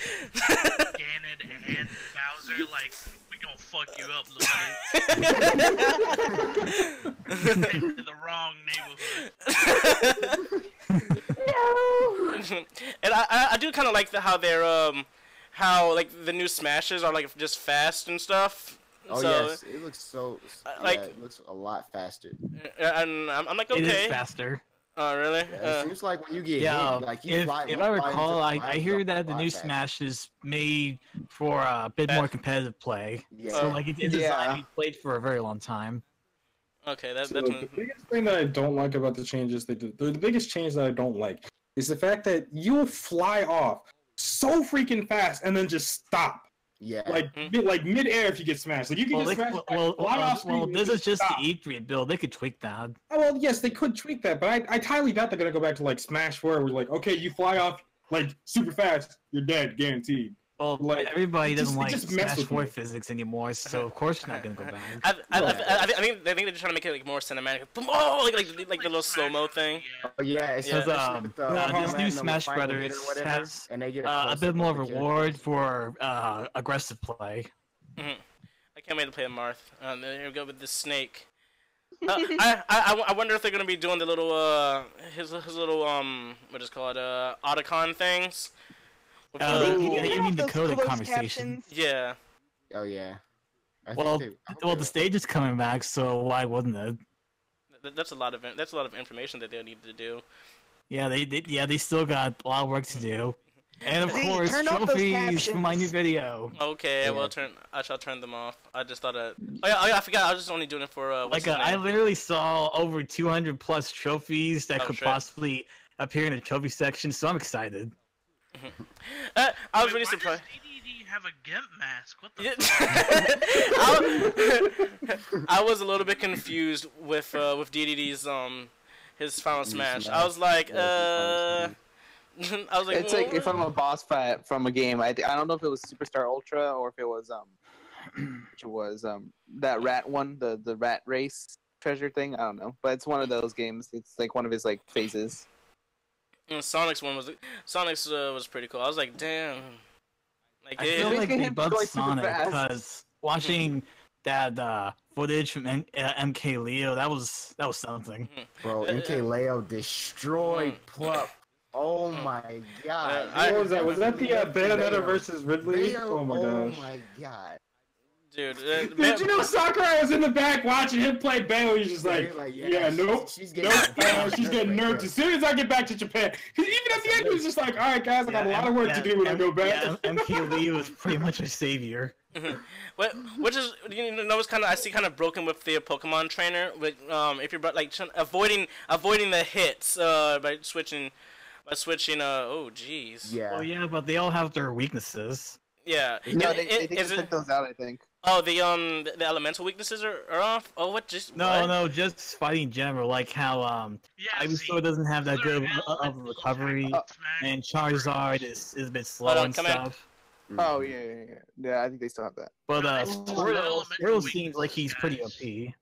Ganon and Bowser. Like, we gonna fuck you up, little buddy. Into the wrong neighborhood. No. And I do kind of like how they're how like the new Smashes are like just fast and stuff. Oh so, yes, it looks so. Like it looks a lot faster. And I'm like, okay. It is faster. Oh really? Yeah, it seems like when you get hit, like you if I recall, I hear that the new fast. Smash is made for a bit more competitive play. Yeah. So like it's designed to be played for a very long time. Okay, the biggest thing that I don't like about the changes they did, the biggest change that I don't like is the fact that you'll fly off so freaking fast and then just stop. Yeah. Like mid-air if you get smashed. Like you can just smash. Well, this is just the E3 build. They could tweak that. Oh, well, yes, they could tweak that, but I highly doubt they're gonna go back to like Smash 4, where like, okay, you fly off like super fast, you're dead, guaranteed. Well, Like, everybody it doesn't just- it like just messed Smash with 4 me. physics anymore, so of course you're not gonna go back. I think they're trying to make it like more cinematic. Boom, oh, like the little slow mo thing. Oh yeah, it's especially with This Platinum new and Smash final hit or Brothers whatever, has and they get a close-up bit more of the reward for aggressive play. I can't wait to play the Marth. There we go with the snake. I wonder if they're gonna be doing the little his little what is it called Otacon things. With you mean the Those coded closed conversation? captions. Yeah. Oh yeah. Well, the stage is coming back, so why wouldn't it? That's a lot of information that they'll need to do. Yeah, they still got a lot of work to do, and of course turn off those trophies for my new captions. video. Okay, I shall turn them off. I just thought oh yeah, I forgot. I was just only doing it for what's his I name? literally saw over 200 plus trophies that could shit. possibly appear in the trophy section, so I'm excited. I was really surprised. DDD have a GIMP mask? What the I was a little bit confused with DDD's his final smash. I was like I was like It's like if I'm a boss fight from a game. I don't know if it was Superstar Ultra or if it was that rat one, the rat race treasure thing. I don't know, but it's one of those games. It's like one of his like phases. Sonic's one was was pretty cool. I was like, damn. Like, I feel like they bugged going super Sonic fast. because watching that footage from MK Leo, that was something. Bro, MK Leo destroyed Plup. Oh my god. What was that? Was that the Bayonetta versus Ridley? Leo, Oh my oh gosh. my god. Dude, Dude, you know Sakurai was in the back watching him play Bayo. He's just like, yeah, nope, she's nope, she's getting nerfed as soon as I get back to Japan. 'Cause even at the end, he was just like, all right, guys, I got a lot of work to do when I go back. Yeah, MK Leo was pretty much a savior. Which is it's kind of I see kind of broken with the Pokemon trainer. With if you're like avoiding the hits by switching oh jeez. Yeah. Oh yeah, but they all have their weaknesses. Yeah. No, they just took those out, I think. Oh, the elemental weaknesses are off. Oh, what? Just No, just fighting in general, like how Ivysaur doesn't have that good of a recovery, and Charizard is a bit slow and stuff. Oh yeah. I think they still have that. But Squirtle seems like he's pretty OP.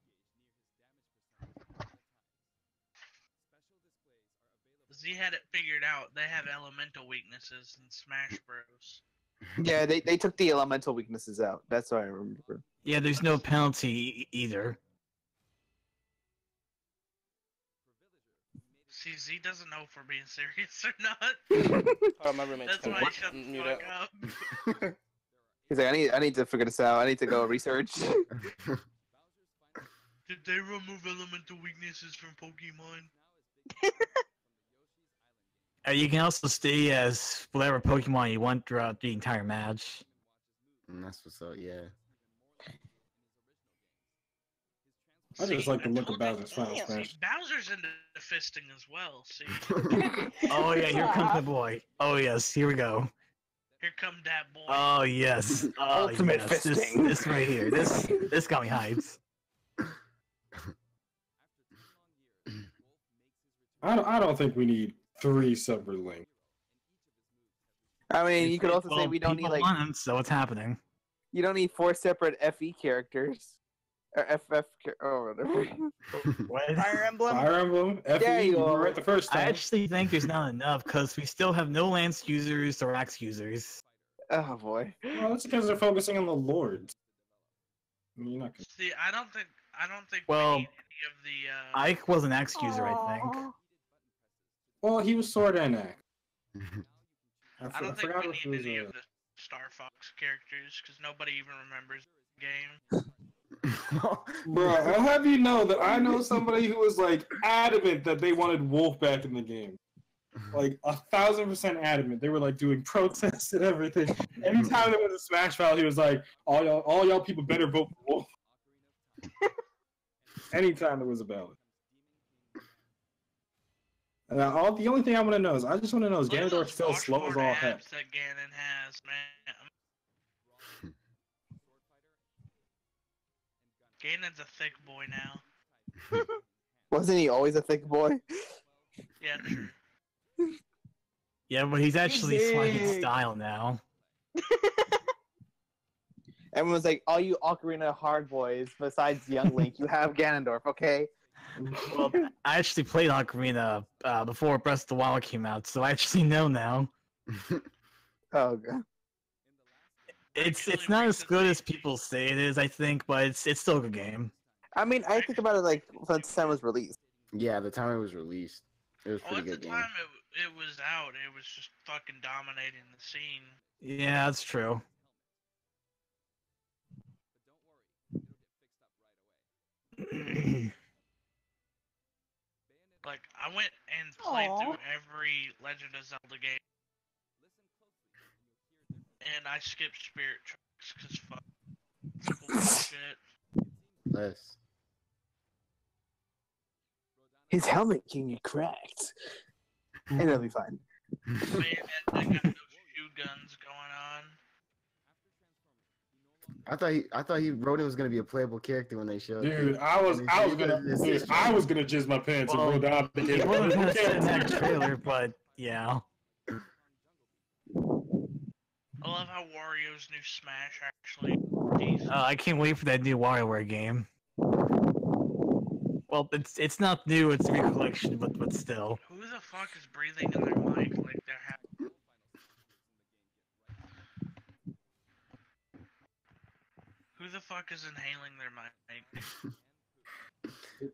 Z had it figured out. They have elemental weaknesses in Smash Bros. Yeah, they took the elemental weaknesses out. That's what I remember. Yeah, there's no penalty either. See, Z doesn't know if we're being serious or not. Oh, my roommate's That's why he shut the fuck up. He's like, I need to figure this out. I need to go research. Did they remove elemental weaknesses from Pokemon? You can also stay as whatever Pokemon you want throughout the entire match. That's what's up, yeah. I just like the look of Bowser's Final Smash. Bowser's into fisting as well, see? Oh yeah, here comes the boy. Oh yes, here we go. Here come that boy. Oh yes. Oh, Ultimate yes. fisting. This right here. This got me hyped. I don't think we need 3 separate links. I mean, you could also say Well, we don't need people like want 'em, so it's happening. you don't need 4 separate FE characters or FF or whatever. What? Fire Emblem. Fire Emblem, FE, Yeah, you you were are. right the first I time. actually think there's not enough because we still have no Lance users or Axe users. Oh boy. Well, that's because they're focusing on the lords. I mean, you're not gonna... See, I don't think Well, we need any of the Ike was an Axe user, I think. Well, he was Sword and Axe. I don't think forgot we if need it was any a- of the Star Fox characters because nobody even remembers the game. Bro, I'll have you know that I know somebody who was like adamant that they wanted Wolf back in the game. Like 1,000% adamant. They were like doing protests and everything. Anytime there was a Smash Battle, he was like, all y'all people better vote for Wolf. Anytime there was a ballot. And the only thing I want to know is, I just want to know, is Look at Ganondorf those still slow as all washboard heck? abs that Ganon has, man. Ganon's a thick boy now. Wasn't he always a thick boy? Yeah, true. Yeah, but he's actually slightly big. style now. Everyone's like, all you Ocarina hard boys, besides Young Link, you have Ganondorf, okay? Well, I actually played Ocarina before Breath of the Wild came out, so I actually know now. Oh god. It's not as good as people say it is, I think, but it's still a good game. I mean, I think about it like when the time was released. Yeah, the time it was released, it was pretty good At the game. time it was out, it was just fucking dominating the scene. Yeah, that's true. Like, I went and played through every Legend of Zelda game. And I skipped Spirit Tracks, cause fuck. Bullshit. Less. His helmet can get cracked. And it'll be fine. Man, they got those shoe guns going on. I thought he Rodin was gonna be a playable character when they showed. Dude, I was gonna jizz my pants and roll down the It wasn't gonna sit in that trailer, but yeah. I love how Wario's new Smash actually. I can't wait for that new WarioWare game. Well, it's not new; it's a recollection, but still. Who the fuck is breathing in their mic like they're having? Who the fuck is inhaling their mic?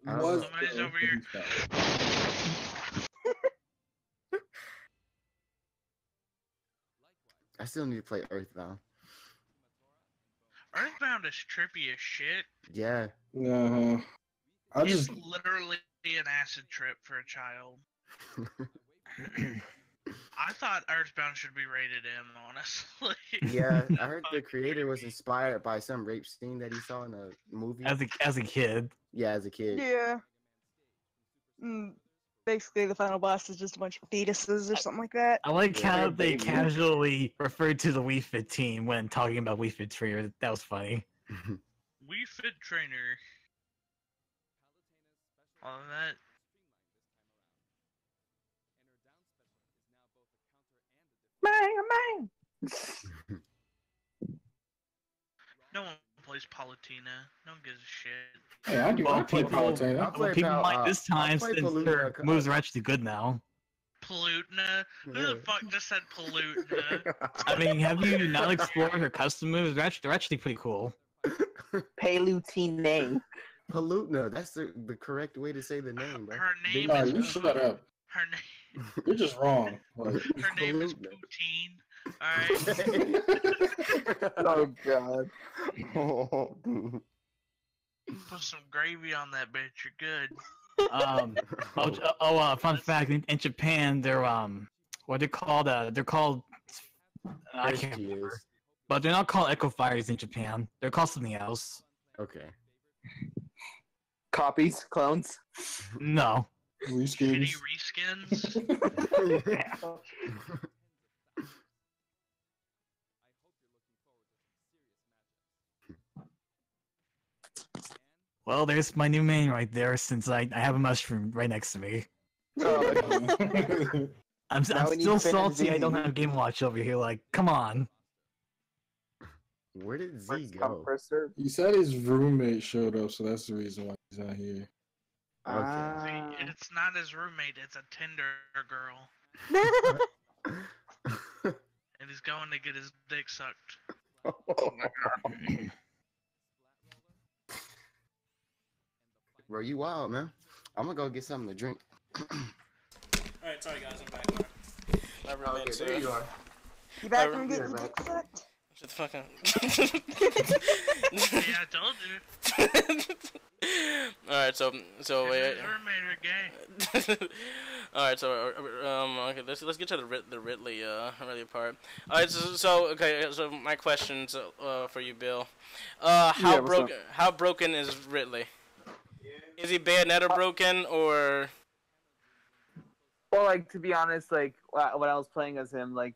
Somebody's over here. I still need to play Earthbound. Earthbound is trippy as shit. Yeah. It's literally an acid trip for a child. I thought Earthbound should be rated M, honestly. Yeah, I heard the creator was inspired by some rape scene that he saw in a movie. As a kid. Yeah, as a kid. Yeah. Basically, the final boss is just a bunch of fetuses or something like that. I like how they casually referred to the Wii Fit team when talking about Wii Fit Trainer. That was funny. Wii Fit Trainer. All of that. Bang. No one plays Palutena. No one gives a shit. Hey, I do. I play Palutena. People might this time since their moves are actually good now. Palutena? Who the fuck just said Palutena? I mean, have you not explored her custom moves? They're actually pretty cool. Palutena. Palutena. That's the correct way to say the name, bro. Her name Nah, is... you shut up. Her name... You're just wrong. Like, her name is Poutine. Alright? Oh god. Oh, dude. Put some gravy on that bitch, you're good. Fun fact, in Japan, they're what they're called, I can't remember. But they're not called Echo Fires in Japan. They're called something else. Okay. Copies? Clones? No. Shitty reskins? Well, there's my new main right there, since I have a mushroom right next to me. I'm still salty I don't have Game Watch over here, like, come on. Where did Z go? He said his roommate showed up, so that's the reason why he's not here. See, it's not his roommate, it's a Tinder girl. And he's going to get his dick sucked. Oh my god. Bro, you wild, man. I'm gonna go get something to drink. Alright, sorry guys, I'm back. My roommate's there you are. You back from getting your dick sucked? Shut the fuck up. Yeah, I told you. Alright, so wait. His roommate are gay. Alright, so okay, let's get to the Ridley part. Alright, so my questions for you, Bill. How broken is Ridley? Is he Bayonetta broken or? Well, like, to be honest, like when I was playing as him, like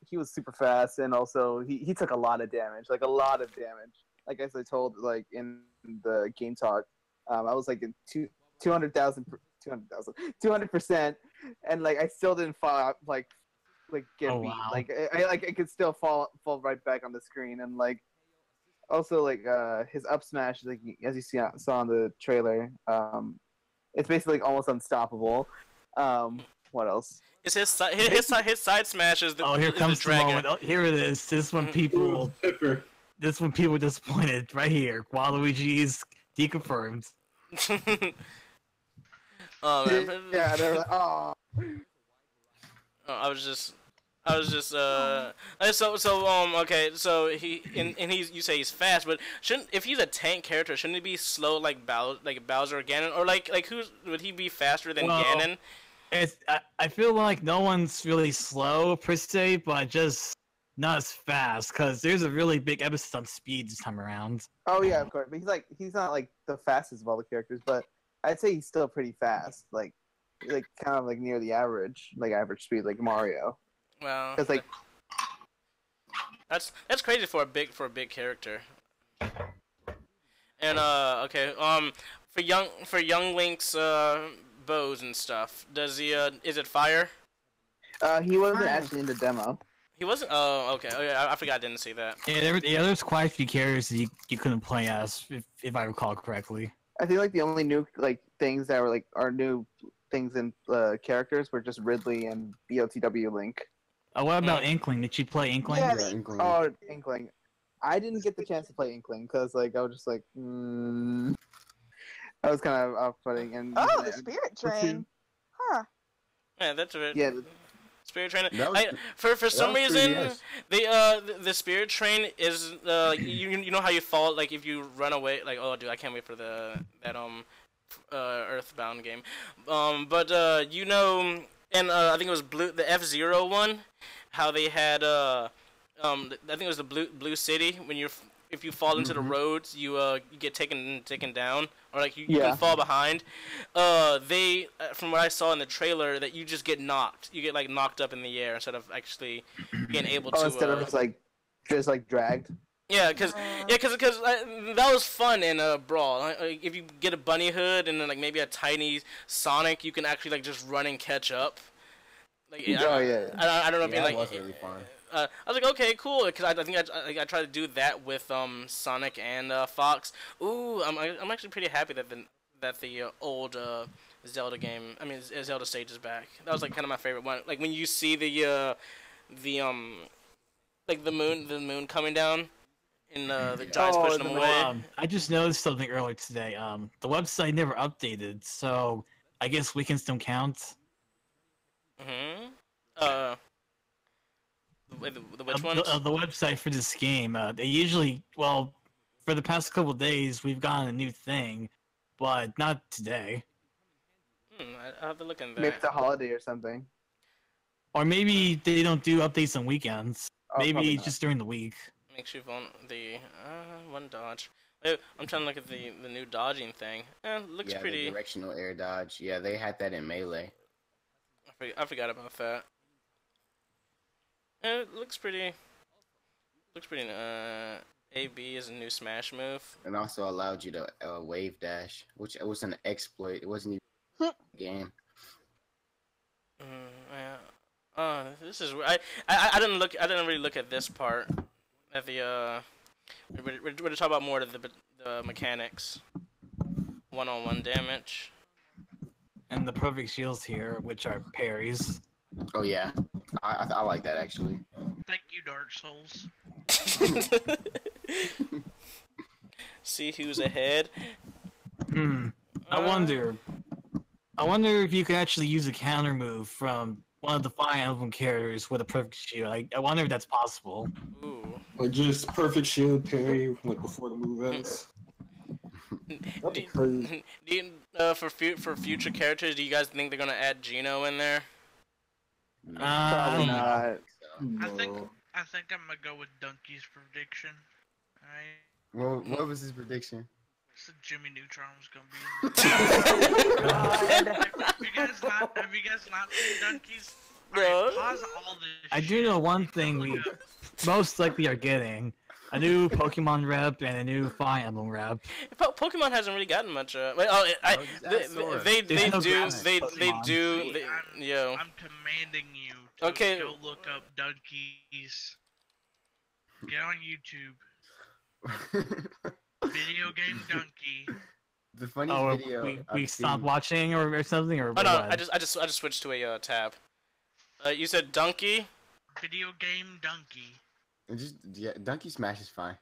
he was super fast, and also he took a lot of damage, like a lot of damage. Like as I told, like in the game talk, I was like in 200%, and like I still didn't fall out like like get Oh, beat. wow. Like it could still fall right back on the screen, and like also like his up smash, like as you saw in the trailer, it's basically like, almost unstoppable. What else? It's his side smash is the here comes the dragon. moment. Oh, here it is. This one people. This one people disappointed right here. Waluigi's deconfirmed. Oh man. Yeah, they're like, oh. I was just okay, so you say he's fast, but if he's a tank character, shouldn't he be slow like Bowser or Ganon, or like would he be faster than Ganon? I feel like no one's really slow per se, but just not as fast, because there's a really big emphasis on speed this time around. Oh yeah, of course. But he's not like the fastest of all the characters, but I'd say he's still pretty fast. Like kind of like near the average speed, like Mario. Well, because like that's crazy for a big character. And okay, for young Link's bows and stuff, does he is it fire? He wasn't actually in the demo. He wasn't. Oh, okay. Oh yeah, I forgot. I didn't see that. Yeah, there's quite a few characters that you couldn't play as, if I recall correctly. I think like the only new like things that were like are new things in characters were just Ridley and BOTW Link. Oh, what about Inkling? Did you play Inkling? Yeah, Inkling. Oh, Inkling. I didn't get the chance to play Inkling because like I was just like, I was kind of off-putting. And the Spirit Train. Huh. Yeah, that's a bit. Yeah. Spirit Train. Was, for some reason, the Spirit Train is you know how you fall like if you run away, like, oh dude, I can't wait for that Earthbound game, but you know, and I think it was the F-Zero one, how they had I think it was the Blue City, when if you fall into the roads, you get taken down, or like you can fall behind. They from what I saw in the trailer, that you just get knocked. You get like knocked up in the air instead of actually being able to. Instead of just like dragged. Yeah, cause that was fun in Brawl. Like, if you get a bunny hood and then like maybe a tiny Sonic, you can actually like just run and catch up. Like, I don't know if that was really fun. I was like, okay, cool, because I think I tried to do that with Sonic and Fox. Ooh, I'm actually pretty happy that the old Zelda game, I mean Zelda stage is back. That was like kind of my favorite one. Like when you see the moon coming down, and the giants pushing them away. I just noticed something earlier today. The website never updated, so I guess weekends don't count. Which ones? The website for this game. They usually, well, for the past couple of days, we've gotten a new thing, but not today. I'll have to look in there. Maybe it's a holiday or something. Or maybe they don't do updates on weekends. Oh, maybe just during the week. Makes you the one dodge. Wait, I'm trying to look at the new dodging thing. Looks pretty. The directional air dodge. Yeah, they had that in Melee. I forgot about that. It looks pretty. AB is a new Smash move. And also allowed you to wave dash, which was an exploit. It wasn't even a game. Yeah. This is I didn't really look at this part. At the we're talking about more of the mechanics. 1-on-1 damage. And the perfect shields here, which are parries. Oh yeah, I like that actually. Thank you, Dark Souls. See who's ahead. I wonder if you could actually use a counter move from one of the Fire Emblem characters with a perfect shield. I wonder if that's possible. Ooh. Like just perfect shield parry like before the move ends. That'd be crazy. For future characters, do you guys think they're gonna add Geno in there? Probably not. I think I'm gonna go with Donkey's prediction. Alright. What was his prediction? So Jimmy Neutron was gonna be. Have you guys not seen Donkeys? Right, pause all this. I do know one thing we most likely are getting: a new Pokemon rep and a new Fire Emblem rep. Pokemon hasn't really gotten much. They do. I'm commanding you Okay. Go look up donkeys. Get on YouTube. Video game donkey. The funniest video. We stopped watching or something or Oh no, what? I just switched to a tab. You said donkey. Video game donkey. And just Donkey Smash is fine.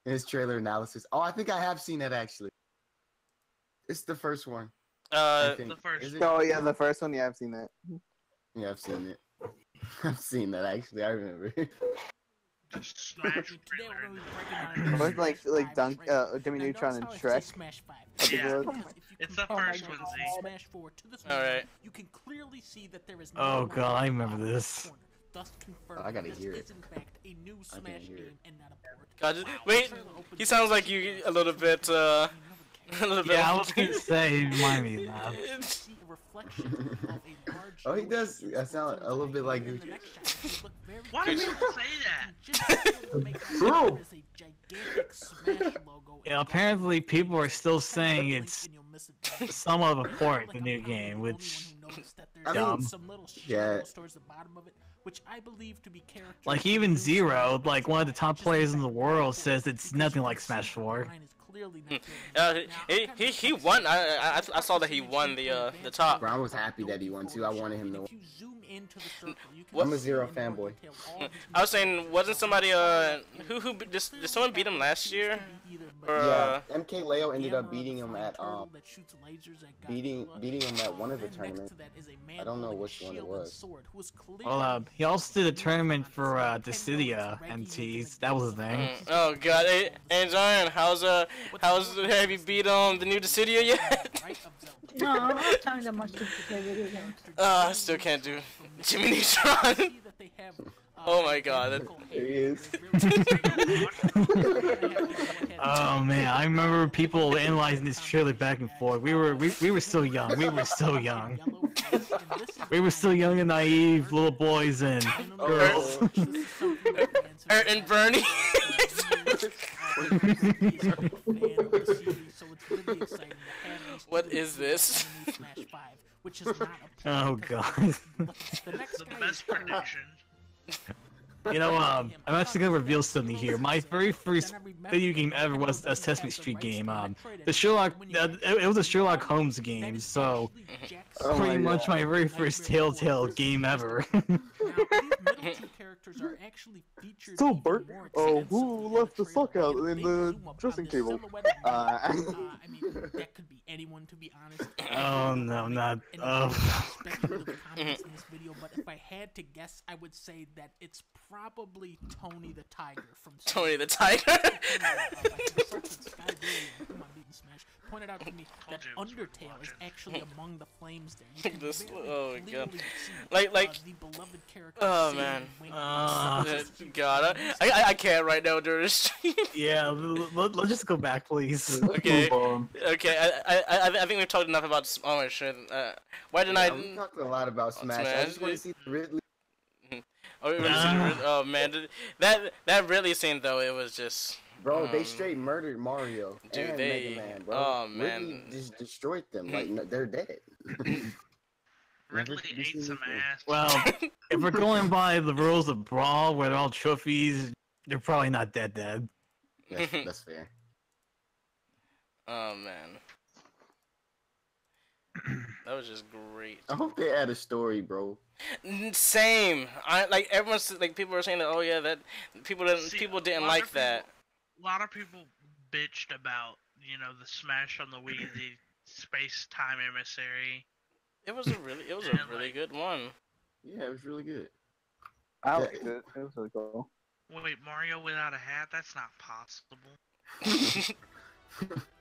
His trailer analysis. Oh, I think I have seen that actually. It's the first one. The first. Oh yeah, the first one. Yeah, I've seen that. Yeah, I've seen it. I've seen that actually. I remember. Smash Was like Dunk, Jimmy Neutron and Shrek. Yeah. It's the first one, Z. Alright. You can clearly see that there is Oh god, I remember this. I gotta hear it. I can hear it. God, wait, he sounds like you a little bit, a little bit. Yeah, I was gonna say, remind me of that. Oh, he does. I sound a little bit like you. Why did you say that? Bro. Yeah, apparently people are still saying it's somewhat of a port, the new game, which dumb. Yeah. Which I believe to be Like even Zero, like one of the top players in the world, says it's nothing like Smash 4. He won. I saw that he won the top. Bro, I was happy that he won too. I wanted him to win. I'm a Zero fanboy. I was saying, wasn't somebody who did someone beat him last year? Or, yeah, MK Leo ended up beating him at beating him at one of the tournaments. I don't know which one it was. Well, he also did a tournament for Dissidia MTs. That was the thing. Oh god, hey Xarin, have you beat the new Dissidia yet? No, I'm not talking that much to play video games. I still can't do Jimmy Neutron. Oh my god. There he is. Oh man, I remember people analyzing this trailer back and forth. We were still young. We were so young. We were still young and naive little boys and girls. And Bernie. What is this? Oh god. The best prediction. You know, I'm actually gonna reveal something here. My very first video game ever was a Sesame Street game. The Sherlock, it was a Sherlock Holmes game, so pretty much my very first Telltale game ever. So Bert, who left the sock out in the dressing table? I mean, that could be anyone, to be honest. Oh no, not. Speculative comments in this video, but if I had to guess, I would say that it's probably Tony the Tiger from Tony the Tiger. Pointed out to me that Undertale is actually among the flames there. This, oh my god, like the beloved character. Oh man, God, I can't right now during the stream. Yeah, let's just go back, please. Okay, okay. I think we've talked enough about. Oh my shit. Why didn't I? We talked a lot about Smash. I just want to see the Ridley. Oh man, that Ridley scene though, it was just. Bro, they straight murdered Mario dude, and Mega Man, bro. Oh man, Ridley just destroyed them. Like no, they're dead. Ridley ate some ass. Well, if we're going by the rules of Brawl, where they're all trophies, they're probably not dead. That's fair. Oh man, that was just great. I hope they add a story, bro. Same. Like everyone's like people were saying that. Oh yeah, that people didn't like that. A lot of people bitched about, the Smash on the Wii, the space-time emissary. It was a really good one. Yeah, it was really good. I liked it. It was really cool. Wait, Mario without a hat? That's not possible.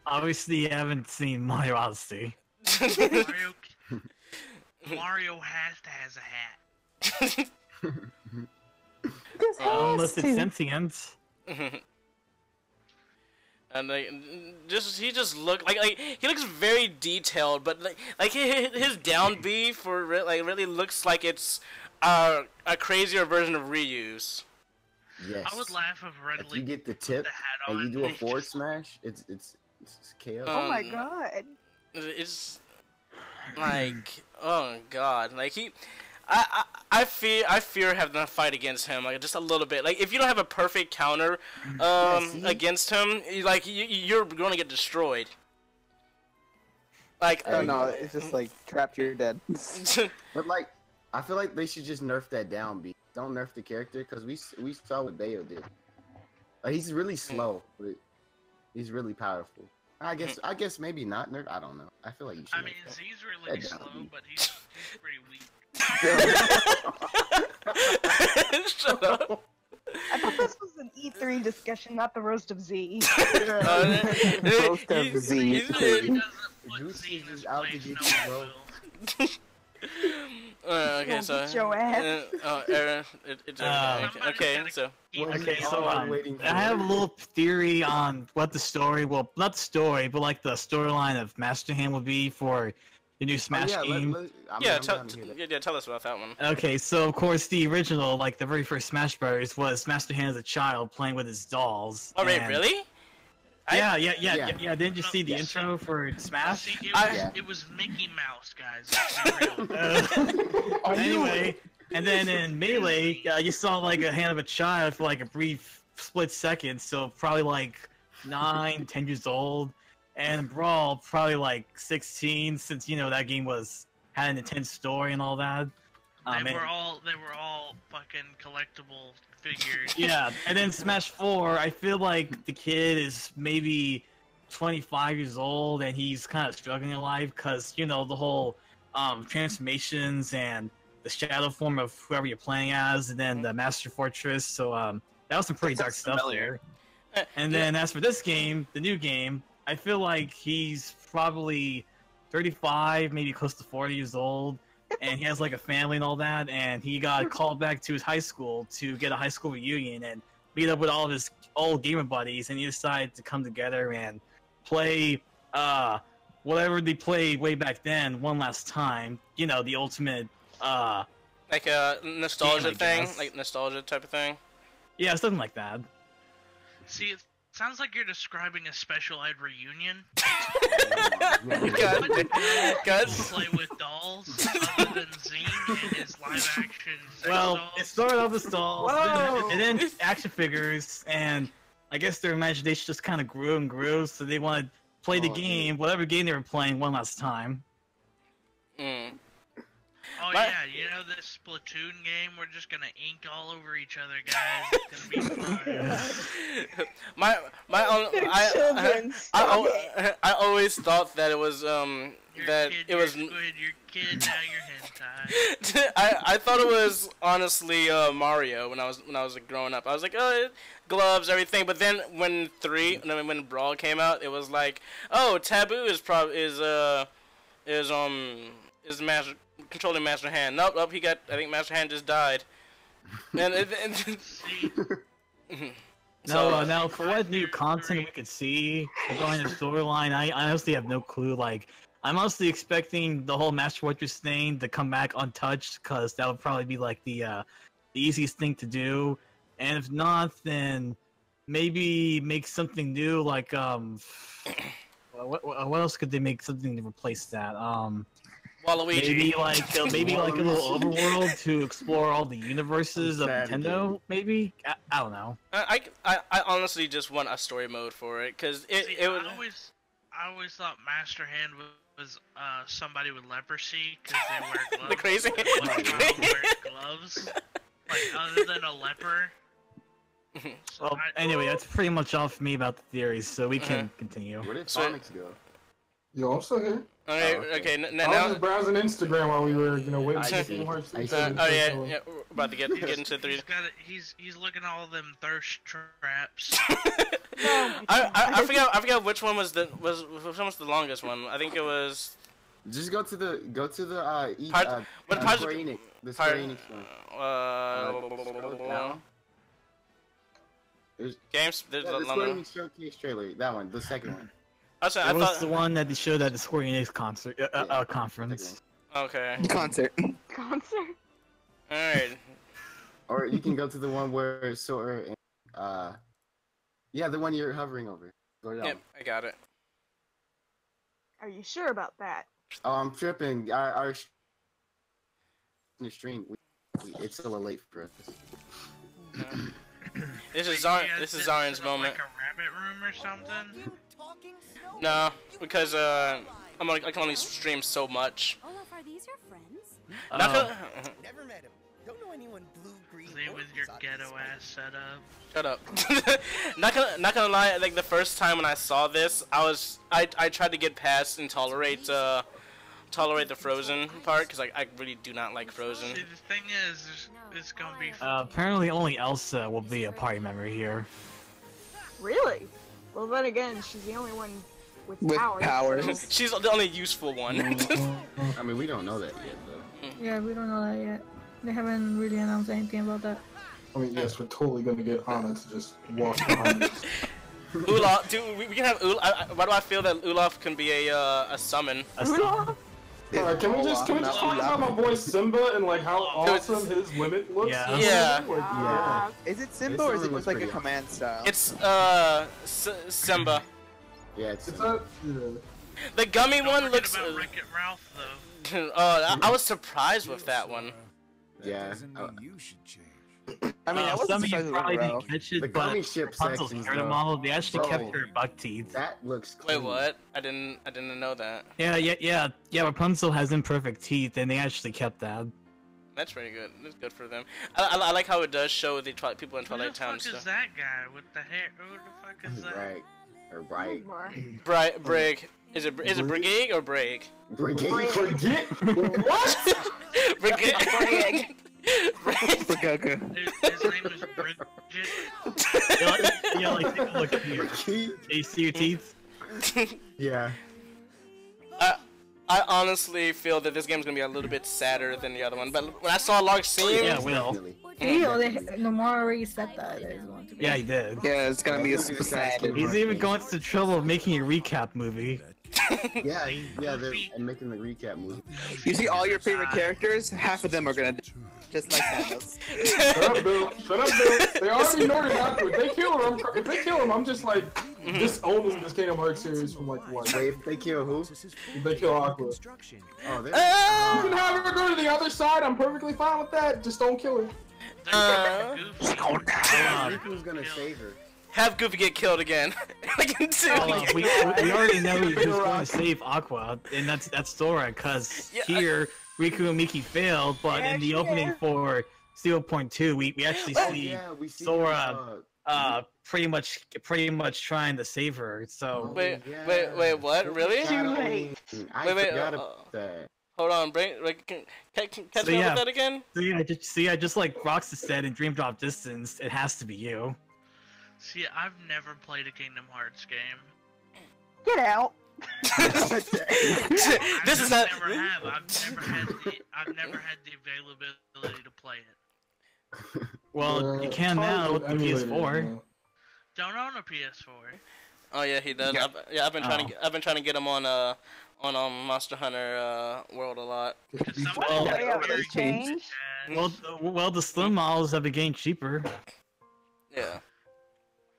Obviously, you haven't seen Mario Odyssey. Mario has to has a hat. Unless it's sentient. And he just looked like he looks very detailed, but like his down B for really looks like it's a crazier version of Ryu's. Yes. I would laugh if Ridley. If you get the tip and you do a forward smash, it's chaos. Oh my god. It's like, oh god, like I fear having to fight against him, like just a little bit. Like if you don't have a perfect counter against him, you're gonna get destroyed. Like oh no, it's just like trapped, you're dead. But like, I feel like they should just nerf that down. Don't nerf the character because we saw what Bayo did. Like, he's really slow, but he's really powerful. I guess maybe not nerf. I don't know. I feel like you should. I mean, Z's really slow, but he's pretty weak. Shut up. I thought this was an E3 discussion, not the roast of Z. Roast of Z. Okay, so I have a little theory on what the story, well, not the story, but like the storyline of Master Hand would be for the new Smash game. Tell us about that one. Okay, so of course the original, like the very first Smash Bros, was Master Hand as a child playing with his dolls. Oh, wait, really? Yeah. Didn't you see the intro for Smash? It was Mickey Mouse, guys. Anyway, and then in Melee, you saw like a hand of a child for like a brief split second, so probably like 9, 10 years old. And Brawl, probably like 16, since you know that game had an intense story and all that. They were all fucking collectible figures. Yeah, and then Smash 4, I feel like the kid is maybe 25 years old and he's kind of struggling in life because you know the whole transformations and the shadow form of whoever you're playing as, and then the Master Fortress. So that was some pretty dark stuff there. And then as for this game, the new game, I feel like he's probably 35, maybe close to 40 years old, and he has like a family and all that, and he got called back to his high school to get a high school reunion and meet up with all of his old gamer buddies, and he decided to come together and play whatever they played way back then one last time. You know, the ultimate like a nostalgia thing, like nostalgia type of thing. Yeah, something like that. See, it sounds like you're describing a special ed reunion. Guys, play with dolls other than Zine and his live action. Well, dolls. it started off with dolls, and then action figures, and I guess their imagination just kind of grew and grew, so they wanted to play the game, whatever game they were playing, one last time. Oh yeah, you know this Splatoon game? We're just gonna ink all over each other, guys. It's gonna be fun. I always thought that it was Your kid, now you're hentai. I thought it was honestly Mario when I was like, growing up. I was like, oh, gloves, everything. But then when Brawl came out, it was like, oh, Taboo is controlling Master Hand. Nope, I think Master Hand just died. Now for what new content we could see going the storyline, I honestly have no clue. Like, I'm honestly expecting the whole Master Fortress thing to come back untouched, because that would probably be like the easiest thing to do. And if not, then maybe make something new. Like what else could they make something to replace that? Maybe like a little overworld to explore all the universes of Nintendo. Maybe I don't know. I honestly just want a story mode for it, because it would. I always thought Master Hand was somebody with leprosy because they wear gloves. The crazy. Wear gloves, like other than a leper. So well, anyway, that's pretty much all for me about the theories, so we can continue. Where did Sonics go? You're also here. Okay. Now I was browsing Instagram while we were, waiting to see more. We're about to get into 3. He's looking at all them thirst traps. I forgot which one was the longest one. I think it was. Just go to the Square Enix. The Square Enix one. Games. There's the Square Enix showcase trailer. That one, the second one. I thought the one that they showed at the Square Enix conference. Okay. Concert. Alright. Or you can go to the one where Sora and the one you're hovering over. Go down. Yep, I got it. Are you sure about that? Oh, I'm tripping. the stream, it's still late for us. This is Xarin's moment. Like a rabbit room or something? No, because I can only stream so much. Olaf, are these your friends? Never met him. Don't know anyone blue, green, Play with your ghetto ass setup. Shut up. not gonna lie, like the first time when I saw this, I tried to get past and tolerate the Frozen part because I really do not like Frozen. See, the thing is, it's gonna be. Apparently, only Elsa will be a party member here. Really? Well, then again, she's the only one with powers. So. She's the only useful one. I mean, we don't know that yet, though. Yeah, we don't know that yet. They haven't really announced anything about that. I mean, yes, we're totally gonna get Anna to just walk behind us. Olaf, dude, we can have Olaf. Why do I feel that Olaf can be a summon? Alright, can we just talk about my boy Simba and like how awesome his limit looks? Yeah. Is it Simba or is it just like a command style? It's Simba. Yeah, it's that. The gummy one looks. About Wreck-It Ralph though. I was surprised with that one. Yeah. I mean, I wasn't some of surprised you with probably Ralph. didn't catch it, The but gummy ship Rapunzel's sections, character though. model, they actually kept Bro. her buck teeth. That looks Wait, clean. what? I didn't know that. Yeah. Rapunzel has imperfect teeth, and they actually kept that. That's pretty good. That's good for them. I like how it does show the people in Twilight Town. Who the fuck is that guy with the hair? Who the fuck is that? Right. Or right. Brig. Is it Brigade or Brig? Brigade. What? Brigade. His name is Bridget. Yeah, like take a look here. Do you see your teeth? Yeah. I honestly feel that this game's gonna be a little bit sadder than the other one, but when I saw Larxene, Yeah, will. Nomura already said that there's going to be. Yeah, he did. Yeah, it's gonna be a super sad. He's even going to the trouble of making a recap movie. Yeah, they're making the recap movie. You see all your favorite characters, half of them are gonna die. Just like Thanos. Shut up, Bill. They already know it afterwards. If they kill him, I'm just like disowning this Kingdom Hearts series from like what? Wait, if they kill who? If they kill Aqua. Oh, You can have her go to the other side. I'm perfectly fine with that. Just don't kill her. Riku's gonna save her. have Goofy get killed again. We already know who's going to save Aqua, and that's Sora, because here Riku and Miki failed, but in the opening for 0.2, we actually see Sora pretty much trying to save her. So wait, what? Really? I forgot about that. Hold on, catch me up with that again? I just like Roxas said in Dream Drop Distance, it has to be you. See, I've never played a Kingdom Hearts game. Get out. This is not. I've never had the availability to play it. Well, you can now with the PS4. Don't own a PS4. Oh yeah, he does. I've been trying to get him on Monster Hunter World a lot. Well, the slim models have been getting cheaper. Yeah.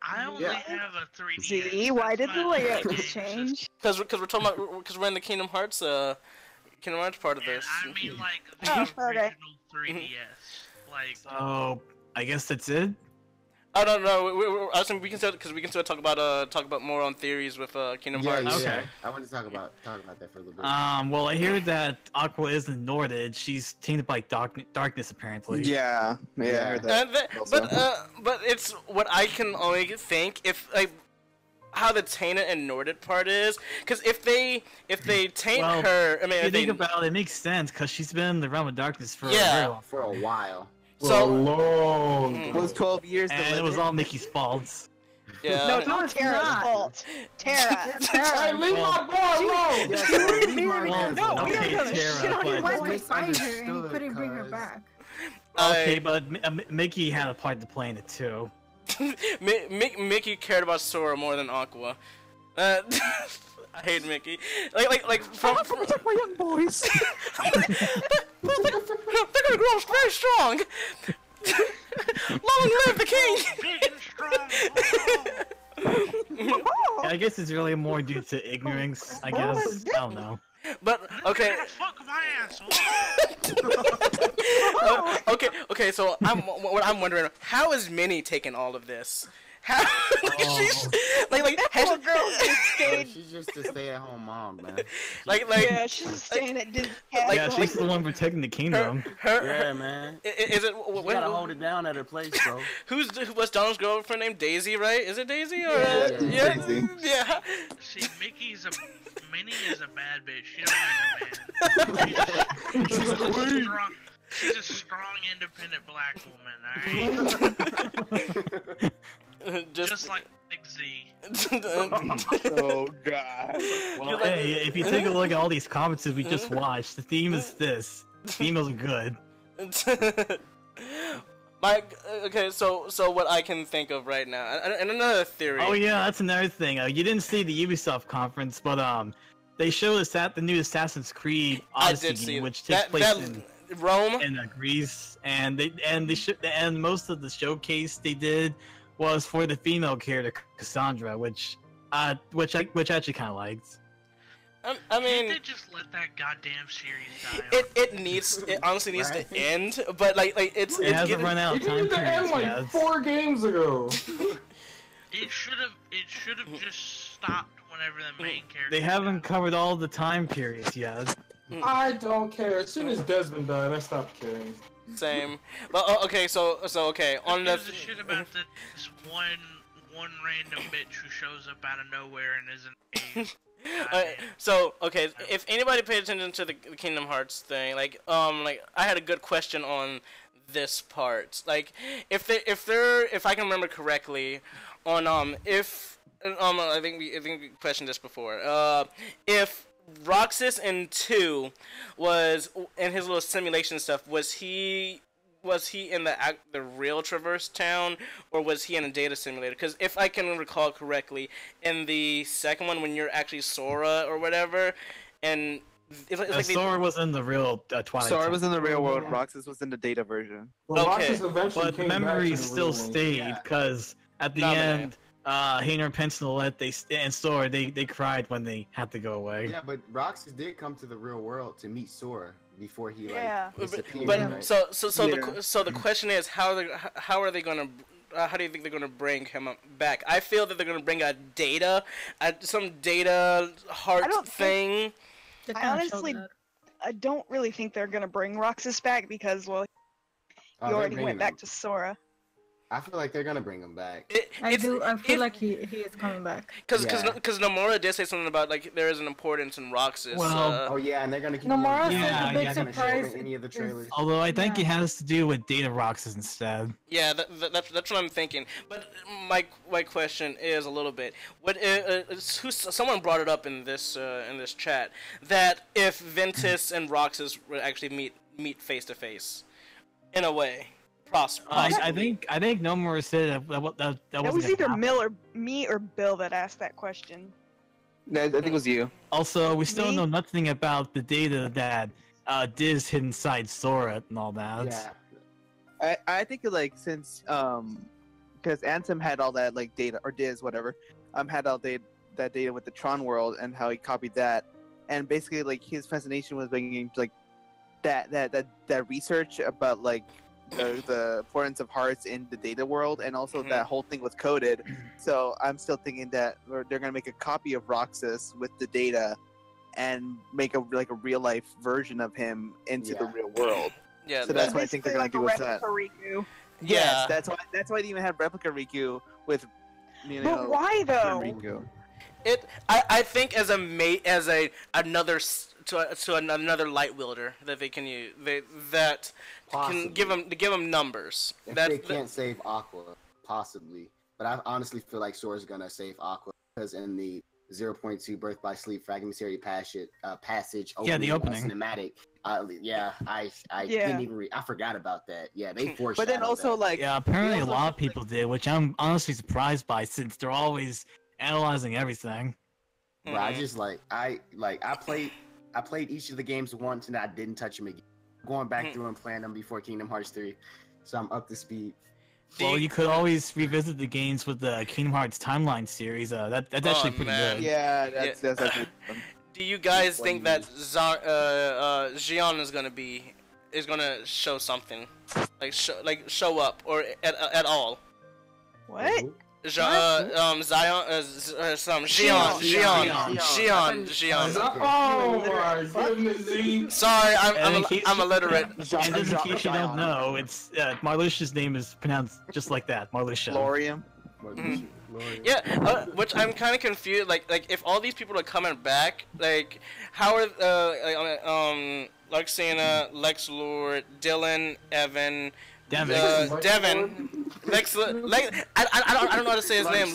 I only have a 3DS. See, why did the layout change? Because we're talking about because we're in the Kingdom Hearts part of this. I mean like the original 3DS. Like. So I guess that's it. I don't know. I was thinking we can still talk about more on theories with Kingdom Hearts. Okay. I want to talk about that for a little bit. Well, I hear that Aqua isn't Norded. She's tainted by darkness, apparently. Yeah. I heard that. But it's what I can only think if like how the tainted and Norded part is, because if they taint her, I mean, if you think about it, it makes sense because she's been in the realm of darkness for for a while. So it was 12 years, and it was all Mickey's fault. Yeah. No, it's not Tara's fault. Tara. Hey, leave my boy alone! No, we don't know Tara, shit on your Why wife. we find her and he couldn't bring her back? Okay, but Mickey had a part to play in it too. Mickey cared about Sora more than Aqua. I hate Mickey. Like from my young boys. They're gonna grow very strong. Long live the king! Big and strong. I guess it's really more due to ignorance. I guess I don't know. But okay. Fuck my asshole. Okay. So what I'm wondering, how is Minnie taking all of this? How? She's like has Poor girl just stayed. She's just a stay-at-home mom, man. Yeah, she's just staying at Disney. Yeah, she's the one protecting the kingdom. Yeah, man. Is it? You gotta hold it down at her place, bro. What's Donald's girlfriend name? Daisy, right? Is it Daisy or? Yeah. Yeah. See, Minnie is a bad bitch. She don't need a man. She's a strong, independent black woman, alright? Just like Z. Oh god. Well, hey, if you take a look at all these comments that we just watched, the theme is this. The females are good. Okay, so what I can think of right now, and another theory. Oh yeah, that's another thing. You didn't see the Ubisoft conference, but they showed us the new Assassin's Creed Odyssey game, which takes place in Rome and Greece, and most of the showcase they did was for the female character Cassandra, which I actually kind of liked. I mean, can't they just let that goddamn series die? It honestly needs to end, but like it hasn't run out of time. It ended like 4 games ago. It should have just stopped whenever the main character. They haven't covered all the time periods yet. I don't care. As soon as Desmond died, I stopped caring. Same. Well, okay, so okay on the. Gives a shit about this one random bitch who shows up out of nowhere and isn't. So okay, if anybody paid attention to the Kingdom Hearts thing, like I had a good question on this part. Like, if I can remember correctly, on I think we questioned this before. If Roxas in 2 was in his little simulation stuff, was he in the real Traverse Town, or was he in a data simulator? Because if I can recall correctly, in the second one, when you're actually Sora or whatever, and it's like Sora was in the real Twilight. Sora was in the real world. Roxas was in the data version. Well, okay, but memories still stayed because at the end. Hayner and Pencilette, and Sora, they cried when they had to go away. Yeah, but Roxas did come to the real world to meet Sora before he disappeared. But right? so the question is, how do you think they're gonna bring him back? I feel that they're gonna bring some data heart thing. I don't really think they're gonna bring Roxas back because he already went back to Sora. I feel like they're gonna bring him back. I feel like he is coming back. Because Nomura did say something about like there is an importance in Roxas. Well, and they're gonna keep Nomura said the big surprise. Any of the trailers. Although I think it has to do with data Roxas instead. Yeah, that's what I'm thinking. But my question is a little bit. Someone brought it up in this chat that if Ventus and Roxas would actually meet face to face, in a way. I think Nomura said that was either me or Bill that asked that question. I think it was you. Also, we still know nothing about the data that Diz hid inside Sora and all that. Yeah. I think since because Anthem had all that data, or Diz whatever, had all that data with the Tron world and how he copied that, and basically his fascination was bringing that research about the importance of hearts in the data world, and also that whole thing was coded. So I'm still thinking that they're gonna make a copy of Roxas with the data, and make a real life version of him into the real world. Yeah. So that's what I think they're gonna do with that. Riku. Yes, that's why they even have replica Riku with. But why though? Riku. I think as another light wielder that they can use, that can give them numbers. If they can't save Aqua, possibly. But I honestly feel like Sora's gonna save Aqua because in the 0.2 Birth by Sleep fragmentary passage. The opening cinematic. I didn't even read. I forgot about that. Yeah, they foreshadowed. But then also that. apparently a lot of people did, which I'm honestly surprised by since they're always analyzing everything. But I just I played each of the games once and I didn't touch them again. Going back through and playing them before Kingdom Hearts 3, so I'm up to speed. Well, you could always revisit the games with the Kingdom Hearts timeline series. That's actually pretty good. Yeah, that's actually fun. Do you guys think that Xion is gonna show something, like show up or at all? What? Xion. Oh my goodness, Z. Sorry, I'm illiterate. And just in case you don't know, it's Marluxia's name is pronounced just like that, Marluxia. Lorium. Yeah, which I'm kind of confused. Like if all these people are coming back, like how are Luxina, Lex Lord, Dylan, Evan, Devin, Lex. I don't know how to say his name.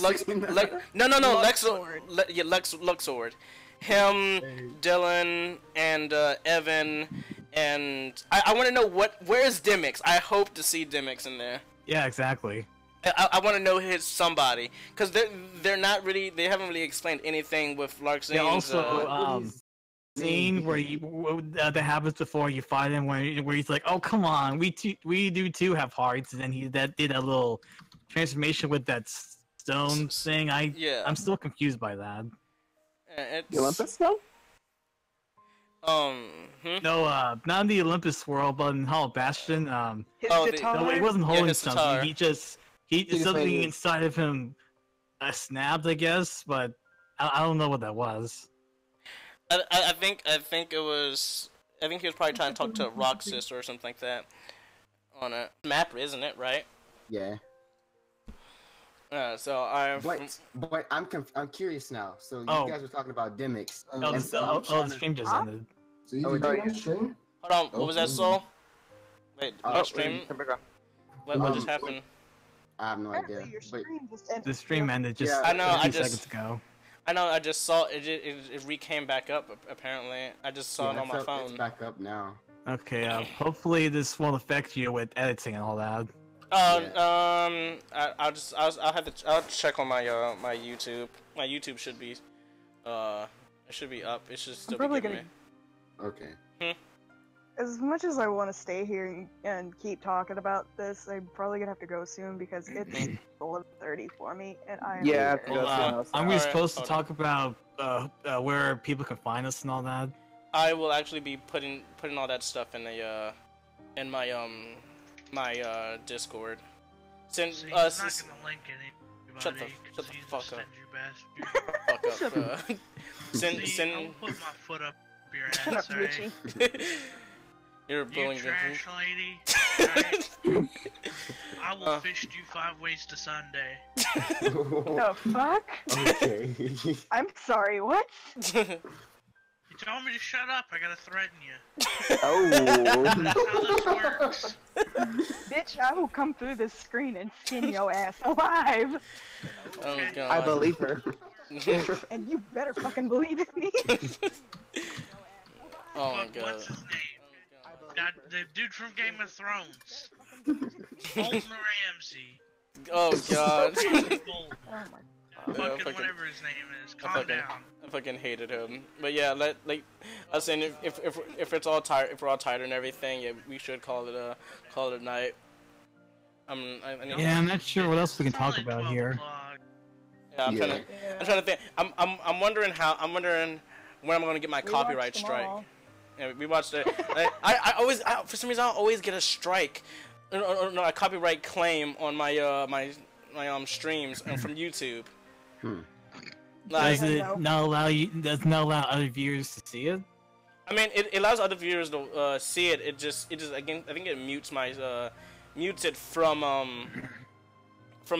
Luxord. Him, Dylan, and Evan, and I want to know where's Dimix. I hope to see Dimix in there. Yeah, exactly. I want to know his somebody, because they haven't really explained anything with Lark's. Yeah, also scene where that happens before you fight him, where he's like, "Oh come on, we do too have hearts," and then he did that little transformation with that stone thing. I'm still confused by that. The Olympus stone? No, not in the Olympus world, but in Hollow Bastion. His no, guitar? it wasn't holding his something. guitar. Something inside of him snapped, I guess, but I don't know what that was. I think it was. I think he was probably trying to talk to Roxas or something like that on a map, isn't it? Right? Yeah. So I'm. But I'm curious now. So you guys were talking about Dimix. The stream just ended. So you doing stream? Hold on. What was that, Soul? Wait. Stream. What just happened? I have no idea. The stream ended just I know. a few seconds ago. I know. I just saw it. It re-came back up. Apparently, I just saw it on my phone. It's back up now. Okay. Hopefully this won't affect you with editing and all that. I'll check on my my YouTube. My YouTube should be it should be up. It should still be giving me. Okay. As much as I want to stay here and keep talking about this, I'm probably gonna have to go soon because it's 11:30 for me, and I'm we supposed to talk about where people can find us and all that? I will actually be putting all that stuff in my my Discord. Since not gonna link anybody. Shut the fuck up. Fuck up. I'll put my foot up your ass, alright? You're bullying you trash lady. Right? I will fish you 5 ways to Sunday. The fuck? Okay. I'm sorry, what? You told me to shut up, I gotta threaten you. Oh. That's how this works. Bitch, I will come through this screen and skin your ass alive. Oh god. I believe her. And you better fucking believe in me. Oh my god. What's his name? God, the dude from Game of Thrones. Bolton Ramsey. Oh god. Fucking whatever his name is. Calm down. I fucking hated him. But yeah, I was saying if it's all tired, if we're all tired and everything, yeah, we should call it a night. I'm not sure what else we can talk about here. Yeah, I'm trying to think. I'm wondering when I'm gonna get my copyright strike. Yeah, we watched it. I always for some reason I always get a strike, no, a copyright claim on my my streams and from YouTube. Like, does it not allow you? Does not allow other viewers to see it? I mean, it allows other viewers to see it. It just again I think it mutes mutes it from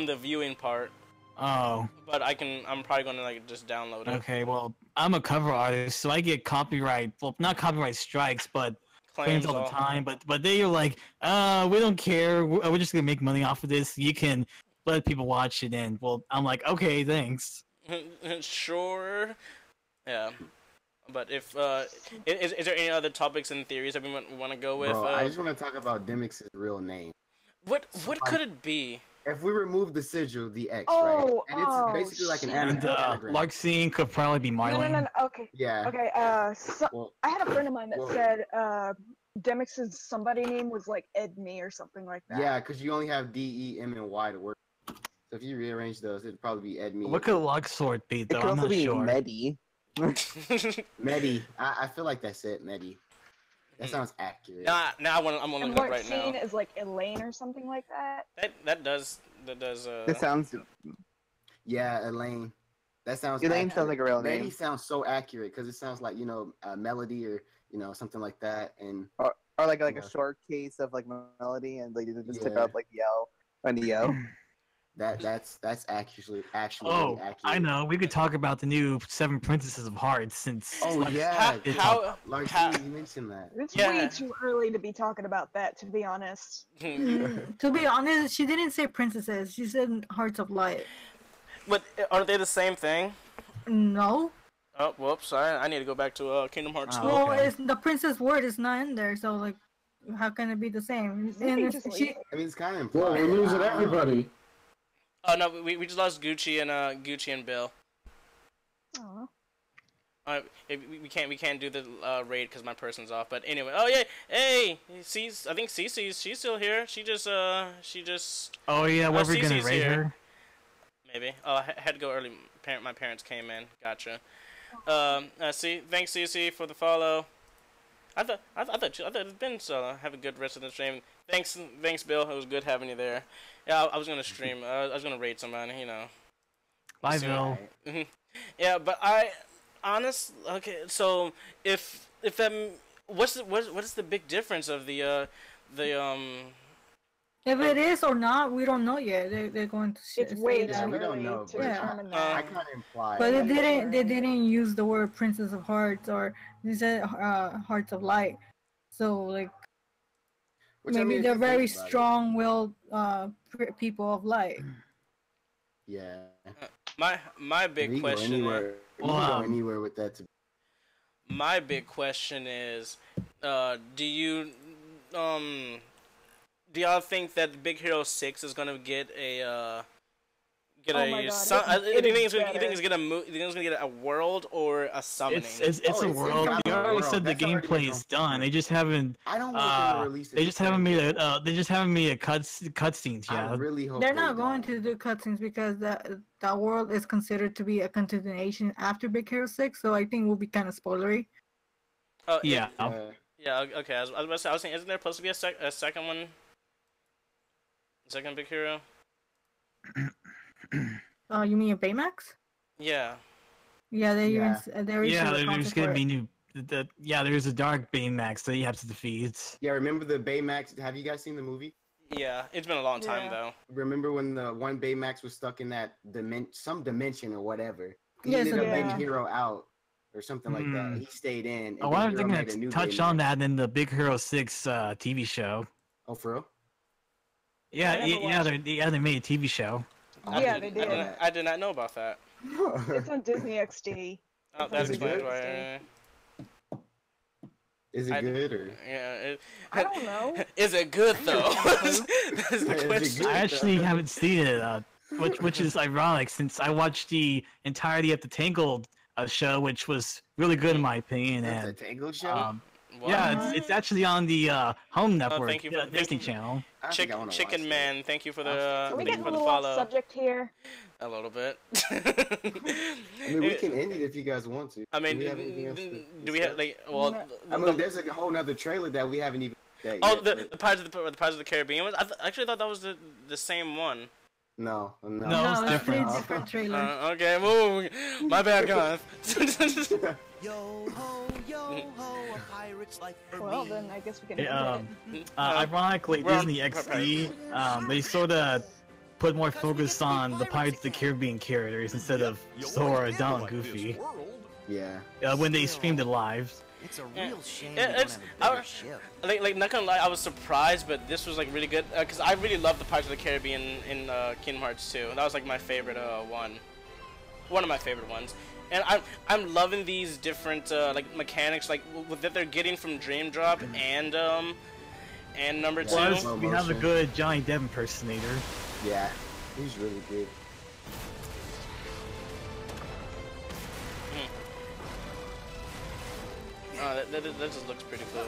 the viewing part. Oh. But I'm probably gonna just download it. Okay, well, I'm a cover artist, so I get copyright, well, not copyright strikes, but claims all the time. But they're like, we don't care. We're just gonna make money off of this. You can let people watch it, and well, I'm like, okay, thanks. Sure. Yeah. But if is there any other topics and theories that we want to go with? Bro, I just want to talk about Dimix's real name. What could it be? If we remove the sigil, the X, right? And it's basically like an anagram. Larkine could probably be Marlene. No, okay. Yeah. Okay, I had a friend of mine that said Demix's somebody name was like Edme or something like that. Yeah, because you only have D, E, M, and Y to work. So if you rearrange those, it'd probably be Edme. What could Luxord be, though? It could I'm also not be sure. Medi. Medi. I feel like that's it, Medi. That sounds accurate. Now I'm gonna look up right now. Martine is like Elaine or something like that. That does. That sounds. Yeah, Elaine. That sounds. Elaine accurate. sounds like a real Medi name. sounds so accurate because it sounds like Melody or something like that, and or like a short case of like Melody, and like they just took out like yell and the yell. That's actually Oh, accurate. I know. We could talk about the new Seven Princesses of Hearts since. Oh yeah, you mentioned that. It's way too early to be talking about that, to be honest. To be honest, she didn't say princesses. She said Hearts of Light. But aren't they the same thing? No. Oh, whoops! I need to go back to Kingdom Hearts. Well, it's, the princess word is not in there, so like, how can it be the same? And it's kind of implied. Well, we're losing everybody. Oh no, we just lost Gucci and Bill. Aww. We can't do the raid because my person's off. But anyway, oh yeah, hey, I think Cece's she's still here. She just. Oh yeah, what we're gonna raid her? Maybe. Oh, I had to go early. My parents came in. Gotcha. See, thanks Cece for the follow. I thought it's been so. Have a good rest of the stream. Thanks Bill. It was good having you there. Yeah, I was gonna stream. I was gonna raid somebody, Bye, Bill. Yeah, but okay. So if what's the big difference of the If it is or not, we don't know yet. They're going to. It's way too we don't know. to determine that. I kind of implied. But they didn't use the word Princess of Hearts, or they said Hearts of Light. So like, maybe they're very strong-willed people of light. Yeah. My big question. We can go anywhere with that. My big question is, do y'all think that Big Hero 6 is gonna get a you think it's gonna get a world or a summoning? It's a world. They already said the gameplay is done. They just haven't. I don't want them to release it. They just haven't made a. They just haven't made a cutscenes yet. I really hope they're not going to do cutscenes because that world is considered to be a continuation after Big Hero 6. So I think it will be kind of spoilery. Yeah. Yeah. Okay. I was about to say. I was saying, isn't there supposed to be a second one? Second Big Hero? You mean a Baymax? Yeah. Yeah, there's gonna be new. There's a dark Baymax that you have to defeat. Yeah, remember the Baymax? Have you guys seen the movie? Yeah, it's been a long time though. Remember when the one Baymax was stuck in that some dimension or whatever? He ended up Big Hero out or something like that. He stayed in. I wonder if they're gonna touch on that in the Big Hero 6 TV show. Oh, for real? Yeah, they made a TV show. Yeah, they did. I did not know about that. It's on Disney XD. Oh, that's explains why. Is it good or? Yeah. I don't know. Is it good though? That's the question. I actually haven't seen it, which is ironic since I watched the entirety of the Tangled show, which was really good in my opinion. That's a Tangled show. Yeah, it's actually on the Home Network, thank you for Disney Channel. Chicken Man, thank you for the Can we get a for the little off follow. subject here? A little bit. I mean, we can end it if you guys want to. I mean, do we have like? Well, I mean, there's a whole nother trailer that we haven't even. The Pirates of the Caribbean was. I actually thought that was the same one. No, it's different. Different trailer. Okay, move. My bad, guys. Yo ho, a pirate's life for Well, me. then I guess we can end it. Ironically, Disney XD, they sort of put more focus on the Pirates of the Caribbean characters instead of Sora, Donald, and Goofy. Yeah. When they streamed it live. It's a real shame. Like not gonna lie, I was surprised, but this was like really good because I really love the Pirates of the Caribbean in Kingdom Hearts 2. That was like my favorite one of my favorite ones. And I'm loving these different like mechanics like that they're getting from Dream Drop and number 2. Plus, we have a good Johnny Depp impersonator. Yeah, he's really good. That just looks pretty cool.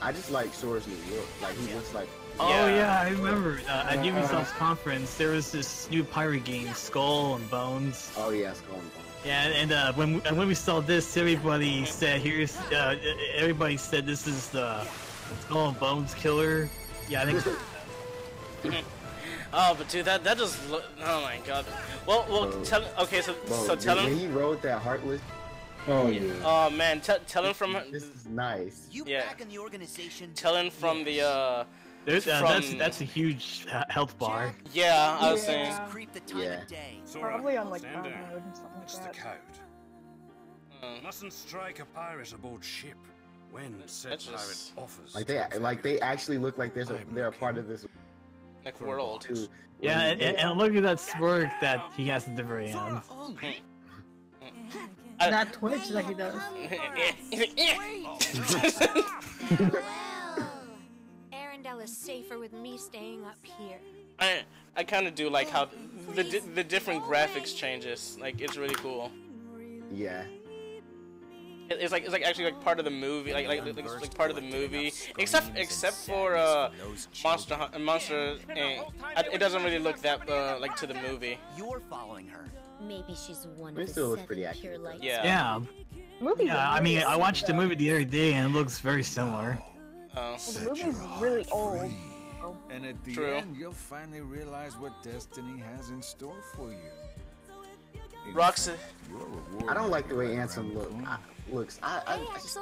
I just like Sora's new look. Like he looks like Oh yeah, I remember at Ubisoft's conference there was this new pirate game, Skull and Bones. Oh yeah, Skull and Bones. Yeah, and when we saw this, everybody said everybody said this is the Skull and Bones killer. Yeah, I think. Oh, but dude, that just look. Oh my god. Well, tell. Okay, so tell him. When he wrote that Heartless. Oh yeah. Oh man, tell him from. This is nice. Yeah. Tell him from the that's a huge health bar. Yeah, I was saying. Yeah. Probably on like mode or something What's like the that. code? Mustn't strike a pirate aboard ship when said pirate offers. Like they actually look like they're a part of this like world. Too. Yeah, and look at that smirk that he has at the very end. That twitch that he does. Arendelle is safer with me staying up here. I kind of do like how the different graphics changes. Like it's really cool. Yeah. It's like actually like part of the movie, like part of the movie, except for Monster Inc. It doesn't really look that like to the movie. You're following her. Maybe she's one It of the still looks 7 pretty pure accurate. lights. Yeah. Yeah, I mean, I watched the movie the other day and it looks very similar. Oh. Well, the movie's really old. And at the True. end, you'll finally realize what destiny has in store for you. Roxy. I don't like the way Anthem looks. I just,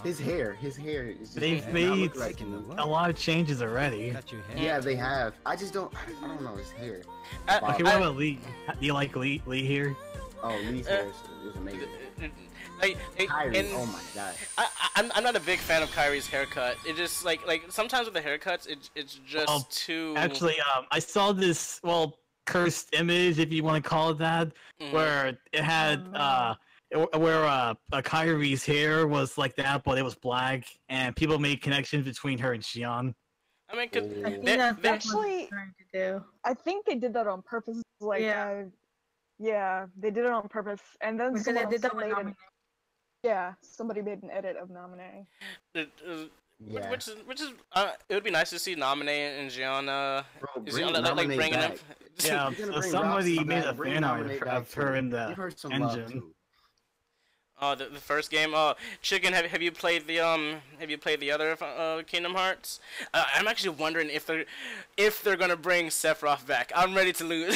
his hair is just. They've not made like him. a lot of changes already. Yeah, they have. I just don't. I don't know his hair. Okay, what about Lee? Do you like Lee here? Oh, Lee's hair is amazing. And oh my god. I'm not a big fan of Kyrie's haircut. It just like sometimes with the haircuts, it's just too. Actually, I saw this cursed image, if you want to call it that, where it had where Kyrie's hair was like that, but it was black, and people made connections between her and Xion. I mean, Actually, I think they did that on purpose. Like, yeah, they did it on purpose, and then Because someone they did that also with made Naminé. yeah, somebody made an edit of Naminé. Yeah. Which is it would be nice to see Naminé and Xion bring like Naminé bringing them. back. Yeah, You're gonna bring somebody Roxy made back, a bring fan Naminé art back of her in the Give her some love, engine. too. Oh, the first game. Oh, Chicken, have you played the other Kingdom Hearts? I'm actually wondering if they're gonna bring Sephiroth back. I'm ready to lose.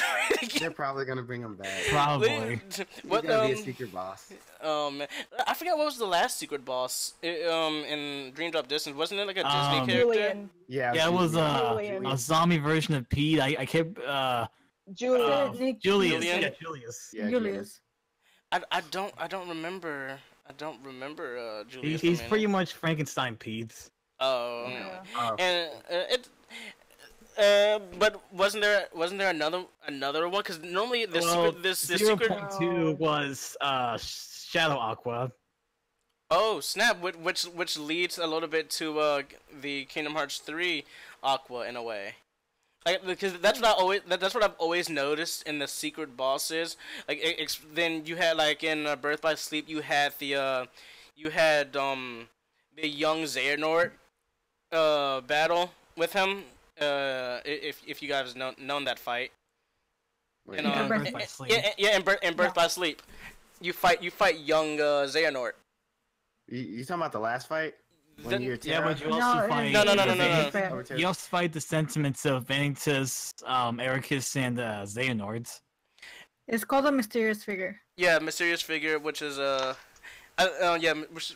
They're probably gonna bring him back. Probably. He's What gonna be a secret boss. I forgot what was the last secret boss in Dream Drop Distance. Wasn't it like a Disney character? Julian. Yeah, it was a zombie version of Pete. I kept Julius. Julius. Julian? Yeah, Julius. Yeah, Julius. I don't remember Julius. He's pretty much Frankenstein Pete. Oh. Oh. And but wasn't there another one? Because normally the secret. 0.2 was Shadow Aqua. Oh snap! Which leads a little bit to the Kingdom Hearts 3 Aqua in a way. Like, because that's what I've always noticed in the secret bosses. Like then you had like in Birth by Sleep you had the young Xehanort battle with him. If you guys known that fight. Wait, And, Birth by Sleep. in Birth by Sleep, you fight young Xehanort. You talking about the last fight? When you're Yeah, but you No, also fight. No. You also fight the sentiments of Vanitas, Ericus, and Xehanort. It's called a mysterious figure. Yeah, Mysterious Figure, which is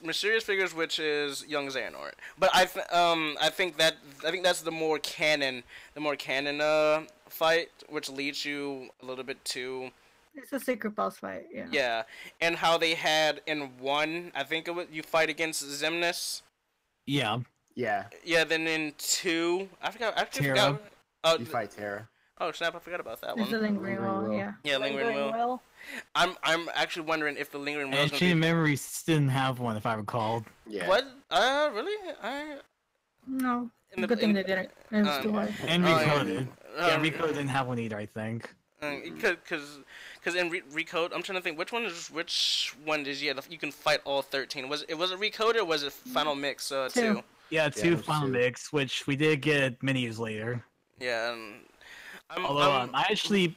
Mysterious Figures, which is young Xehanort. But I think that's the more canon fight, which leads you a little bit to. It's a secret boss fight. Yeah. Yeah, and how they had in one, I think you fight against Xemnas. Yeah. Yeah. Yeah, then in 2, I forgot. Terra. You fight Terra. Oh snap! I forgot about that It's one. a lingering will. Yeah. Yeah, Lingering Will. I'm actually wondering if the Lingering Will is And Chain Memories didn't have one, if I recall. Yeah. What? Really? No. In the- Good thing in- they didn't. It was too hard. And Oh, Rico yeah. did. Yeah, Rico didn't have one either, I think. Because in Recode, I'm trying to think which one is you can fight all 13. Was it Recode or was it Final Mix 2? Yeah, two final mix, which we did get many years later. Yeah. I actually,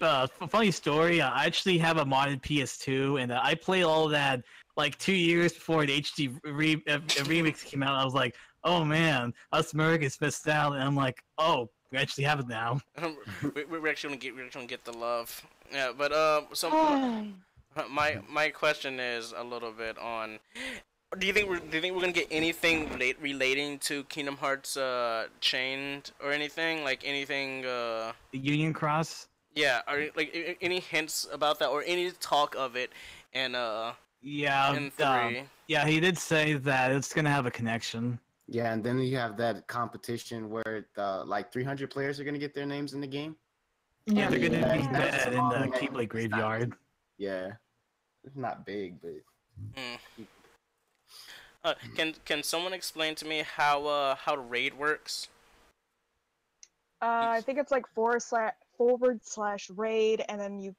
funny story. I actually have a modded PS2, and I played all of that like 2 years before the HD remix came out. I was like, oh man, us Americans missed out, and I'm like, oh, we actually have it now. we're actually gonna get the love. Yeah, but so my question is a little bit on. Do you think we're gonna get anything relating to Kingdom Hearts Chained or anything like anything? The Union Cross. Yeah, are like any hints about that or any talk of it? And yeah, in 3. Yeah, he did say that it's gonna have a connection. Yeah, and then you have that competition where like 300 players are gonna get their names in the game. Yeah, they're gonna be dead in the Keyblade graveyard. Yeah, it's not big, but. Can someone explain to me how raid works? I think it's like /raid, and then you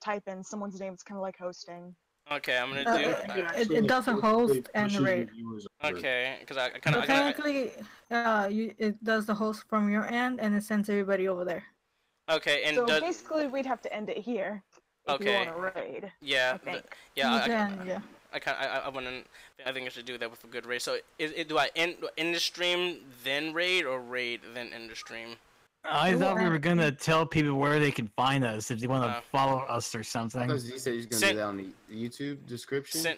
type in someone's name. It's kind of like hosting. Okay, I'm gonna do. It doesn't host and raid. Okay, because I kind of. Technically, it does the host from your end, and it sends everybody over there. Okay, and so basically, we'd have to end it here. If you want to raid. Yeah. Yeah. I think I should do that with a good raid. So, do I end the stream then raid or raid then end the stream? I thought we were gonna tell people where they can find us if they want to follow us or something. Because you said you're gonna do that on the YouTube description.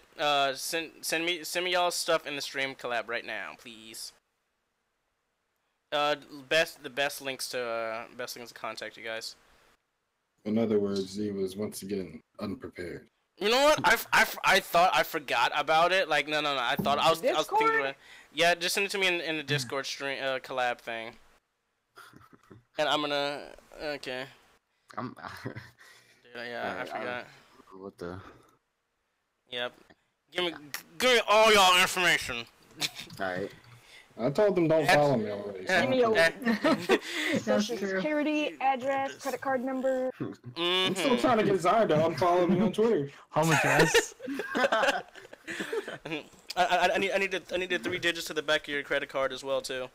Send me y'all stuff in the stream collab right now, please. The best links to contact you guys. In other words, Z was once again unprepared. You know what? I thought I forgot about it. Like no. I thought I was thinking about it. Yeah, just send it to me in the Discord stream collab thing. And I'm gonna okay. Yeah, I forgot. What the? Yep. Give me all y'all information. All right. I told them don't follow me already. Give me social security, address, credit card number. I'm still trying to get Xarin to unfollow me on Twitter. Home address. I need the 3 digits to the back of your credit card as well too.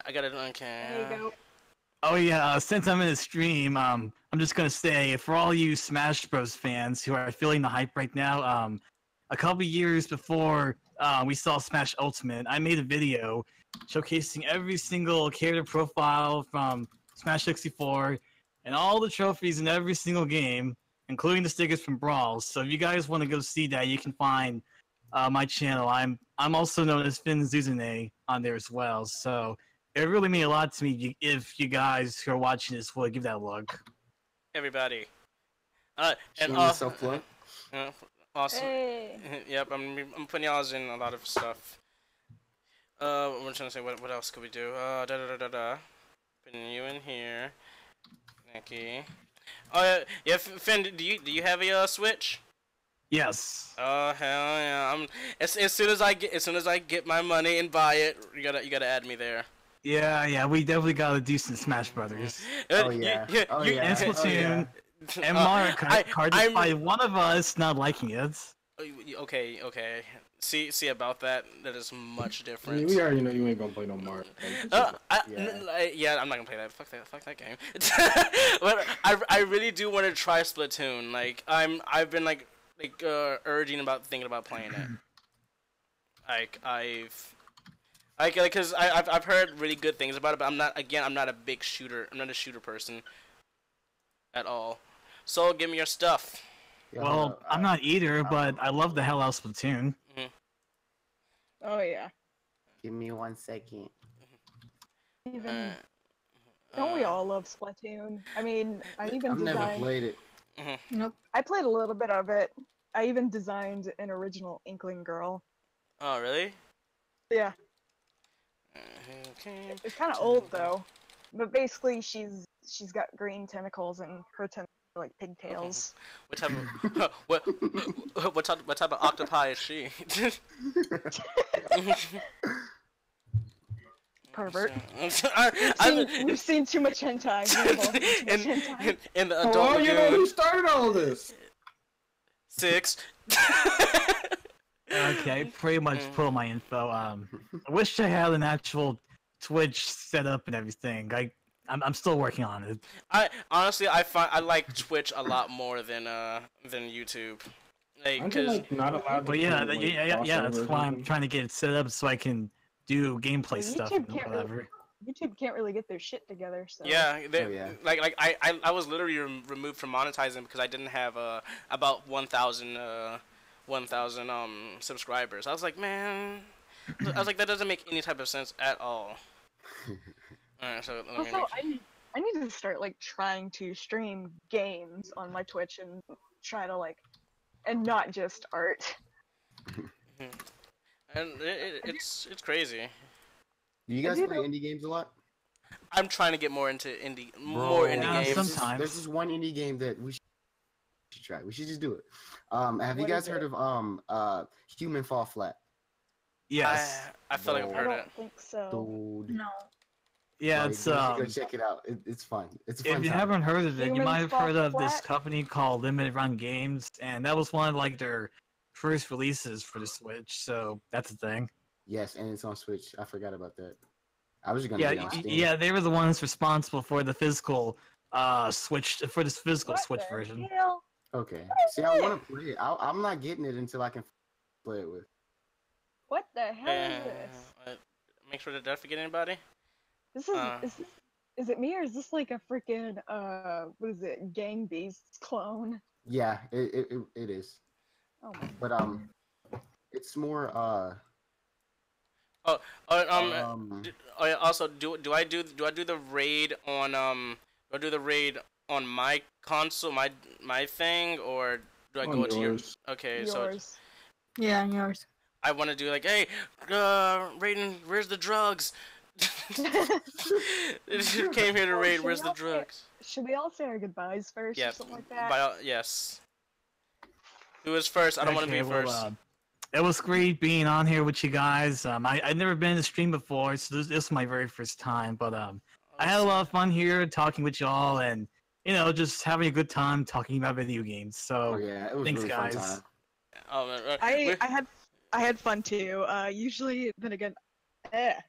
I got it. Okay. There you go. Oh yeah, since I'm in the stream, I'm just gonna say for all you Smash Bros fans who are feeling the hype right now, a couple years before we saw Smash Ultimate, I made a video showcasing every single character profile from Smash 64 and all the trophies in every single game, including the stickers from Brawl. So if you guys want to go see that, you can find my channel. I'm also known as FinnSuzune on there as well. So it really means a lot to me if you guys who are watching this will give that a look. Everybody. And awesome. Hey. Yep, I'm putting y'all in a lot of stuff. I'm trying to say what else could we do? Putting you in here, Nikki. Oh yeah, Finn, do you have a Switch? Yes. Oh hell yeah! As soon as I get my money and buy it, you gotta add me there. Yeah, we definitely gotta do some Smash Brothers. Oh yeah. And Splatoon. And Mario Kart, despite one of us not liking it. Okay. See about that. That is much different. We already know you ain't gonna play no Mario. Yeah, I'm not gonna play that. Fuck that game. But I really do want to try Splatoon. Like I've been urging thinking about playing it. Because I've heard really good things about it, but I'm not a big shooter. I'm not a shooter person at all. So give me your stuff. Well, I'm not either, but I love the hell out of Splatoon. Mm-hmm. Oh yeah. Give me 1 second. Don't we all love Splatoon? I mean, I've never played it. Mm-hmm. Nope. I played a little bit of it. I even designed an original Inkling girl. Oh really? Yeah. Okay. It's kind of old though, but basically she's got green tentacles and her tentacles are like pigtails. What type of what type of octopi is she? Pervert. We've seen too much hentai. In the adult lagoon. You know who started all this? 6. Okay, pretty much pull my info. I wish I had an actual Twitch set up and everything. I'm still working on it. I honestly I like Twitch a lot more than YouTube. Like, Aren't you, like, not allowed to But yeah, put, like, yeah, that's crossover or why I'm something? trying to get it set up so I can do gameplay Well, stuff YouTube and can't whatever. YouTube can't really get their shit together. So. Yeah, like I was literally removed from monetizing because I didn't have about 1,000 subscribers. I was like, man, that doesn't make any type of sense at all. Alright, so let me Also, I need to start like trying to stream games on my Twitch and try to and not just art. And it's crazy. Do you guys play indie games a lot? I'm trying to get more into indie games. Sometimes. There's this one indie game that we should try. We should just do it. Have you guys heard of Human Fall Flat? Yes. I feel like I've heard I it. don't think so. No. Yeah, Like, it's go check it out. It's fun. It's a fun If you time. haven't heard of it, you Humans might have Fall heard of this Flat? company called Limited Run Games, and that was one of like their first releases for the Switch. So that's the thing. Yes, and it's on Switch. I forgot about that. I was just gonna get it on Steam. Yeah, they were the ones responsible for the physical Switch What Switch the version. hell? Okay. See, I want to play it. I'm not getting it until I can play it with. What the hell is this? Make sure to not forget anybody. This is it me or is this like a freaking what is it, Gang Beasts clone? Yeah, it is. Oh my. But it's more Also, do I do the raid on my console, my thing, or do I go to yours? Okay, Yours. Yeah, yours. I want to do like, hey, Raiden, where's the drugs? Came here to raid. Where's the drugs? Should we all say our goodbyes first Yeah, or something like that? yes. Who was first? I don't want to be first. It was great being on here with you guys. I'd never been in the stream before, so this is my very first time. But I had a lot of fun here talking with y'all, and just having a good time talking about video games. So it was thanks, really guys. fun time. I had fun too. Usually, then again,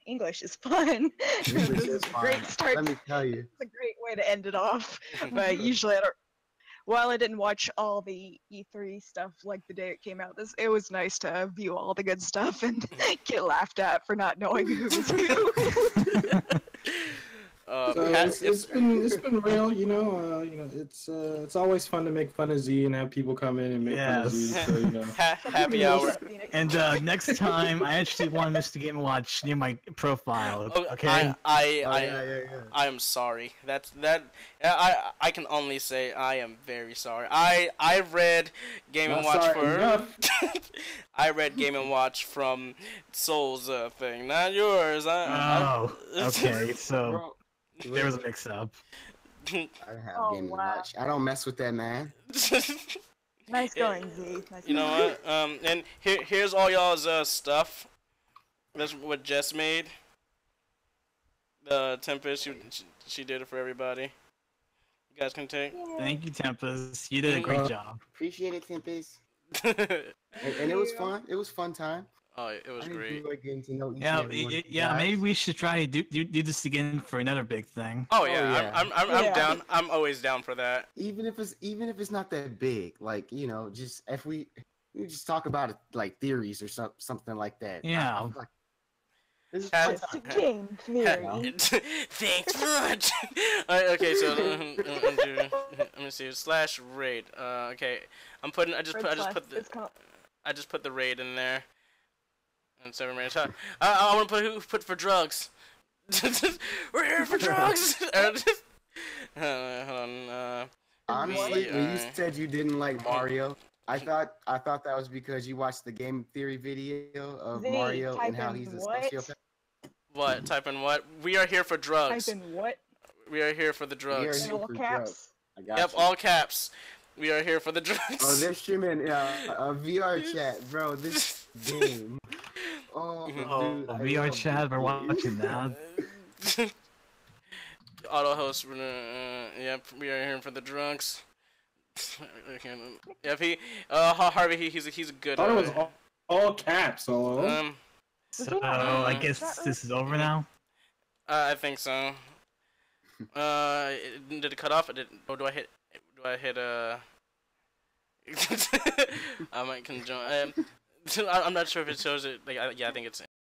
English is fun. English This is a fun. great start. Let me tell you. It's a great way to end it off. But usually, while I didn't watch all the E3 stuff like the day it came out, it was nice to view all the good stuff and get laughed at for not knowing who was who. It's been real, it's always fun to make fun of Z and have people come in and make fun of Z. So, Happy hour. And next time, I actually want Mr. Game & Watch near my profile. Okay. I am sorry. I can only say I am very sorry. I read Game & Watch for I read Game & Watch from Soul's thing, not yours. Okay. So there was a mix-up. I have Game & Watch. I don't mess with that, man. Nice going, Z. Nice You know what? And here's all y'all's stuff. That's what Jess made. The Tempest, she did it for everybody. You guys can take. Thank you, Tempest. You did a great job. Appreciate it, Tempest. and it was fun. It was fun time. Oh, it was great. Getting to know each Yeah, and every one of you yeah. guys. Maybe we should try to do this again for another big thing. Oh yeah, I'm down. I'm always down for that. Even if it's not that big, just if we just talk about it like theories or something like that. Yeah. This is Has- fun time. Game theory. Thanks for much. Okay, so let me see. /raid. Okay, I just put the raid in there. And 7 minutes. I want to put for drugs. We're here for drugs. Hold on. Honestly, when you said you didn't like Mario, I thought that was because you watched the game theory video of Z, Mario and how type in he's a what? sociopath. What? Type in what? We are here for drugs. Type in what? We are here for the drugs. We are here All for caps? drugs. I got Yep, you. all caps. We are here for the drugs. Oh, they're streaming a VR chat, bro. This game. Oh, dude, I VR love chat, we're watching that. Auto host. Yep, we are here for the drugs. Yep, Harvey. He's a good. All caps, so. So I guess this is over now. I think so. Did it cut off? Or do I hit? Do I hit? I might conjoin. I'm not sure if it shows it. Like, yeah, I think it's.